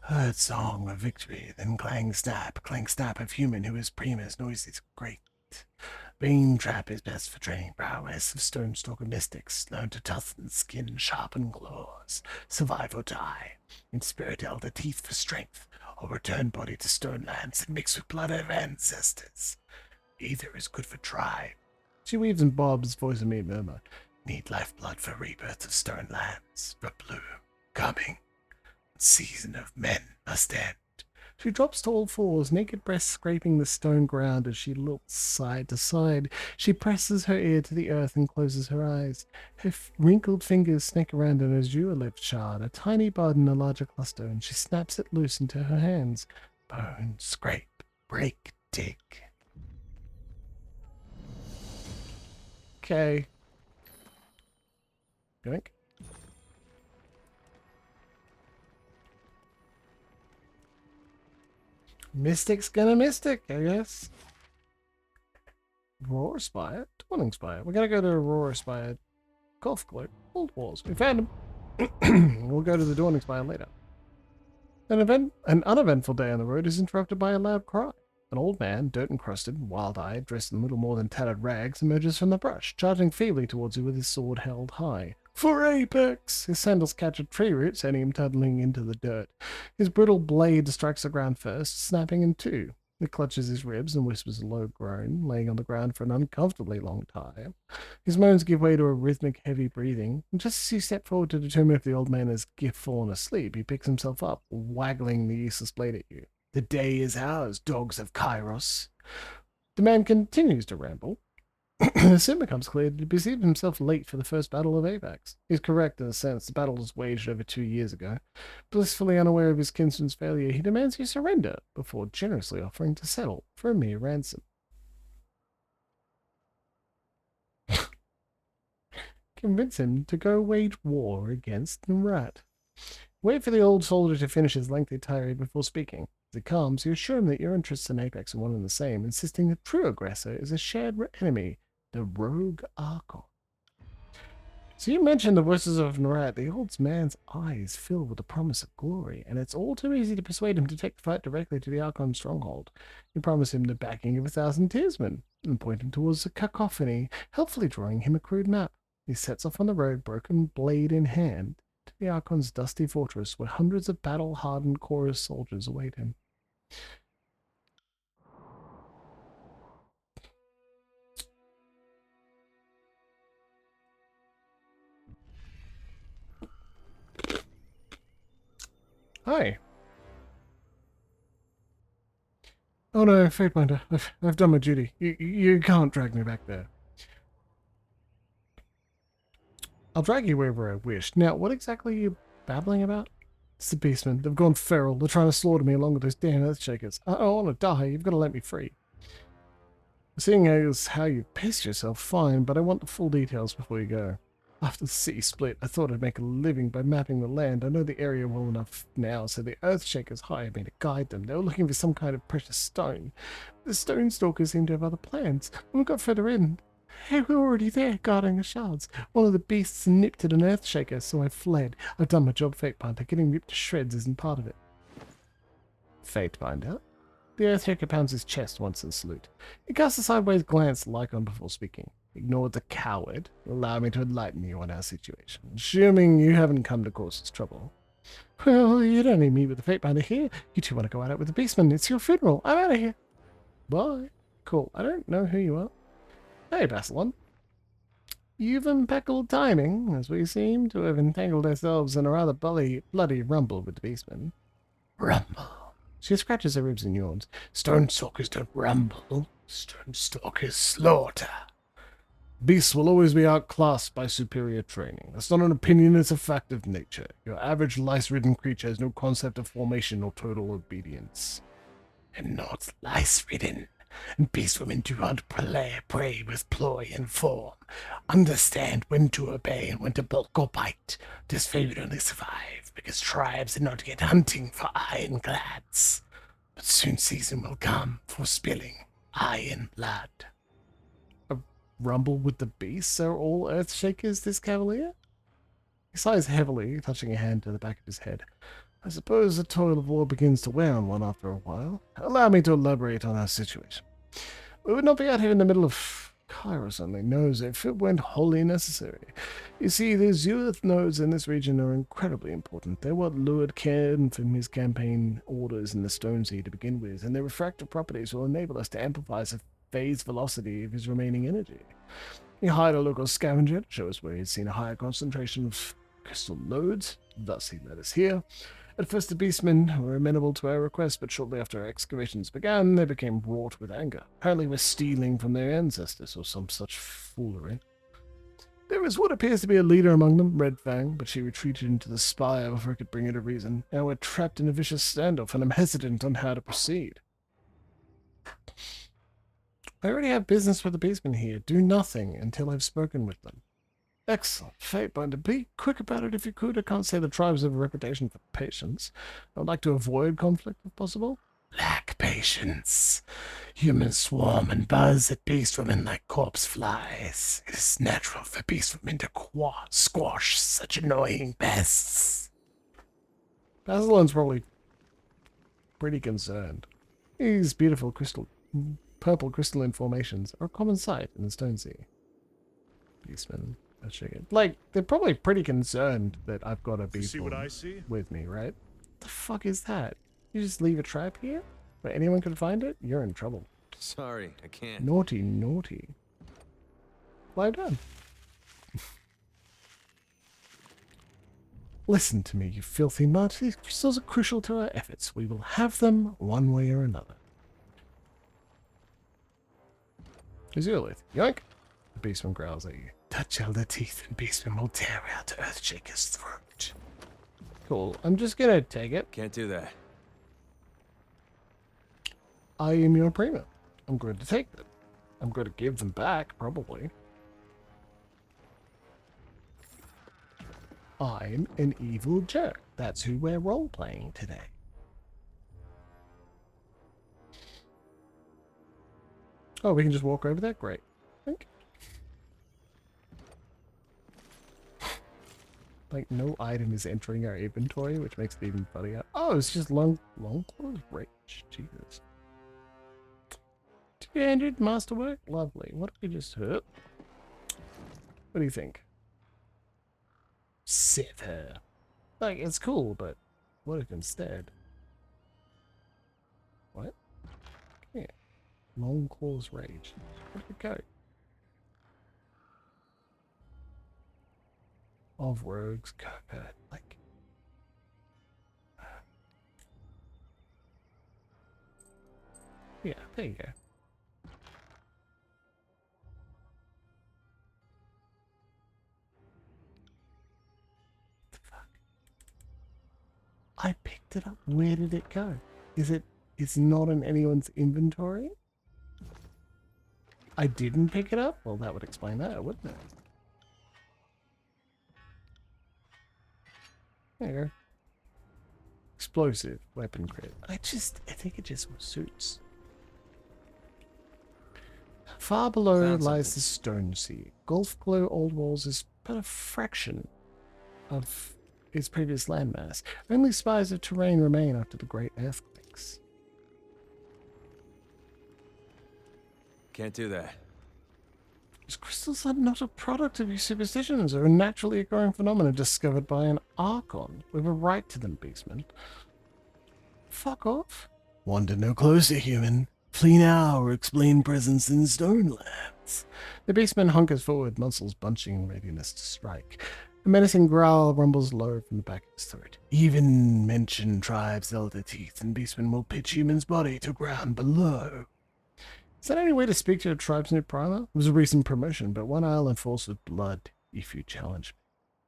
Heard song of victory, then clang snap of human who is Prima's noises great. Bane trap is best for training prowess of Stonestalker mystics, learn to toughen skin, sharpen claws, survive or die. In spirit elder teeth for strength, or return body to stone lands and mix with blood of ancestors. Either is good for tribe. She weaves and bobs, voice and me murmur. Need lifeblood for rebirth of stone lands, for bloom, coming. Season of men must end. She drops to all fours, naked breasts scraping the stone ground as she looks side to side. She presses her ear to the earth and closes her eyes. Her wrinkled fingers snake around an azure lift shard, a tiny bud in a larger cluster, and she snaps it loose into her hands. Bone, scrape, break, dig. Okay. Yoink. Mystic's gonna mystic, I guess. Aurora Spire? Dawning Spire. We're gonna go to Aurora Spire. Golf Globe. Old Wars. We found him. We'll go to the Dawning Spire later. An uneventful day on the road is interrupted by a loud cry. An old man, dirt-encrusted, wild-eyed, dressed in little more than tattered rags, emerges from the brush, charging feebly towards you with his sword held high. For Apex! His sandals catch a tree root, sending him tumbling into the dirt. His brittle blade strikes the ground first, snapping in two. He clutches his ribs and whispers a low groan, laying on the ground for an uncomfortably long time. His moans give way to a rhythmic, heavy breathing, and just as you step forward to determine if the old man has fallen asleep, he picks himself up, waggling the useless blade at you. The day is ours, dogs of Kairos. The man continues to ramble. It soon becomes clear that he perceived himself late for the first battle of Apex. He's correct in a sense, the battle was waged over 2 years ago. Blissfully unaware of his kinsman's failure, he demands you surrender, before generously offering to settle for a mere ransom. Convince him to go wage war against Rat. Wait for the old soldier to finish his lengthy tirade before speaking. As he calms, you assure him that your interests in Apex are one and the same, insisting the true aggressor is a shared enemy, the rogue Archon. So you mentioned the voices of Narat. The old man's eyes fill with the promise of glory, and it's all too easy to persuade him to take the fight directly to the Archon stronghold. You promise him the backing of 1,000 Tearsmen, and point him towards the cacophony, helpfully drawing him a crude map. He sets off on the road, broken blade in hand, to the Archon's dusty fortress, where hundreds of battle-hardened chorus soldiers await him. Hi. Oh no, Fateminder, I've done my duty. You can't drag me back there. I'll drag you wherever I wish. Now, what exactly are you babbling about? It's the beastmen. They've gone feral. They're trying to slaughter me along with those damn earthshakers. I don't want to die. You've got to let me free. Seeing as how you've pissed yourself, fine, but I want the full details before you go. After the city split, I thought I'd make a living by mapping the land. I know the area well enough now, so the Earthshakers hired me to guide them. They were looking for some kind of precious stone. The stone stalkers seem to have other plans. When we got further in, they were already there, guarding the shards. One of the beasts nipped at an Earthshaker, so I fled. I've done my job, Fatebinder. Getting ripped to shreds isn't part of it. Fatebinder? The Earthshaker pounds his chest once in salute. He casts a sideways glance at Lycon before speaking. Ignore the coward. Allow me to enlighten you on our situation. Assuming you haven't come to cause us trouble. Well, you don't need me with the Fatebinder here. You two want to go at it with the Beastman. It's your funeral. I'm out of here. Bye. Cool. I don't know who you are. Hey, Basilon. You've impeccable timing, as we seem to have entangled ourselves in a rather bloody rumble with the Beastman. Rumble. She scratches her ribs and yawns. Stone stalkers don't rumble. Stone stalkers slaughter. Beasts will always be outclassed by superior training. That's not an opinion, it's a fact of nature. Your average lice-ridden creature has no concept of formation or total obedience. I'm not lice-ridden, and beast women do not prey with ploy and form. Understand when to obey and when to bulk or bite. This fate would only survive because tribes are not yet hunting for ironclads. But soon season will come for spilling iron blood. A rumble with the beasts? Are all earthshakers this cavalier? He sighs heavily, touching a hand to the back of his head. I suppose the toil of war begins to wear on one after a while. Allow me to elaborate on our situation. We would not be out here in the middle of Kairos only knows if it weren't wholly necessary. You see, the Zeolith nodes in this region are incredibly important. They're what lured Cairn from his campaign orders in the Stone Sea to begin with, and their refractive properties will enable us to amplify the phase velocity of his remaining energy. He hired a local scavenger to show us where he'd seen a higher concentration of crystal nodes, thus he led us here. At first the beastmen were amenable to our request, but shortly after our excavations began, they became wrought with anger. Apparently we're stealing from their ancestors, or some such foolery. There is what appears to be a leader among them, Red Fang, but she retreated into the spire before I could bring her to reason. Now we're trapped in a vicious standoff, and I'm hesitant on how to proceed. I already have business with the beastmen here. Do nothing until I've spoken with them. Excellent. Fatebinder, be quick about it if you could. I can't say the tribes have a reputation for patience. I would like to avoid conflict if possible. Lack patience. Humans swarm and buzz at beast women like corpse flies. It is natural for beast women to squash such annoying pests. Basilon's probably pretty concerned. These beautiful purple crystalline formations are a common sight in the Stone Sea. Beastmen. Like, they're probably pretty concerned that I've got a beast with me, right? What the fuck is that? You just leave a trap here? Where anyone can find it? You're in trouble. Sorry, I can't. Naughty, naughty. Well done. Listen to me, you filthy mutt. These crystals are crucial to our efforts. We will have them one way or another. Zeolith, yoink! The beastman growls at you. Touch all the teeth and beastman will tear out Earthshaker's throat. Cool. I'm just gonna take it. Can't do that. I am your Prima. I'm going to take them. I'm going to give them back, probably. I'm an evil jerk. That's who we're role-playing today. Oh, we can just walk over there? Great. Thank you. Like, no item is entering our inventory, which makes it even funnier. Oh, it's just long claws rage. Jesus. 200 masterwork? Lovely. What did we just hurt? What do you think? Sever. Like, it's cool, but what if instead? What? Yeah. Long claws rage. Where did it go? Of rogues, covert, like. Yeah, there you go. The fuck? I picked it up. Where did it go? Is it? It's not in anyone's inventory? I didn't pick it up? Well, that would explain that, wouldn't it? There you go. Explosive weapon crit. I think it just suits. Far below Found lies something. the Stone Sea. Gulf below Old Walls is but a fraction of its previous landmass. Only spires of terrain remain after the great earthquakes. Can't do that. These crystals are not a product of your superstitions. They're a naturally occurring phenomenon discovered by an Archon. We have a right to them, Beastman. Fuck off. Wander no closer, human. Flee now or explain presence in Stonelands. The Beastman hunkers forward, muscles bunching in readiness to strike. A menacing growl rumbles low from the back of his throat. Even mention tribe's elder teeth, and Beastman will pitch human's body to ground below. Is that any way to speak to a tribe's new Prima? It was a recent promotion, but one I'll enforce with blood if you challenge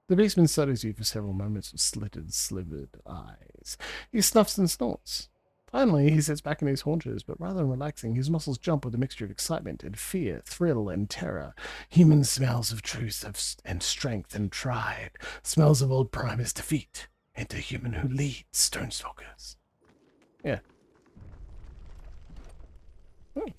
me. The Beastman studies you for several moments with slitted, slivered eyes. He snuffs and snorts. Finally, he sits back in his haunches, but rather than relaxing, his muscles jump with a mixture of excitement and fear, thrill and terror. Human smells of truth and strength and tribe. Smells of old Prima's defeat. Enter human who leads Stonestalkers. Yeah. Hmm.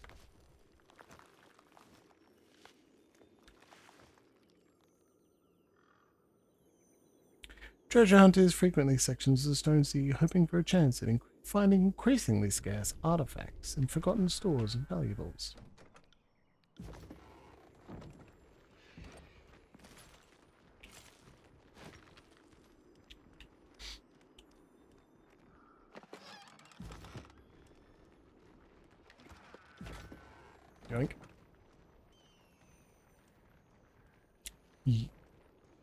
Treasure hunters frequently sections of the Stone Sea, hoping for a chance at finding increasingly scarce artifacts and forgotten stores of valuables. Yoink.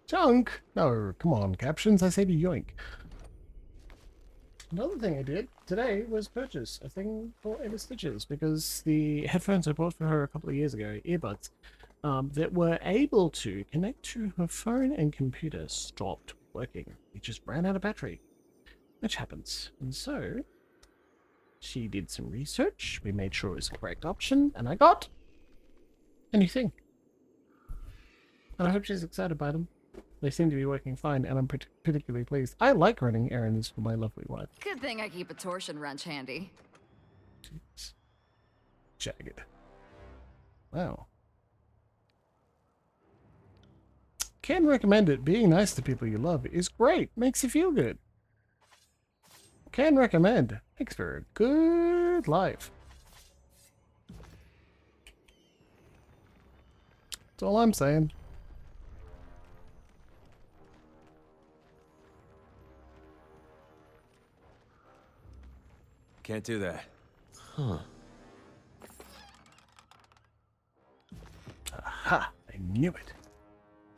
Junk! No, come on, captions. I say to yoink. Another thing I did today was purchase a thing for Emma Stitches because the headphones I bought for her a couple of years ago, earbuds, that were able to connect to her phone and computer stopped working. It just ran out of battery, which happens. And so she did some research. We made sure it was the correct option, and I got a new thing. And I hope she's excited by them. They seem to be working fine, and I'm particularly pleased. I like running errands for my lovely wife. Good thing I keep a torsion wrench handy. Jeez. Jagged. Wow. Can recommend it. Being nice to people you love is great. Makes you feel good. Can recommend. Makes for a good life. That's all I'm saying. Can't do that. Aha! I knew it.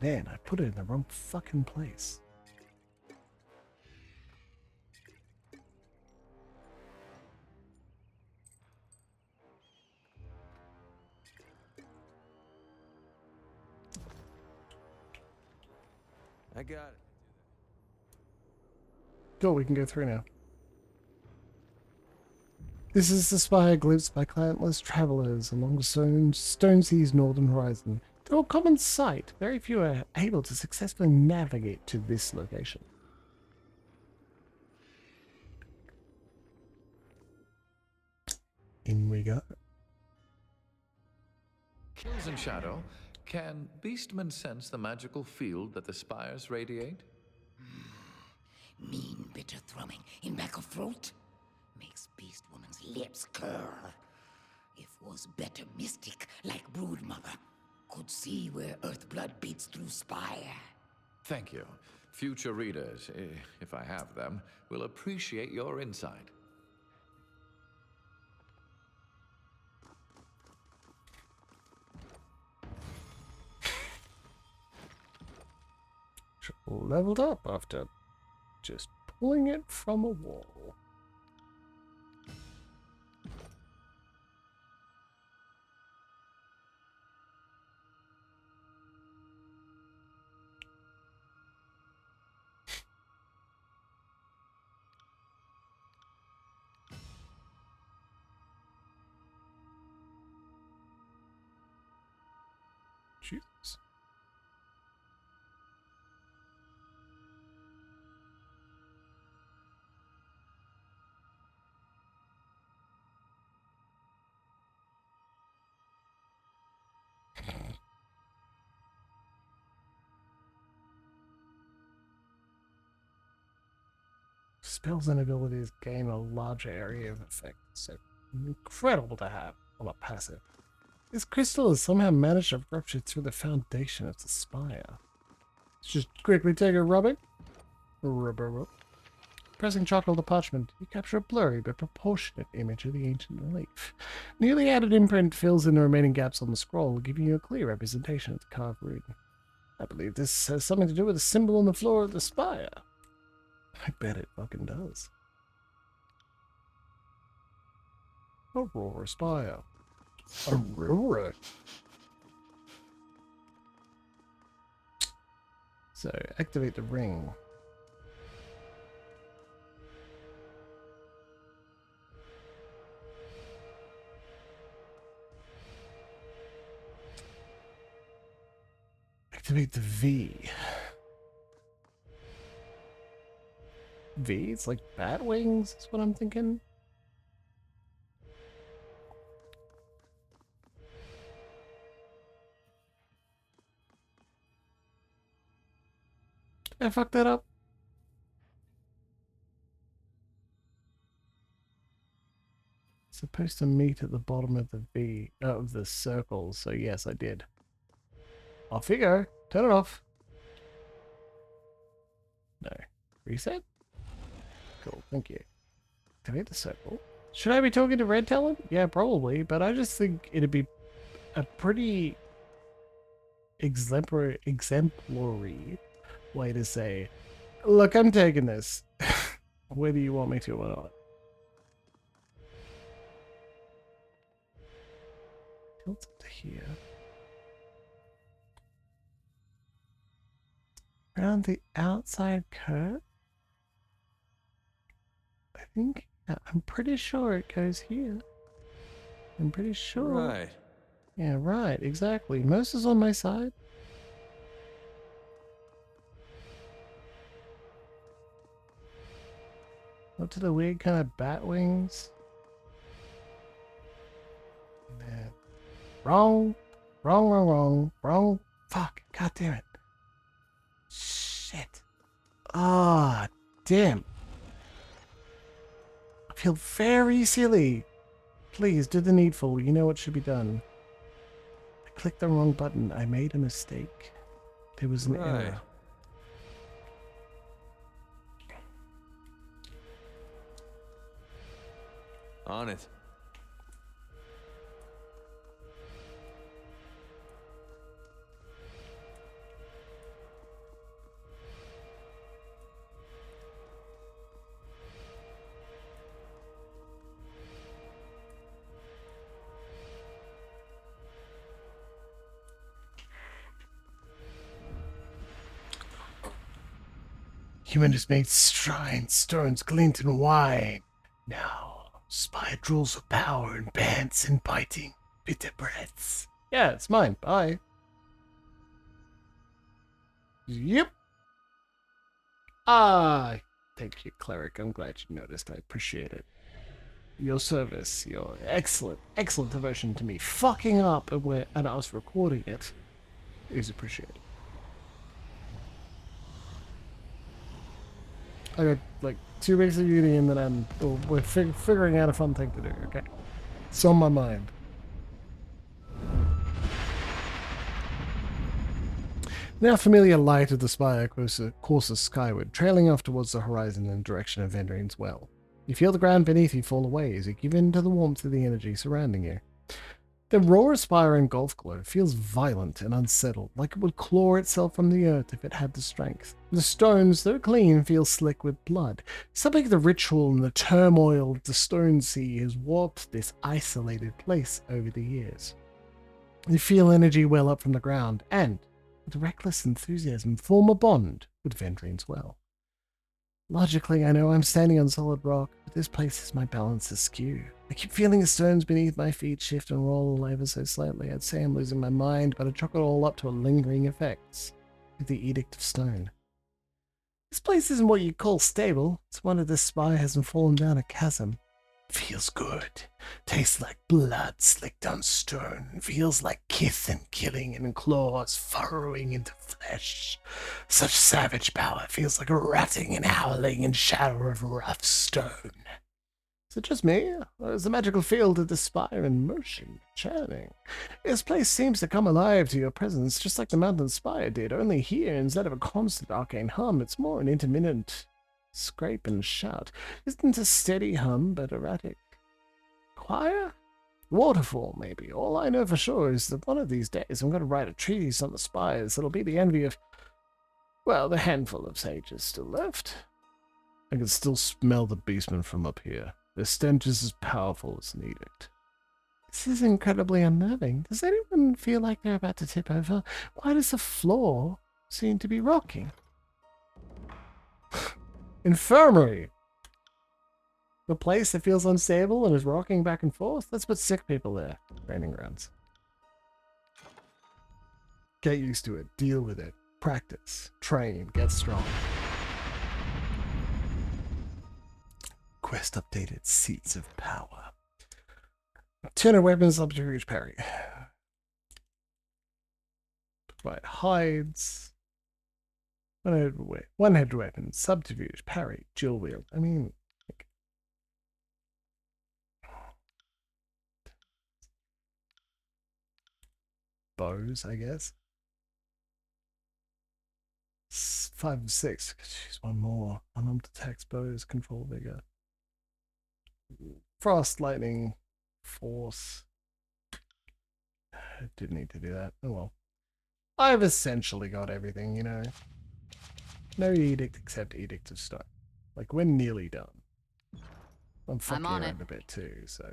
Man, I put it in the wrong fucking place. I got it. Cool, we can go through now. This is the spire glimpsed by clientless travelers along the Stone Sea's northern horizon. Through a common sight, very few are able to successfully navigate to this location. In we go. Kills in shadow. Can Beastman sense the magical field that the spires radiate? Mean, bitter thrumming in back of throat makes beast woman's lips curl. If was better mystic like Broodmother, could see where earth blood beats through spire. Thank you. Future readers, if I have them, will appreciate your insight. Leveled up after just pulling it from a wall. Jesus. Spells and abilities gain a larger area of effect, so incredible to have. Well, not passive. This crystal has somehow managed to rupture through the foundation of the spire. Let's just quickly take a rubbing. Rub. Pressing charcoal to parchment, you capture a blurry but proportionate image of the ancient relief. Newly added imprint fills in the remaining gaps on the scroll, giving you a clear representation of the carved rune. I believe this has something to do with the symbol on the floor of the spire. I bet it fucking does. Aurora Spire. Aurora. So, activate the ring. Activate the V. V? It's like bat wings, is what I'm thinking. Did I fuck that up? It's supposed to meet at the bottom of the V, of the circle, so yes, I did. Off you go. Turn it off. No. Reset? Cool, thank you. Activate the circle. Should I be talking to Red Talon? Yeah, probably, but I just think it'd be a pretty exemplary way to say, look, I'm taking this. Whether you want me to or not. Tilt it to here. Around the outside curve? I think, I'm pretty sure it goes here. I'm pretty sure. Right. Yeah, right, exactly. Most is on my side. Up to the weird kind of bat wings. And then wrong. Fuck, god damn it. Shit. Ah, damn. I feel very silly. Please, do the needful. You know what should be done. I clicked the wrong button. I made a mistake. There was an error. On it. Humans made shrines, stones glint and wine. Now, spire drools of power and pants and biting bitter breaths. Yeah, it's mine. Bye. Yep. Ah, thank you, cleric. I'm glad you noticed. I appreciate it. Your service, your excellent devotion to me fucking up and us recording it is appreciated. I got like 2 weeks of uni and then we're figuring out a fun thing to do, okay? It's on my mind. Now familiar light of the spire courses skyward, trailing off towards the horizon in the direction of Vendrine's well. You feel the ground beneath you fall away as you give in to the warmth of the energy surrounding you. The Aurora Spire engulf glow feels violent and unsettled, like it would claw itself from the earth if it had the strength. The stones, though clean, feel slick with blood. Something of the ritual and the turmoil of the stone sea has warped this isolated place over the years. You feel energy well up from the ground, and, with reckless enthusiasm, form a bond with Vendrine's well. Logically, I know I'm standing on solid rock, but this place is my balance askew. I keep feeling the stones beneath my feet shift and roll ever so slightly. I'd say I'm losing my mind, but I chalk it all up to a lingering effects, like the Edict of Stone. This place isn't what you'd call stable. It's one of the spire hasn't fallen down a chasm. Feels good. Tastes like blood slicked on stone. Feels like kith and killing and claws furrowing into flesh. Such savage power feels like a ratting and howling in shadow of rough stone. Is it just me? Or is the magical field of the spire in motion, churning? This place seems to come alive to your presence, just like the mountain spire did, only here, instead of a constant arcane hum, it's more an intermittent scrape and shout. Isn't a steady hum, but erratic. Choir? Waterfall, maybe. All I know for sure is that one of these days I'm going to write a treatise on the spires that'll be the envy of, well, the handful of sages still left. I can still smell the beastmen from up here. Their stench is as powerful as an edict. This is incredibly unnerving. Does anyone feel like they're about to tip over? Why does the floor seem to be rocking? Infirmary! The place that feels unstable and is rocking back and forth? Let's put sick people there. Training grounds. Get used to it. Deal with it. Practice. Train. Get strong. Quest updated. Seats of power. 200 weapons, subterfuge parry. Right, hides. One-headed weapon, subterfuge, parry, dual wield. I mean, bows, I guess. 5 and 6. Choose one more. Unarmed attacks, bows, control vigor. Frost, lightning, force. I didn't need to do that. Oh well. I've essentially got everything, you know. No edict except Edict of Stone. Like, we're nearly done. I'm fucking around a bit too, so.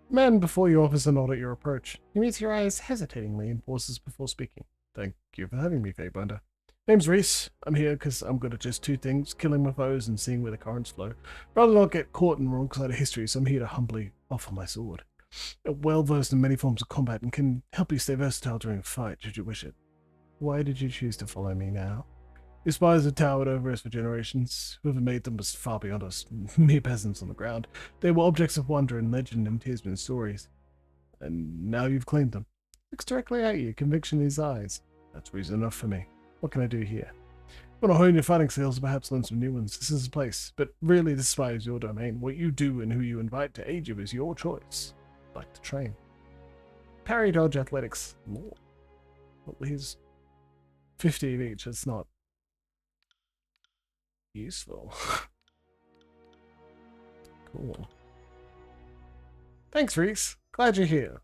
Man before you offers a nod at your approach. He meets your eyes hesitatingly and pauses before speaking. Thank you for having me, Fatebinder. Name's Reese. I'm here because I'm good at just two things, killing my foes and seeing where the currents flow. Rather not get caught in the wrong side of history, so I'm here to humbly offer my sword. I'm well versed in many forms of combat and can help you stay versatile during a fight, should you wish it. Why did you choose to follow me now? The Spires have towered over us for generations. Whoever made them was far beyond us, mere peasants on the ground. They were objects of wonder and legend and Tisman stories. And now you've claimed them. Looks directly at you, conviction in his eyes. That's reason enough for me. What can I do here? Want to hone your fighting skills, perhaps learn some new ones. This is the place. But really, this Spire is your domain. What you do and who you invite to aid you is your choice. I'd like to train. Parry, dodge, athletics, law. Well, here's 50 of each. It's not useful. Cool. Thanks, Reese. Glad you're here.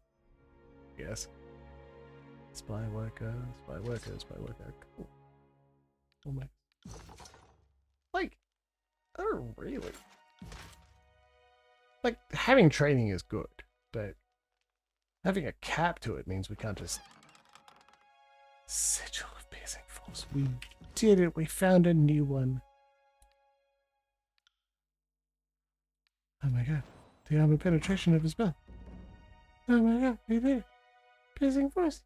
Yes. Spy worker, spy worker, spy worker. Cool. Oh my. Like, oh really? Like, having training is good, but having a cap to it means we can't just... Sigil of Piercing Force. We did it. We found a new one. Oh my god. The armor penetration of his belt. Oh my god. We did it. Piercing Force.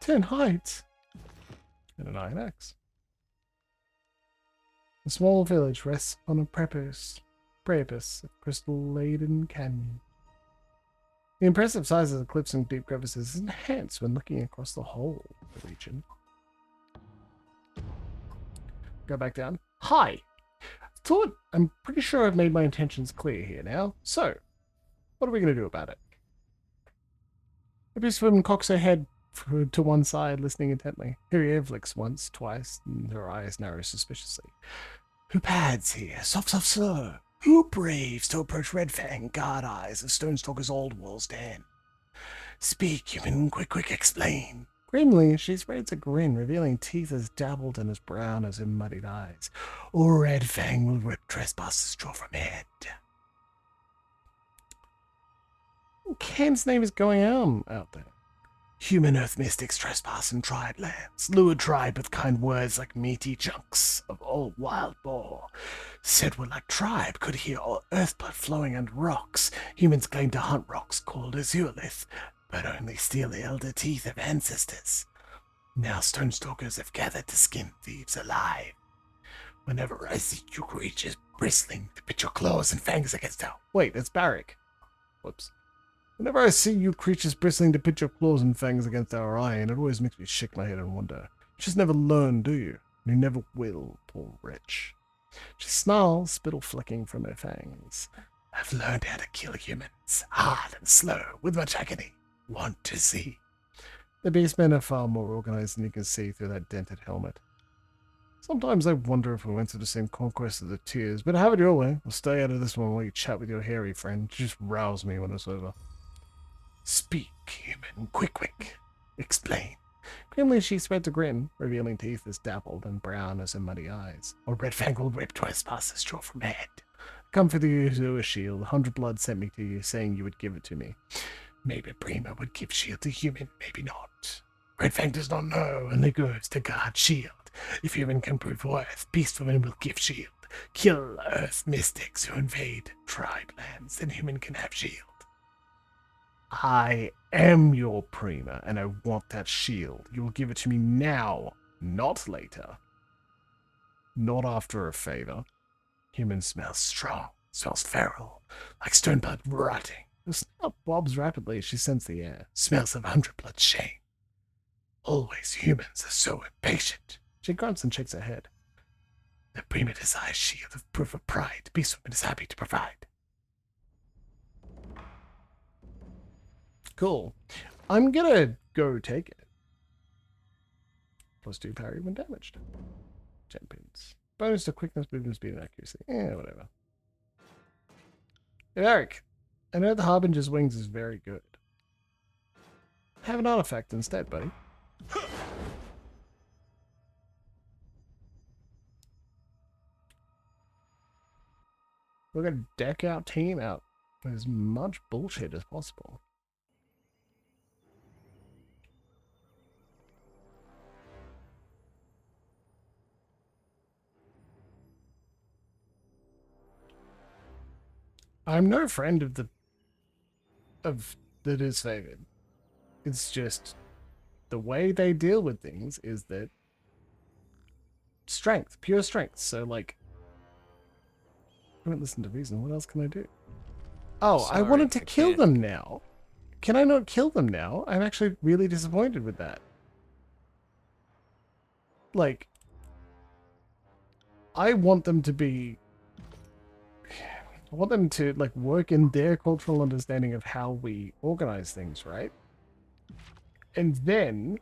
10 heights. And an iron axe. A small village rests on a precipice of crystal-laden canyon. The impressive size of the cliffs and deep crevices is enhanced when looking across the whole of the region. Go back down. Hi! I'm pretty sure I've made my intentions clear here now. So, what are we going to do about it? Maybe Swim cocks her head to one side, listening intently. Her ear flicks once, twice, and her eyes narrow suspiciously. Who pads here? Soft, soft, slow. Who braves to approach Red Fang, guard eyes of Stonestalker's old wall's den? Speak, human, quick, quick, explain. Grimly, she spreads a grin, revealing teeth as dappled and as brown as her muddied eyes. Or Red Fang will rip trespassers' jaw from head. Ken's name is going on out there. Human earth mystics trespass in tribe lands, lure tribe with kind words like meaty chunks of old wild boar. Said we're like tribe, could hear all earth blood flowing under rocks. Humans claim to hunt rocks called azurolith, but only steal the elder teeth of ancestors. Now stone stalkers have gathered to skin thieves alive. Whenever I see you creatures bristling to pit your claws and fangs against our... Wait, it's Barrick. Whoops. Whenever I see you creatures bristling to pit your claws and fangs against our iron, it always makes me shake my head and wonder. You just never learn, do you? You never will, poor wretch. She snarls, spittle flicking from her fangs. I've learned how to kill humans, hard and slow, with much agony. Want to see? The beastmen are far more organized than you can see through that dented helmet. Sometimes I wonder if we went through the same conquest of the tears, but have it your way. I'll stay out of this one while you chat with your hairy friend. Just rouse me when it's over. Speak, human, quick. Explain. Grimly she spreads a grin, revealing teeth as dappled and brown as her muddy eyes. A red-fangled whip twists past the straw from her head. Come for you to a shield. 100 blood sent me to you, saying you would give it to me. Maybe Prima would give shield to human, maybe not. Redfang does not know, only goes to guard shield. If human can prove worth, beast woman will give shield. Kill earth mystics who invade tribe lands, then human can have shield. I am your Prima, and I want that shield. You will give it to me now, not later. Not after a favor. Human smells strong, smells feral, like stone blood rotting. The snout bobs rapidly as she scents the air. Smells of 100 blood shame. Always humans are so impatient. She grunts and shakes her head. The Prima desires shield of proof of pride. Beast woman is happy to provide. Cool. I'm gonna go take it. +2 parry when damaged. 10 pins. Bonus to quickness, movement speed, and accuracy. Whatever. Hey, Eric. I know the Harbinger's wings is very good. Have an artifact instead, buddy. We're gonna deck our team out with as much bullshit as possible. I'm no friend of that is favored. It's just the way they deal with things is that strength, pure strength. So like, I don't listen to reason. What else can I do? Oh, I wanted to kill them now. Can I not kill them now? I'm actually really disappointed with that. Like, I want them to be... I want them to, like, work in their cultural understanding of how we organize things, right? And then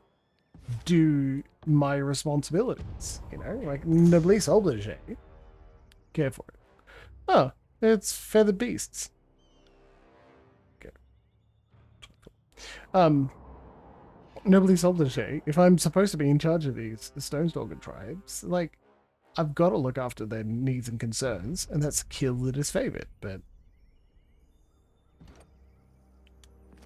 do my responsibilities, you know? Like, noblesse oblige. Care for it. Oh, it's feathered beasts. Okay. Noblesse oblige. If I'm supposed to be in charge of these Stonestalker tribes, like, I've got to look after their needs and concerns, and that's kill the disfavored, but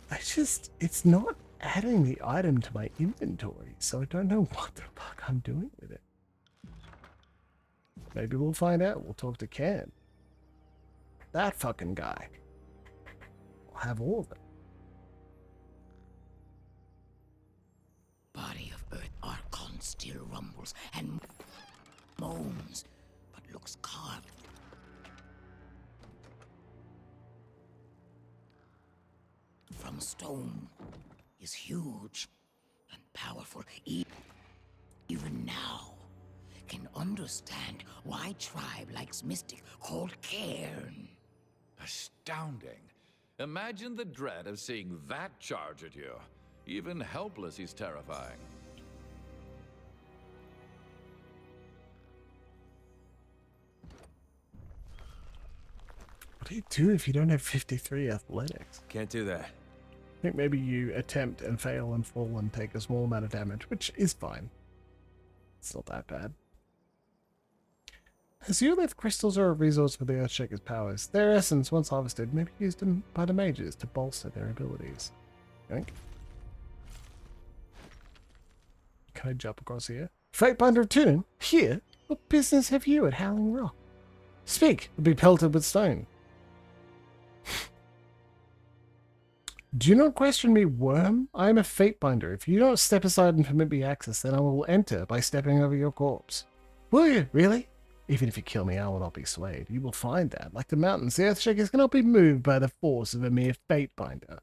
it's not adding the item to my inventory, so I don't know what the fuck I'm doing with it. Maybe we'll find out. We'll talk to Ken. That fucking guy. We'll have all of it. Body of Earth Archon still rumbles and moans, but looks carved from stone, is huge and powerful. Even now, can understand why tribe likes mystic called Cairn. Astounding. Imagine the dread of seeing that charge at you. Even helpless, he's terrifying. What do you do if you don't have 53 athletics? Can't do that. I think maybe you attempt and fail and fall and take a small amount of damage, which is fine. It's not that bad. Azurolith crystals are a resource for the Earthshaker's powers. Their essence, once harvested, may be used by the mages to bolster their abilities. Yoink. Can I jump across here? Fatebinder of Tunin? Here? What business have you at Howling Rock? Speak, or be pelted with stone. Do you not question me, worm? I am a Fatebinder. If you don't step aside and permit me access, then I will enter by stepping over your corpse. Will you? Really? Even if you kill me, I will not be swayed. You will find that, like the mountains, the Earthshakers cannot be moved by the force of a mere Fatebinder.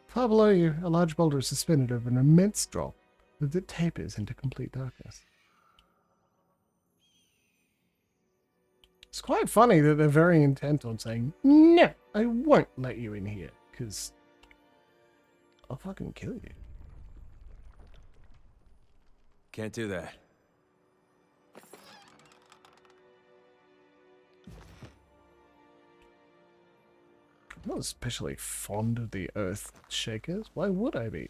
Far below you, a large boulder is suspended over an immense drop that tapers into complete darkness. It's quite funny that they're very intent on saying, no, I won't let you in here, because I'll fucking kill you. Can't do that. I'm not especially fond of the Earth Shakers. Why would I be?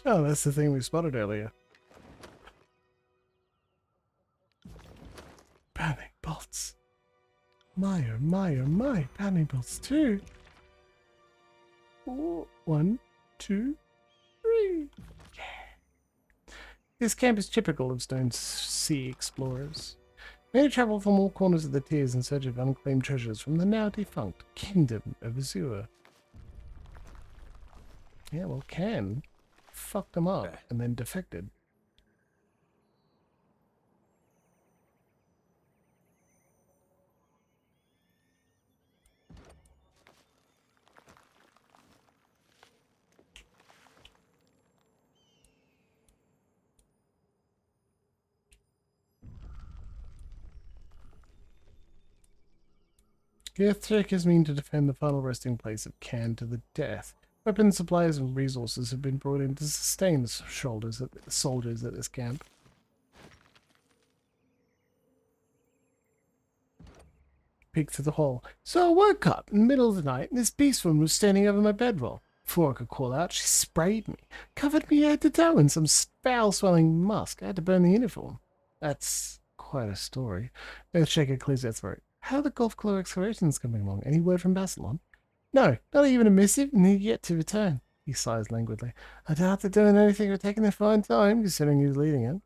Oh, that's the thing we spotted earlier. Banning bolts. My, oh my, oh my. Banning bolts too. Oh, 1, 2, 3. Yeah. This camp is typical of Stone's sea explorers. Many travel from all corners of the tiers in search of unclaimed treasures from the now defunct Kingdom of Azure. Yeah, well, Can fucked them up and then defected. The Earthshakers mean to defend the final resting place of Can to the death. Weapons, supplies, and resources have been brought in to sustain the soldiers at this camp. Peeked through the hole. So I woke up in the middle of the night and this beast woman was standing over my bedroll. Before I could call out, she sprayed me, covered me head to toe in some foul-smelling musk. I had to burn the uniform. That's quite a story. Earthshaker clears their throat. How are the golf claw excavations coming along? Any word from Bassalon? No, not even a missive, and he's yet to return. He sighs languidly. I doubt they're doing anything or taking their fine time, considering who's leading it.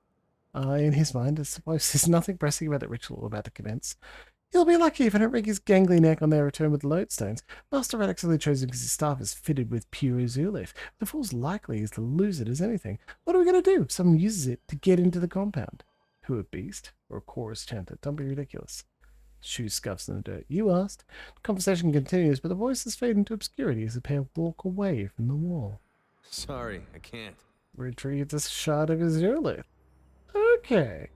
In his mind, I suppose there's nothing pressing about the ritual about to commence. He'll be lucky if I don't rig his gangly neck on their return with the lodestones. Master Radix only chose him because his staff is fitted with pure azure leaf. The fool's likely is to lose it as anything. What are we going to do if someone uses it to get into the compound? Who, a beast? Or a chorus chanter? Don't be ridiculous. Shoe scuffs in the dirt. You asked. The conversation continues, but the voices fade into obscurity as the pair walk away from the wall. Sorry, I can't. Retrieve this shard of azure leaf. Okay.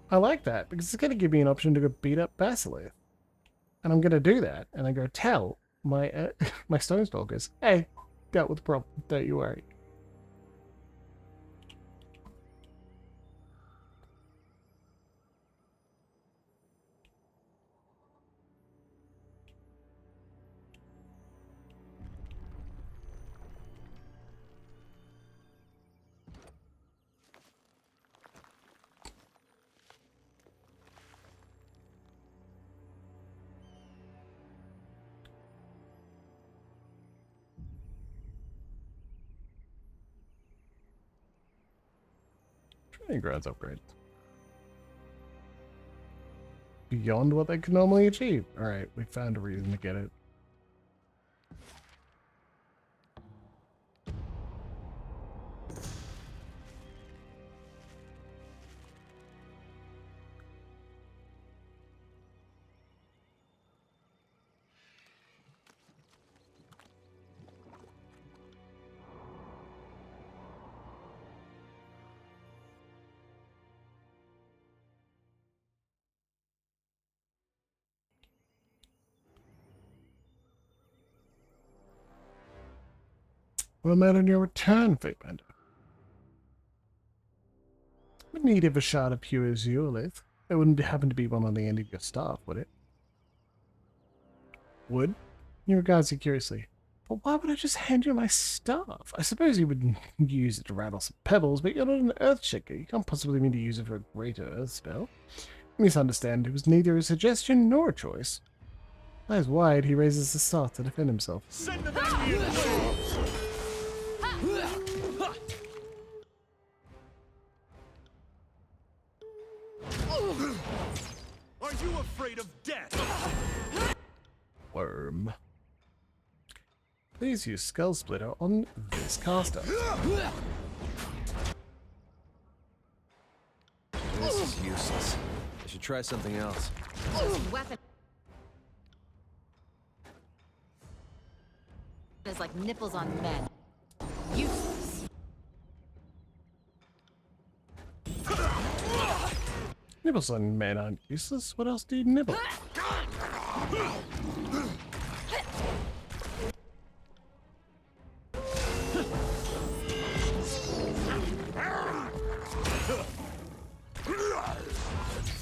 I like that, because it's going to give me an option to go beat up Basilith. And I'm going to do that, and I'm going to tell my my Stone Stalkers, hey, dealt with the problem, don't you worry. Training grounds upgrade. Beyond what they could normally achieve. Alright, we found a reason to get it. Well met on your return, Fatebender. What need of a shard of pure azure lith? There wouldn't happen to be one on the end of your staff, would it? would. He regards you curiously. But why would I just hand you my staff? I suppose you would use it to rattle some pebbles, but you're not an earth shaker. You can't possibly mean to use it for a greater earth spell. You misunderstand. It was neither a suggestion nor a choice. Eyes wide, he raises the staff to defend himself. Send them at me in waves! Are you afraid of death? Worm. Please use Skull Splitter on this caster. This is useless. I should try something else. Weapon is like nipples on men. Useless. Nibbles on men aren't useless. What else do you nibble?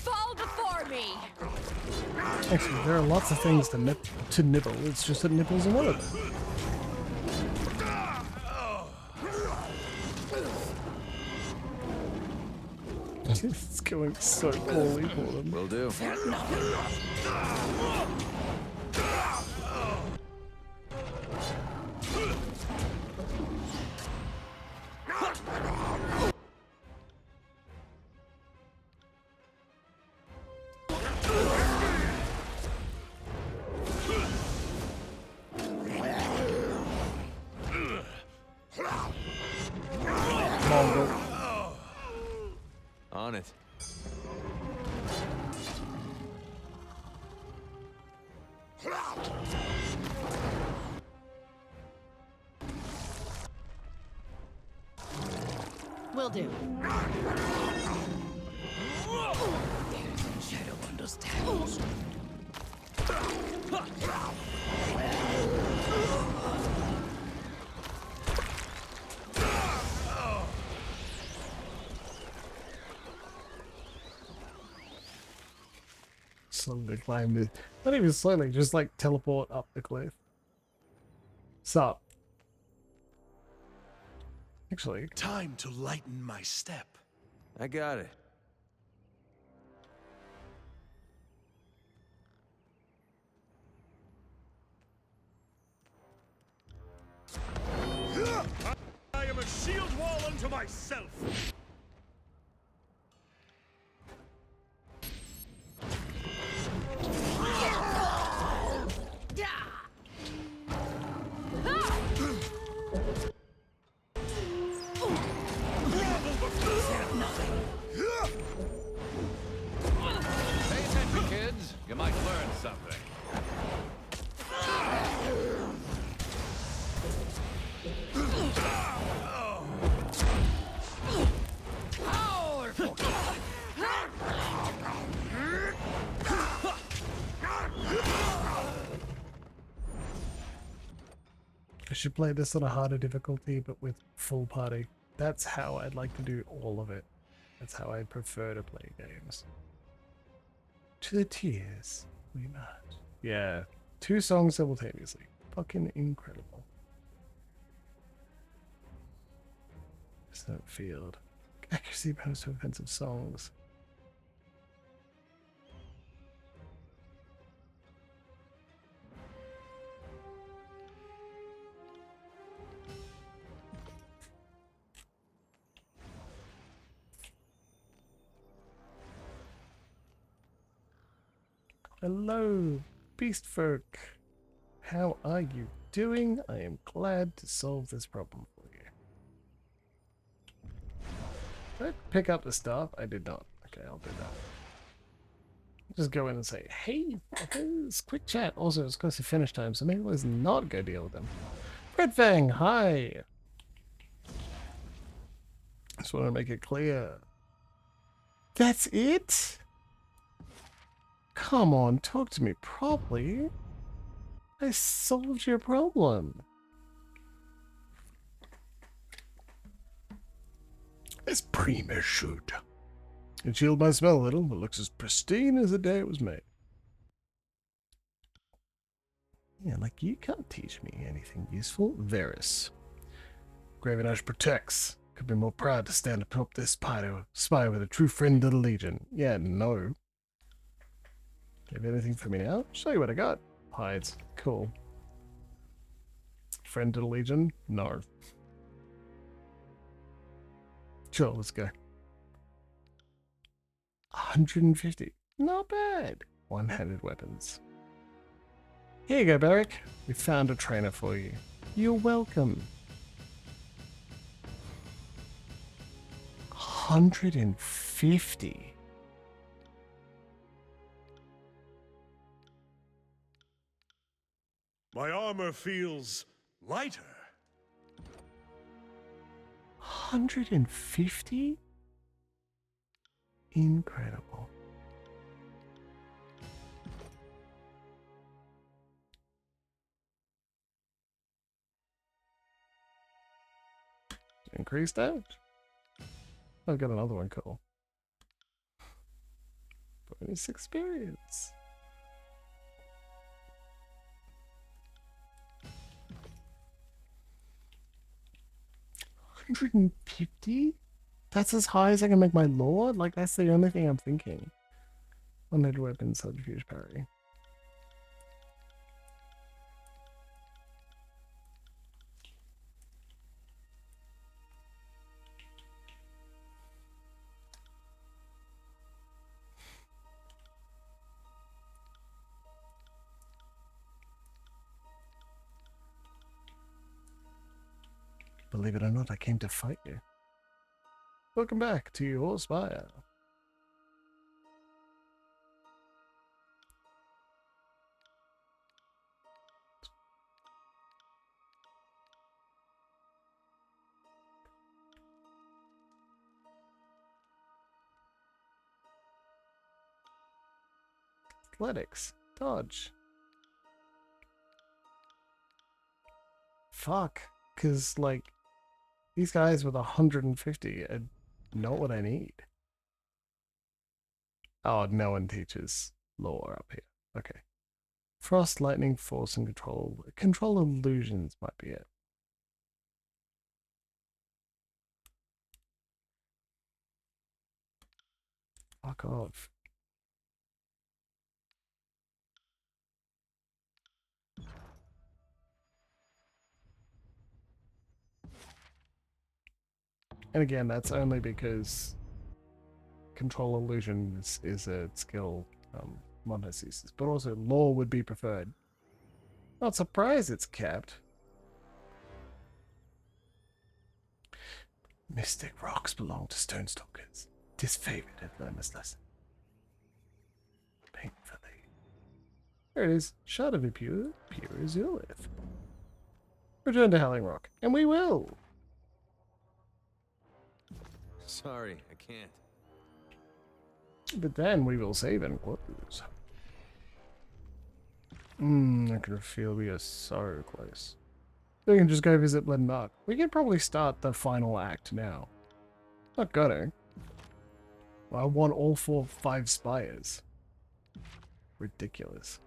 Fall before me! Actually, there are lots of things to nibble. It's just that nipples are one of them. It's going so poorly for them. Will do. Mongol. On it. Will do. Shadow understands. Slowly climb this. Not even slowly, just like teleport up the cliff. Sup? Actually, Time to lighten my step. I got it. I am a shield wall unto myself. Pay attention, kids. You might learn something. I should play this on a harder difficulty, but with full party. That's how I'd like to do all of it. That's how I prefer to play games. To the tears we must. Yeah, 2 songs simultaneously. Fucking incredible. Stone Field. Accuracy bonus to offensive songs. Hello, Beastfolk. How are you doing? I am glad to solve this problem for you. Did I pick up the stuff? I did not. Okay, I'll do that. Just go in and say, hey, it's quick chat. Also, it's close to finish time, so maybe let's not go deal with them. Fred Fang, hi. Just want to make it clear. That's it? Come on, talk to me properly. I solved your problem. As Prima should. It chilled my smell a little, but looks as pristine as the day it was made. Yeah, like you can't teach me anything useful. Varys. Gravenash protects. Could be more proud to stand atop this spy with a true friend of the Legion. Yeah, no. Do you have anything for me now? Show you what I got. Hides. Cool. Friend of the Legion? No. Sure, let's go. 150. Not bad. One-handed weapons. Here you go, Beric. We found a trainer for you. You're welcome. 150. My armor feels lighter. 150? Incredible. Increase damage. I've got another one, cool. Bonus experience. 150? That's as high as I can make my lord? Like, that's the only thing I'm thinking. One-handed weapon, subterfuge parry. Believe it or not, I came to fight you. Welcome back to your Spire. Athletics. Dodge. Fuck. Because, like, these guys with 150 are not what I need. Oh, no one teaches lore up here. Okay. Frost, lightning, force, and control. Control illusions might be it. Fuck off. And again, that's only because control illusions is a skill Monhas uses, but also lore would be preferred. Not surprised it's capped. Mystic rocks belong to Stonestalkers. Disfavored have learned this lesson. Painfully. There it is. Shard of pure Zulith. Return to Howling Rock, and we will. Sorry, I can't. But then we will save and close. I can feel we are so close. We can just go visit Blend Mark. We can probably start the final act now. Not gonna. I want all 5 spires. Ridiculous.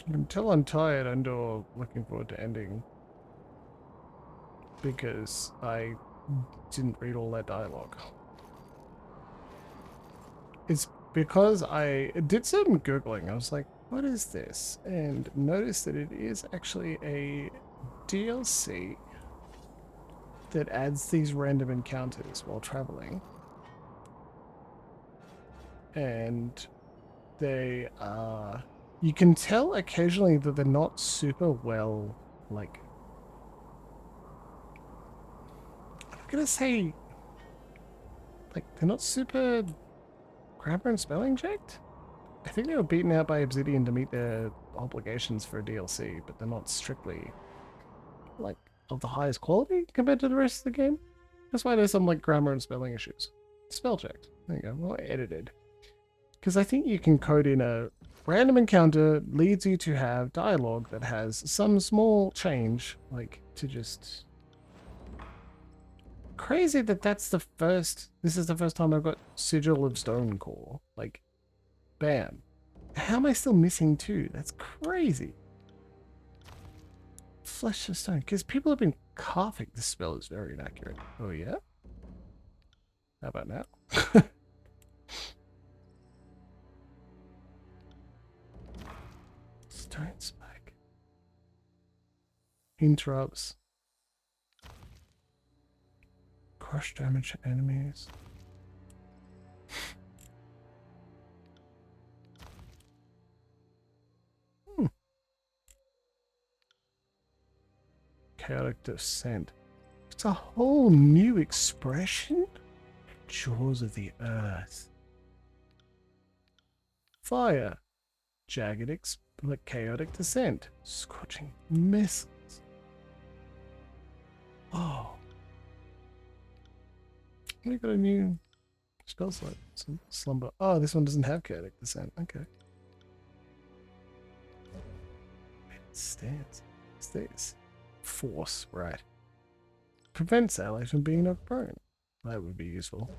Until I'm tired and or looking forward to ending. Because I didn't read all that dialogue. It's because I did some Googling. I was like, what is this? And noticed that it is actually a DLC that adds these random encounters while traveling. And they are... You can tell occasionally that they're not super well, like... I'm gonna say, like, they're not super grammar and spelling checked? I think they were beaten out by Obsidian to meet their obligations for a DLC, but they're not strictly, like, of the highest quality compared to the rest of the game. That's why there's some, like, grammar and spelling issues. Spell checked. There you go. Well, edited. Because I think you can code in a random encounter leads you to have dialogue that has some small change, like, to just... Crazy that that's the first... This is the first time I've got Sigil of Stone Core. Like, bam. How am I still missing two? That's crazy. Flesh of Stone. Because people have been coughing. This spell is very inaccurate. Oh, yeah? How about now? Stone Spike. Interrupts. Crush damage to enemies. Chaotic Descent. It's a whole new expression? Jaws of the Earth. Fire. Jagged Chaotic Descent. Scorching Missiles. Oh. We got a new spell slot. Slumber. Oh, this one doesn't have Chaotic Descent. Okay. Stance. What's this? Force, right. Prevents allies from being knocked prone. That would be useful.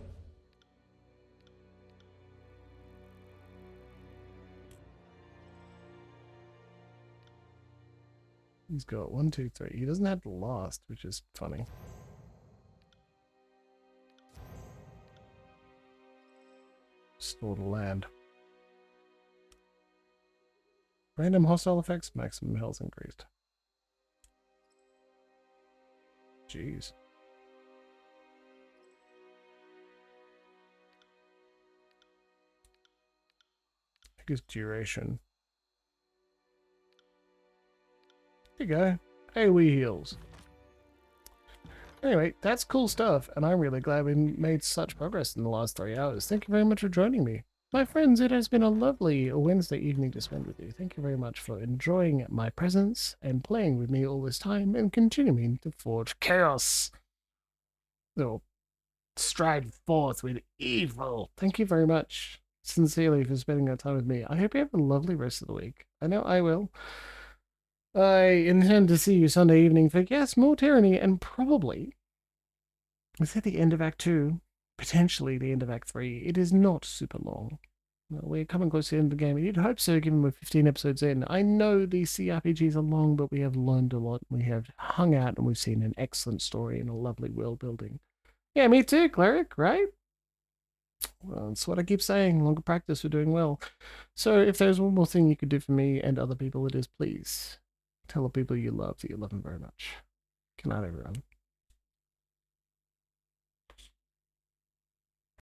He's got 1, 2, 3. He doesn't have the last, which is funny. Store the land. Random hostile effects, maximum health increased. Jeez. I guess duration. There you go. AoE heals. Anyway, that's cool stuff, and I'm really glad we made such progress in the last 3 hours. Thank you very much for joining me. My friends, it has been a lovely Wednesday evening to spend with you. Thank you very much for enjoying my presence and playing with me all this time and continuing to forge chaos. Or stride forth with evil. Thank you very much, sincerely, for spending that time with me. I hope you have a lovely rest of the week. I know I will. I intend to see you Sunday evening for, yes, more Tyranny, and probably, is at the end of Act 2, potentially the end of Act 3. It is not super long. Well, we're coming close to the end of the game. You'd hope so, given we're 15 episodes in. I know these CRPGs are long, but we have learned a lot. We have hung out, and we've seen an excellent story and a lovely world building. Yeah, me too, Cleric, right? Well, that's what I keep saying. Longer practice for doing well. So if there's one more thing you could do for me and other people, it is please tell the people you love that you love them very much. Good night, everyone.